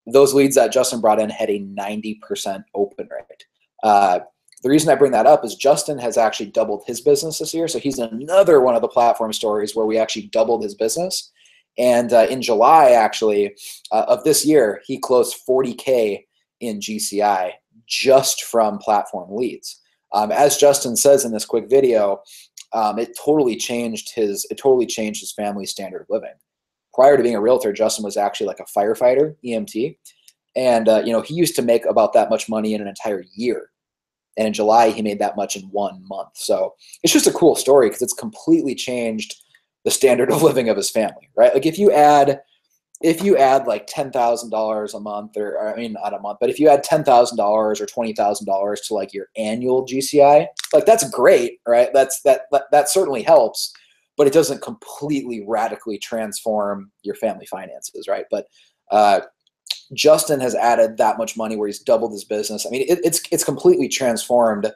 Those leads that Justin brought in had a 90% open rate. The reason I bring that up is Justin has actually doubled his business this year. So he's another one of the Platform stories where we actually doubled his business. And in July, actually, of this year, he closed $40K in GCI just from Platform leads. As Justin says in this quick video, it totally changed his family's standard of living. Prior to being a realtor, Justin was actually like a firefighter, EMT. And he used to make about that much money in an entire year. And in July, he made that much in 1 month. So it's just a cool story because it's completely changed the standard of living of his family, right? Like, if you add like $10,000 a month, or I mean, not a month, but if you add $10,000 or $20,000 to like your annual GCI, like, that's great, right? That certainly helps. but it doesn't completely radically transform your family finances, right? But Justin has added that much money where he's doubled his business. I mean, it's completely transformed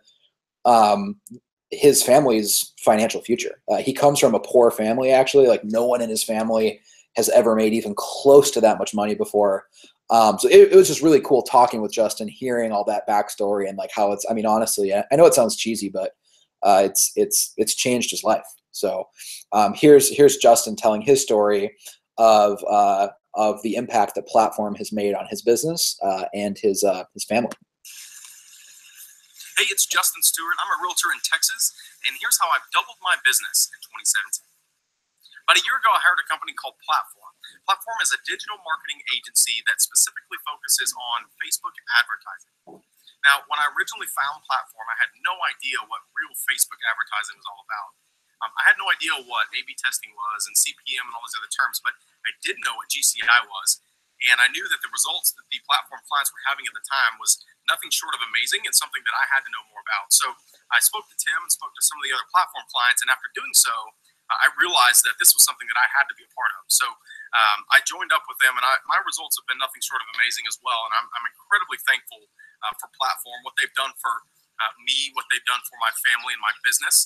his family's financial future. He comes from a poor family, actually. Like, no one in his family has ever made even close to that much money before. So it was just really cool talking with Justin, hearing all that backstory and like how it's, I mean, honestly, I know it sounds cheesy, but it's changed his life. So here's Justin telling his story of the impact that Platform has made on his business and his family. Hey, it's Justin Stewart. I'm a realtor in Texas, and here's how I've doubled my business in 2017. About a year ago, I hired a company called Platform. Platform is a digital marketing agency that specifically focuses on Facebook advertising. Now, when I originally found Platform, I had no idea what real Facebook advertising was all about. I had no idea what A/B testing was and CPM and all these other terms, but I did know what GCI was. And I knew that the results that the Platform clients were having at the time was nothing short of amazing and something that I had to know more about. So I spoke to Tim and spoke to some of the other Platform clients. And after doing so, I realized that this was something that I had to be a part of. So I joined up with them, and my results have been nothing short of amazing as well. And I'm incredibly thankful for Platform, what they've done for me, what they've done for my family and my business.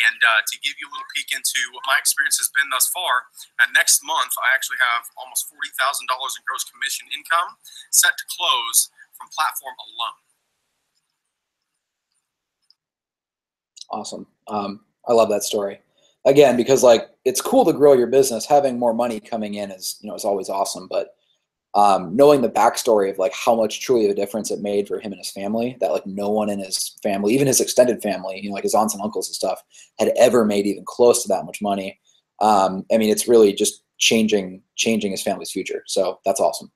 And to give you a little peek into what my experience has been thus far, next month I actually have almost $40,000 in gross commission income set to close from Platform alone. Awesome. I love that story. Again, because like, it's cool to grow your business. Having more money coming in is always awesome, but knowing the backstory of like how much truly of a difference it made for him and his family, that like no one in his family, even his extended family, like his aunts and uncles and stuff, had ever made even close to that much money. I mean, it's really just changing his family's future. So that's awesome.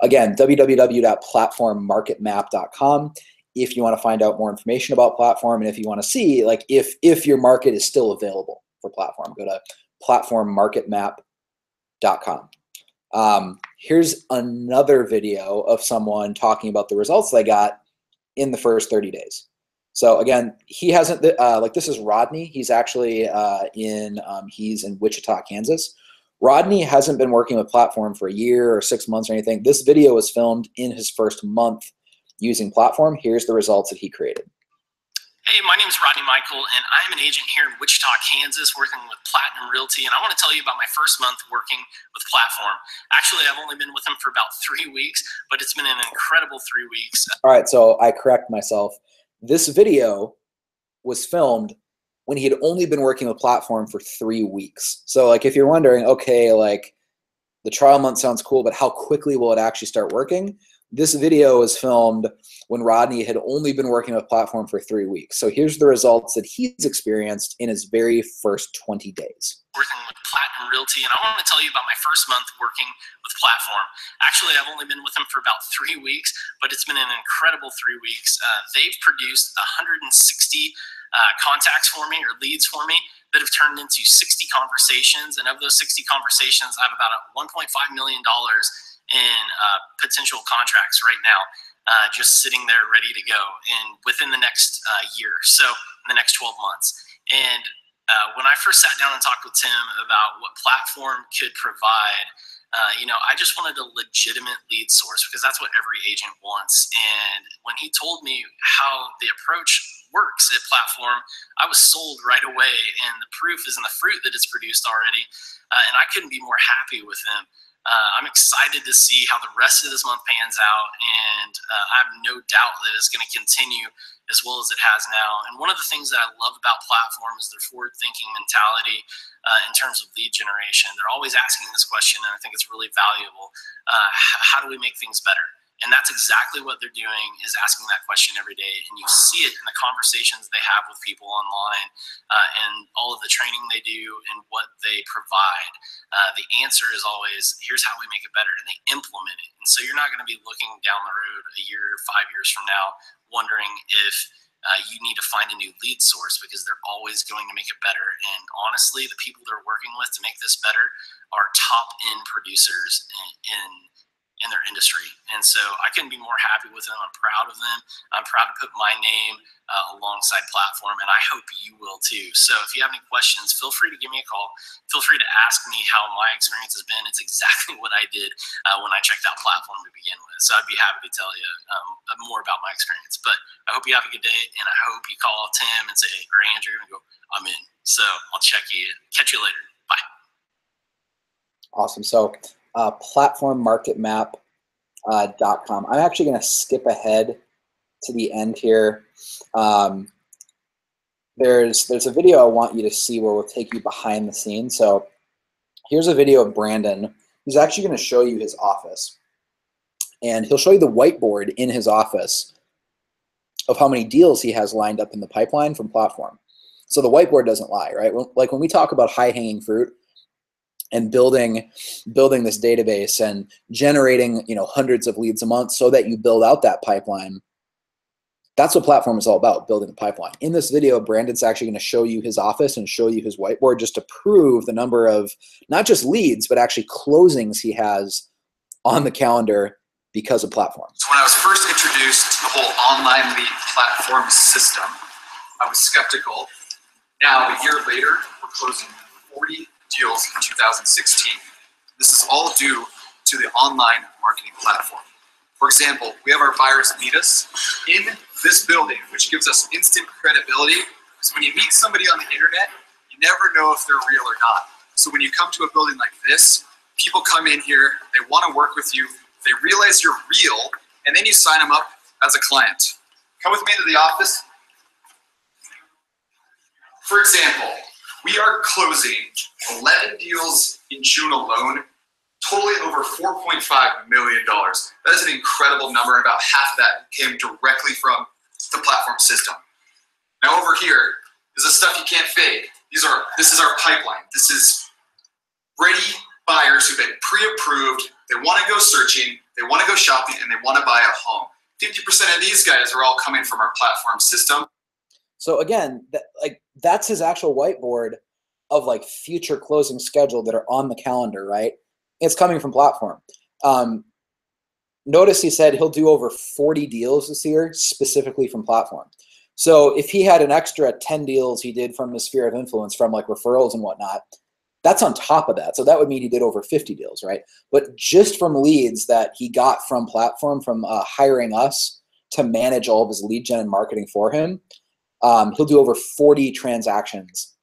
Again, www.platformmarketmap.com if you want to find out more information about Platform, and if you want to see like if your market is still available for Platform, go to platformmarketmap.com. Here's another video of someone talking about the results they got in the first 30 days. So again, he hasn't, like this is Rodney. He's actually he's in Wichita, Kansas. Rodney hasn't been working with Platform for a year or 6 months or anything. This video was filmed in his first month using Platform. Here's the results that he created. Hey, my name is Rodney Michael, and I'm an agent here in Wichita, Kansas, working with Platinum Realty, and I want to tell you about my first month working with Platform. Actually, I've only been with them for about 3 weeks, but it's been an incredible 3 weeks. All right, so I correct myself. This video was filmed when he had only been working with Platform for 3 weeks. So like if you're wondering, okay, like the trial month sounds cool, but how quickly will it actually start working? This video was filmed when Rodney had only been working with Platform for 3 weeks. So here's the results that he's experienced in his very first 20 days. Working with Platinum Realty, and I want to tell you about my first month working with Platform. Actually, I've only been with them for about 3 weeks, but it's been an incredible 3 weeks. They've produced 160 contacts for me, or leads for me, that have turned into 60 conversations. And of those 60 conversations, I have about $1.5 million in potential contracts right now, just sitting there ready to go within the next year, so in the next 12 months. And when I first sat down and talked with Tim about what Platform could provide, I just wanted a legitimate lead source, because that's what every agent wants. And when he told me how the approach works at Platform, I was sold right away, and the proof is in the fruit that it's produced already. And I couldn't be more happy with him. I'm excited to see how the rest of this month pans out, and I have no doubt that it's going to continue as well as it has now. And one of the things that I love about Platform is their forward-thinking mentality in terms of lead generation. They're always asking this question, and I think it's really valuable. How do we make things better? And that's exactly what they're doing, is asking that question every day. And you see it in the conversations they have with people online and all of the training they do and what they provide. The answer is always, here's how we make it better, and they implement it. And so you're not going to be looking down the road a year, 5 years from now, wondering if you need to find a new lead source, because they're always going to make it better. And honestly, the people they're working with to make this better are top-end producers in in their industry. And so I couldn't be more happy with them. I'm proud of them. I'm proud to put my name alongside Platform, and I hope you will too. So if you have any questions, feel free to give me a call. Feel free to ask me how my experience has been. It's exactly what I did when I checked out Platform to begin with. So I'd be happy to tell you more about my experience. But I hope you have a good day, and I hope you call Tim and say, or Andrew, and go, I'm in. So I'll catch you later. Bye. Awesome. So platformmarketmap.com. I'm actually going to skip ahead to the end here. There's a video I want you to see where we'll take you behind the scenes. So here's a video of Brandon. He's actually going to show you his office. And he'll show you the whiteboard in his office of how many deals he has lined up in the pipeline from Platform. So the whiteboard doesn't lie, right? Like when we talk about high-hanging fruit and building this database and generating, hundreds of leads a month so that you build out that pipeline, that's what Platform is all about, building the pipeline. In this video, Brandon's actually going to show you his office and show you his whiteboard just to prove the number of not just leads, but actually closings he has on the calendar because of Platform. So when I was first introduced to the whole online lead platform system, I was skeptical. Now, a year later, we're closing 40 deals in 2016. This is all due to the online marketing platform. For example, we have our buyers meet us in this building, which gives us instant credibility. So when you meet somebody on the internet, you never know if they're real or not. So when you come to a building like this, people come in here, they want to work with you, they realize you're real, and then you sign them up as a client. Come with me to the office. For example, we are closing 11 deals in June alone, totaling over $4.5 million. That is an incredible number, and about half of that came directly from the platform system. Now over here is the stuff you can't fake. This is our pipeline. This is ready buyers who've been pre-approved. They want to go searching, they want to go shopping, and they want to buy a home. 50% of these guys are all coming from our platform system. So again, that's his actual whiteboard of like future closing schedule that are on the calendar, right? It's coming from Platform. Notice he said he'll do over 40 deals this year specifically from Platform. So if he had an extra 10 deals he did from his sphere of influence from like referrals and whatnot, that's on top of that. So that would mean he did over 50 deals, right? But just from leads that he got from Platform, from hiring us to manage all of his lead gen and marketing for him, he'll do over 40 transactions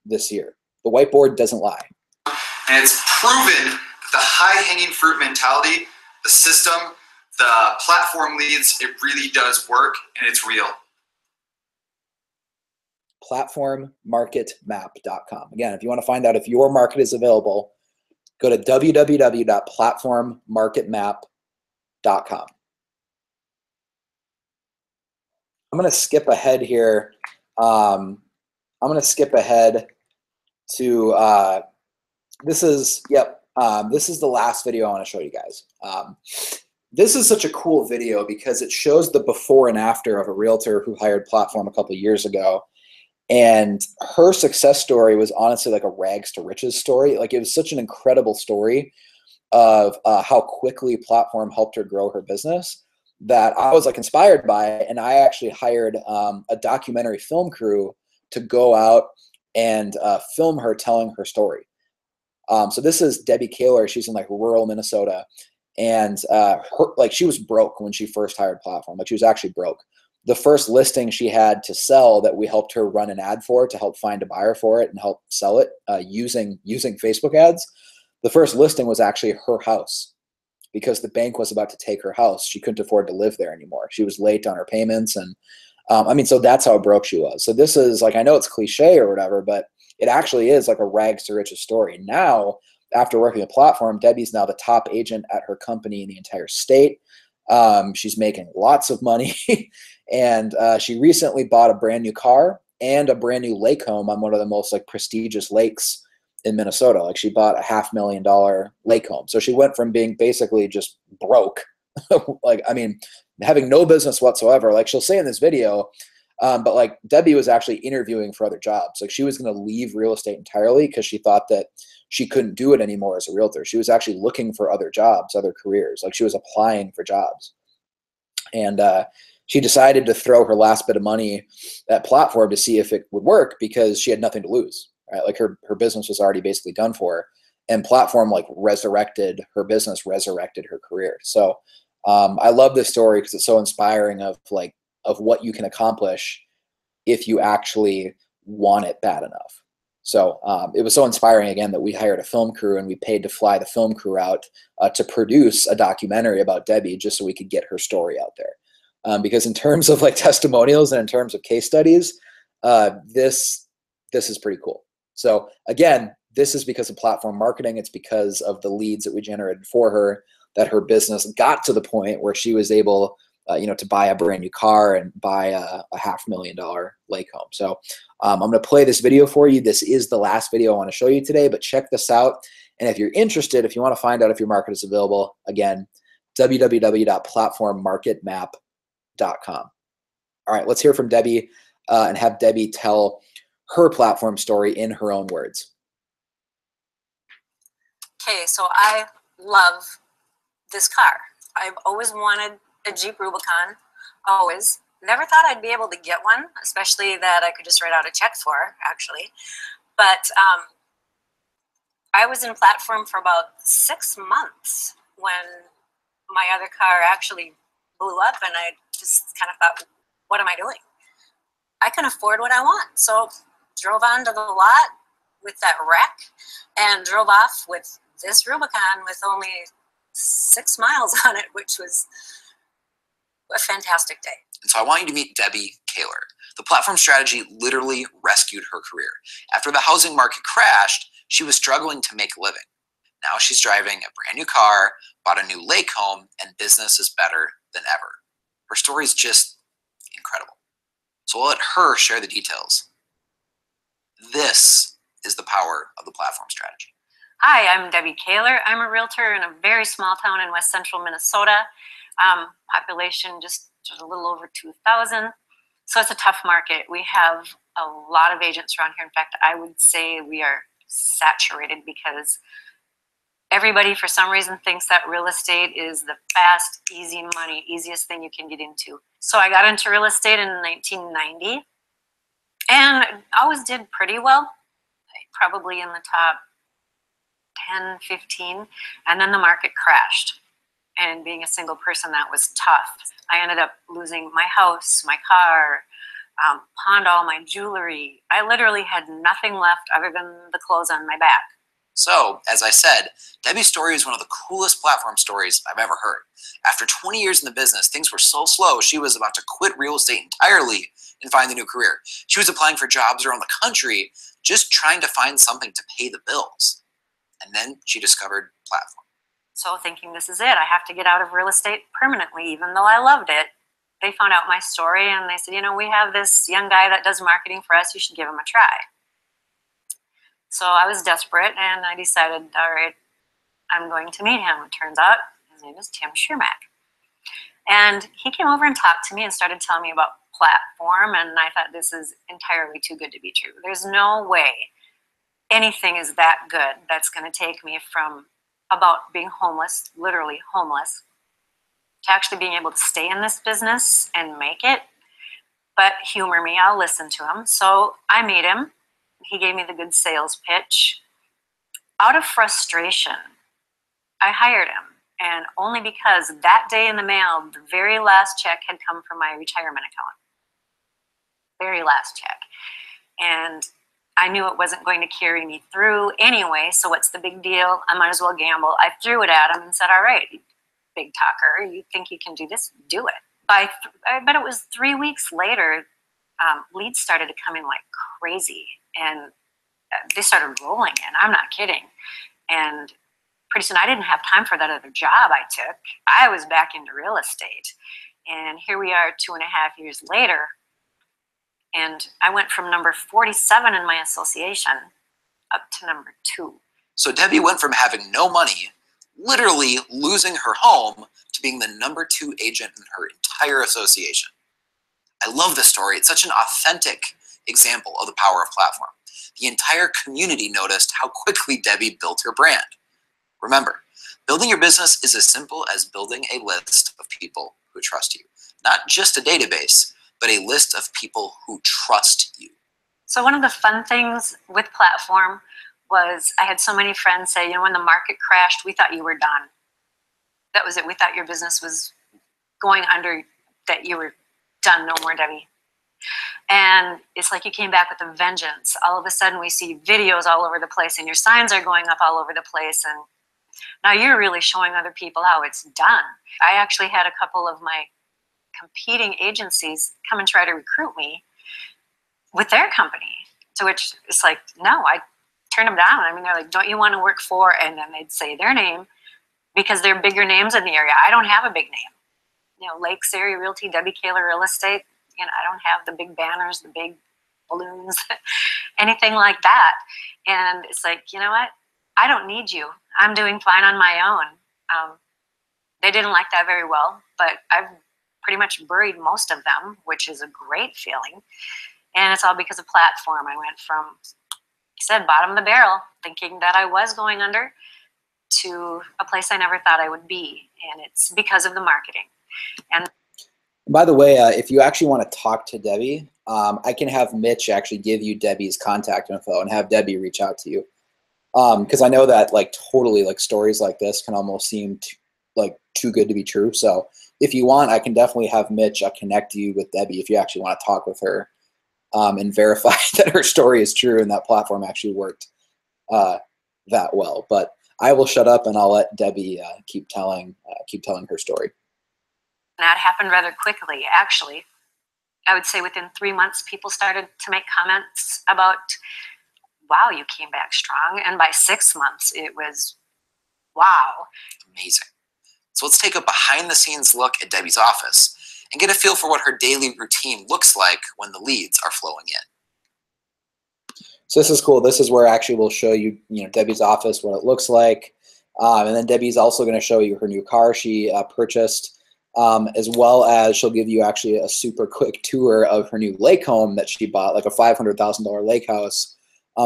this year. The whiteboard doesn't lie. And it's proven that the high-hanging fruit mentality, the system, the platform leads, it really does work, and it's real. Platformmarketmap.com. Again, if you want to find out if your market is available, go to www.platformmarketmap.com. I'm going to skip ahead here. I'm going to skip ahead to this is the last video I want to show you guys. This is such a cool video because it shows the before and after of a realtor who hired Platform a couple of years ago. And her success story was honestly like a rags to riches story. Like, it was such an incredible story of how quickly Platform helped her grow her business that I was like inspired by it. And I actually hired a documentary film crew to go out and film her telling her story. So this is Debbie Kaler. She's in like rural Minnesota, and she was broke when she first hired Platform. Like, she was actually broke. The first listing she had to sell that we helped her run an ad for to help find a buyer for it and help sell it using Facebook ads. The first listing was actually her house because the bank was about to take her house. She couldn't afford to live there anymore. She was late on her payments. And so that's how broke she was. So this is like, I know it's cliche or whatever, but it actually is like a rags to riches story. Now, after working at Platform, Debbie's now the top agent at her company in the entire state. She's making lots of money. And she recently bought a brand new car and a brand new lake home on one of the most like prestigious lakes in Minnesota. Like, she bought a $500,000 lake home. So she went from being basically just broke, like, I mean, having no business whatsoever. Like, she'll say in this video, but like Debbie was actually interviewing for other jobs. Like, she was going to leave real estate entirely because she thought that she couldn't do it anymore as a realtor. She was actually looking for other jobs, other careers. Like she was applying for jobs. And she decided to throw her last bit of money at Platform to see if it would work because she had nothing to lose, right? Like her business was already basically done for her. And Platform like resurrected her business, resurrected her career. So I love this story because it's so inspiring of what you can accomplish if you actually want it bad enough. So it was so inspiring, again, that we hired a film crew and we paid to fly the film crew out to produce a documentary about Debbie just so we could get her story out there. Because in terms of like testimonials and in terms of case studies, this is pretty cool. So again, this is because of Platform marketing. It's because of the leads that we generated for her that her business got to the point where she was able to buy a brand new car and buy a $500,000 lake home. So I'm going to play this video for you. This is the last video I want to show you today, but check this out. And if you're interested, if you want to find out if your market is available, again, www.platformmarketmap.com. All right, let's hear from Debbie and have Debbie tell her Platform story in her own words. Okay, so I love this car. I've always wanted a Jeep Rubicon, always. Never thought I'd be able to get one, especially that I could just write out a check for, actually. But I was in Platform for about 6 months when my other car actually blew up, and I just kind of thought, what am I doing? I can afford what I want. So drove onto the lot with that wreck and drove off with this Rubicon with only 6 miles on it, which was a fantastic day. And so I want you to meet Debbie Kaler. The Platform strategy literally rescued her career. After the housing market crashed, she was struggling to make a living. Now she's driving a brand new car, bought a new lake home, and business is better than ever. Her story is just incredible. So I'll let her share the details. This is the power of the Platform strategy. Hi, I'm Debbie Kaler. I'm a realtor in a very small town in west central Minnesota. Population just a little over 2,000. So it's a tough market. We have a lot of agents around here. In fact, I would say we are saturated because everybody for some reason thinks that real estate is the fast, easy money, easiest thing you can get into. So I got into real estate in 1990 and always did pretty well, probably in the top 10, 15, and then the market crashed. And being a single person, that was tough. I ended up losing my house, my car, pawned all my jewelry. I literally had nothing left other than the clothes on my back. So, as I said, Debbie's story is one of the coolest Platform stories I've ever heard. After 20 years in the business, things were so slow, she was about to quit real estate entirely and find a new career. She was applying for jobs around the country, just trying to find something to pay the bills. And then she discovered Platform. So thinking this is it, I have to get out of real estate permanently, even though I loved it. They found out my story and they said, we have this young guy that does marketing for us, you should give him a try. So I was desperate and I decided, all right, I'm going to meet him. It turns out his name is Tim Schermack. And he came over and talked to me and started telling me about Platform, and I thought this is entirely too good to be true. There's no way anything is that good that's going to take me from about being homeless, literally homeless, to actually being able to stay in this business and make it. But humor me, I'll listen to him. So I meet him. He gave me the good sales pitch. Out of frustration, I hired him. And only because that day in the mail, the very last check had come from my retirement account. Very last check. And I knew it wasn't going to carry me through anyway, so what's the big deal? I might as well gamble. I threw it at him and said, all right, big talker, you think you can do this? Do it. I bet it was 3 weeks later, leads started to come in like crazy, and they started rolling in. I'm not kidding. And pretty soon I didn't have time for that other job I took. I was back into real estate. And here we are 2.5 years later. And I went from number 47 in my association up to number 2. So Debbie went from having no money, literally losing her home, to being the number 2 agent in her entire association. I love this story. It's such an authentic example of the power of Platform. The entire community noticed how quickly Debbie built her brand. Remember, building your business is as simple as building a list of people who trust you. Not just a database, but a list of people who trust you. So one of the fun things with Platform was I had so many friends say, you know, when the market crashed, we thought you were done. That was it. We thought your business was going under, that you were done, no more, Debbie. And it's like you came back with a vengeance. All of a sudden we see videos all over the place and your signs are going up all over the place. And now you're really showing other people how it's done. I actually had a couple of my competing agencies come and try to recruit me with their company, to which it's like, no, I turned them down. I mean, they're like, don't you want to work for, and then they'd say their name because they're bigger names in the area. I don't have a big name. You know, Lakes Area Realty, Debbie Kaler Real Estate. You know, I don't have the big banners, the big balloons, anything like that. And it's like, you know what? I don't need you. I'm doing fine on my own. They didn't like that very well, but I've pretty much buried most of them, which is a great feeling. And it's all because of Platform. I went from, like I said, bottom of the barrel, thinking that I was going under, to a place I never thought I would be. And it's because of the marketing. And by the way, if you actually want to talk to Debbie, I can have Mitch actually give you Debbie's contact info and have Debbie reach out to you. Because I know that like totally like stories like this can almost seem too good to be true. So if you want, I can definitely have Mitch connect you with Debbie if you actually want to talk with her and verify that her story is true and that Platform actually worked that well. But I will shut up and I'll let Debbie keep telling her story. That happened rather quickly, actually. I would say within 3 months, people started to make comments about, wow, you came back strong. And by 6 months, it was, wow. Amazing. So let's take a behind the scenes look at Debbie's office and get a feel for what her daily routine looks like when the leads are flowing in. So this is cool. This is where actually we'll show you, Debbie's office, what it looks like. And then Debbie's also going to show you her new car she purchased. As well as she'll give you actually a super quick tour of her new lake home that she bought, like a $500,000 lake house,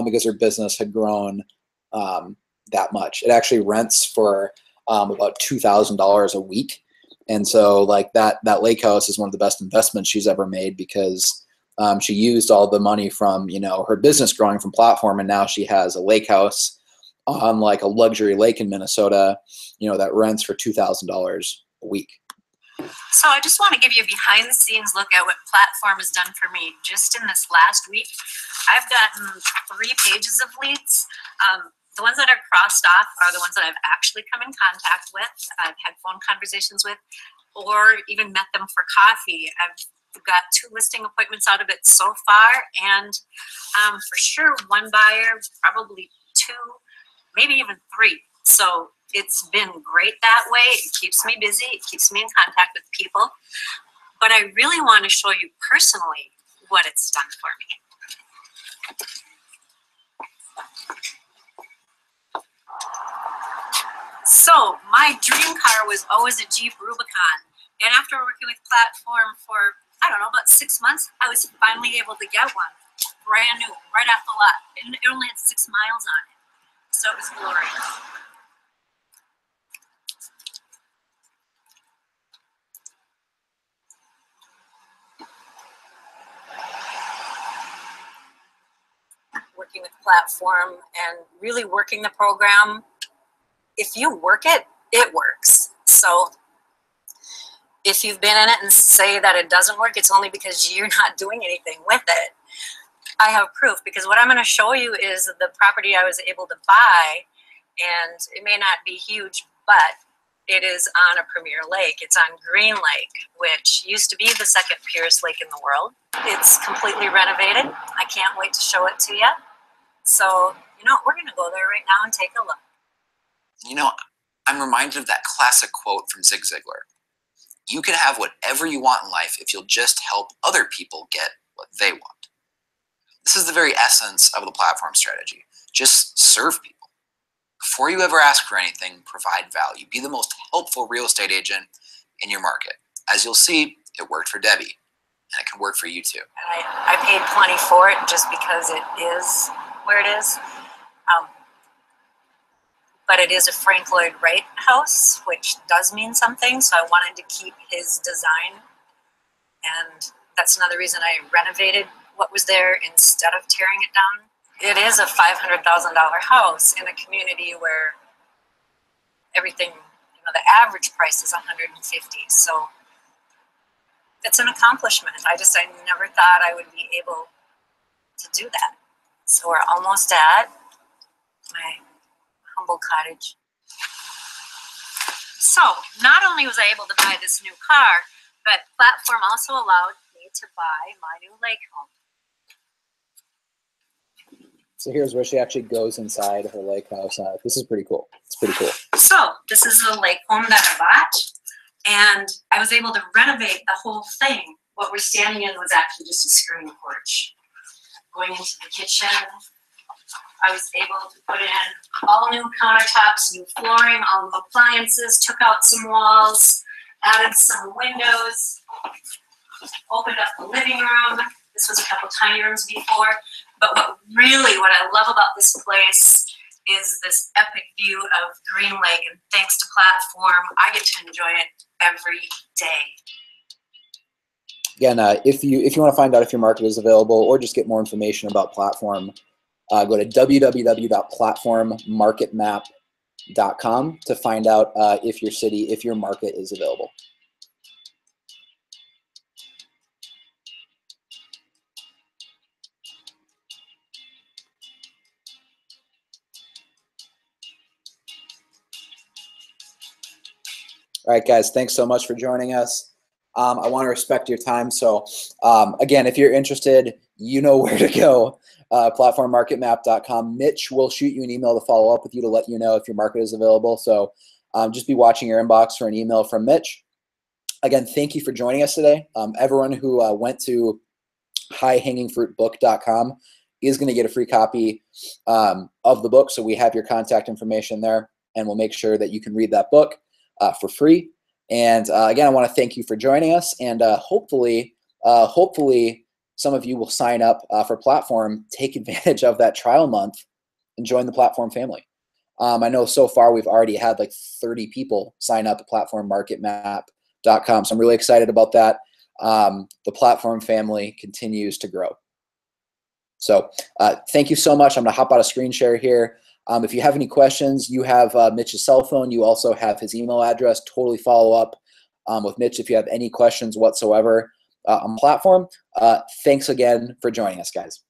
because her business had grown that much. It actually rents for about $2,000 a week. And so like that lake house is one of the best investments she's ever made because she used all the money from, her business growing from Platform, and now she has a lake house on like a luxury lake in Minnesota, that rents for $2,000 a week. So I just want to give you a behind the scenes look at what Platform has done for me. Just in this last week, I've gotten 3 pages of leads. The ones that are crossed off are the ones that I've actually come in contact with, I've had phone conversations with, or even met them for coffee. I've got 2 listing appointments out of it so far, and for sure 1 buyer, probably 2, maybe even 3. So it's been great that way. It keeps me busy. It keeps me in contact with people. But I really want to show you personally what it's done for me. So my dream car was always a Jeep Rubicon. And after working with Platform for, I don't know, about 6 months, I was finally able to get one. Brand new, right off the lot. And it only had 6 miles on it. So it was glorious. Working with Platform and really working the program. If you work it, it works. So if you've been in it and say that it doesn't work, it's only because you're not doing anything with it. I have proof, because what I'm going to show you is the property I was able to buy, and it may not be huge, but it is on a premier lake. It's on Green Lake, which used to be the 2nd purest lake in the world. It's completely renovated. I can't wait to show it to you. So, we're going to go there right now and take a look. I'm reminded of that classic quote from Zig Ziglar. You can have whatever you want in life if you'll just help other people get what they want. This is the very essence of the Platform strategy. Just serve people. Before you ever ask for anything, provide value. Be the most helpful real estate agent in your market. As you'll see, it worked for Debbie. and it can work for you too. I paid plenty for it just because it is where it is. But it is a Frank Lloyd Wright house, which does mean something, so I wanted to keep his design. And that's another reason I renovated what was there instead of tearing it down. It is a $500,000 house in a community where everything, the average price is $150,000. So it's an accomplishment. I never thought I would be able to do that. So we're almost at my humble cottage. So not only was I able to buy this new car, but Platform also allowed me to buy my new lake home. So here's where she actually goes inside her lake house. This is pretty cool. It's pretty cool. So this is the lake home that I bought, and I was able to renovate the whole thing. What we're standing in was actually just a screen porch. Going into the kitchen, I was able to put in all new countertops, new flooring, all new appliances, took out some walls, added some windows, opened up the living room. This was a couple tiny rooms before. But what I love about this place is this epic view of Green Lake, and thanks to Platform, I get to enjoy it every day. Again, if you want to find out if your market is available or just get more information about Platform, go to www.platformmarketmap.com to find out if your market is available. All right, guys, thanks so much for joining us. I want to respect your time. So again, if you're interested, you know where to go, platformmarketmap.com. Mitch will shoot you an email to follow up with you to let you know if your market is available. So just be watching your inbox for an email from Mitch. Again, thank you for joining us today. Everyone who went to highhangingfruitbook.com is going to get a free copy of the book. So we have your contact information there, and we'll make sure that you can read that book for free. And again, I want to thank you for joining us, and hopefully some of you will sign up for Platform, take advantage of that trial month, and join the Platform family. I know so far we've already had like 30 people sign up at platformmarketmap.com, so I'm really excited about that. The Platform family continues to grow. So thank you so much. I'm going to hop out of screen share here. If you have any questions, you have Mitch's cell phone. You also have his email address. Totally follow up with Mitch if you have any questions whatsoever on Platform. Thanks again for joining us, guys.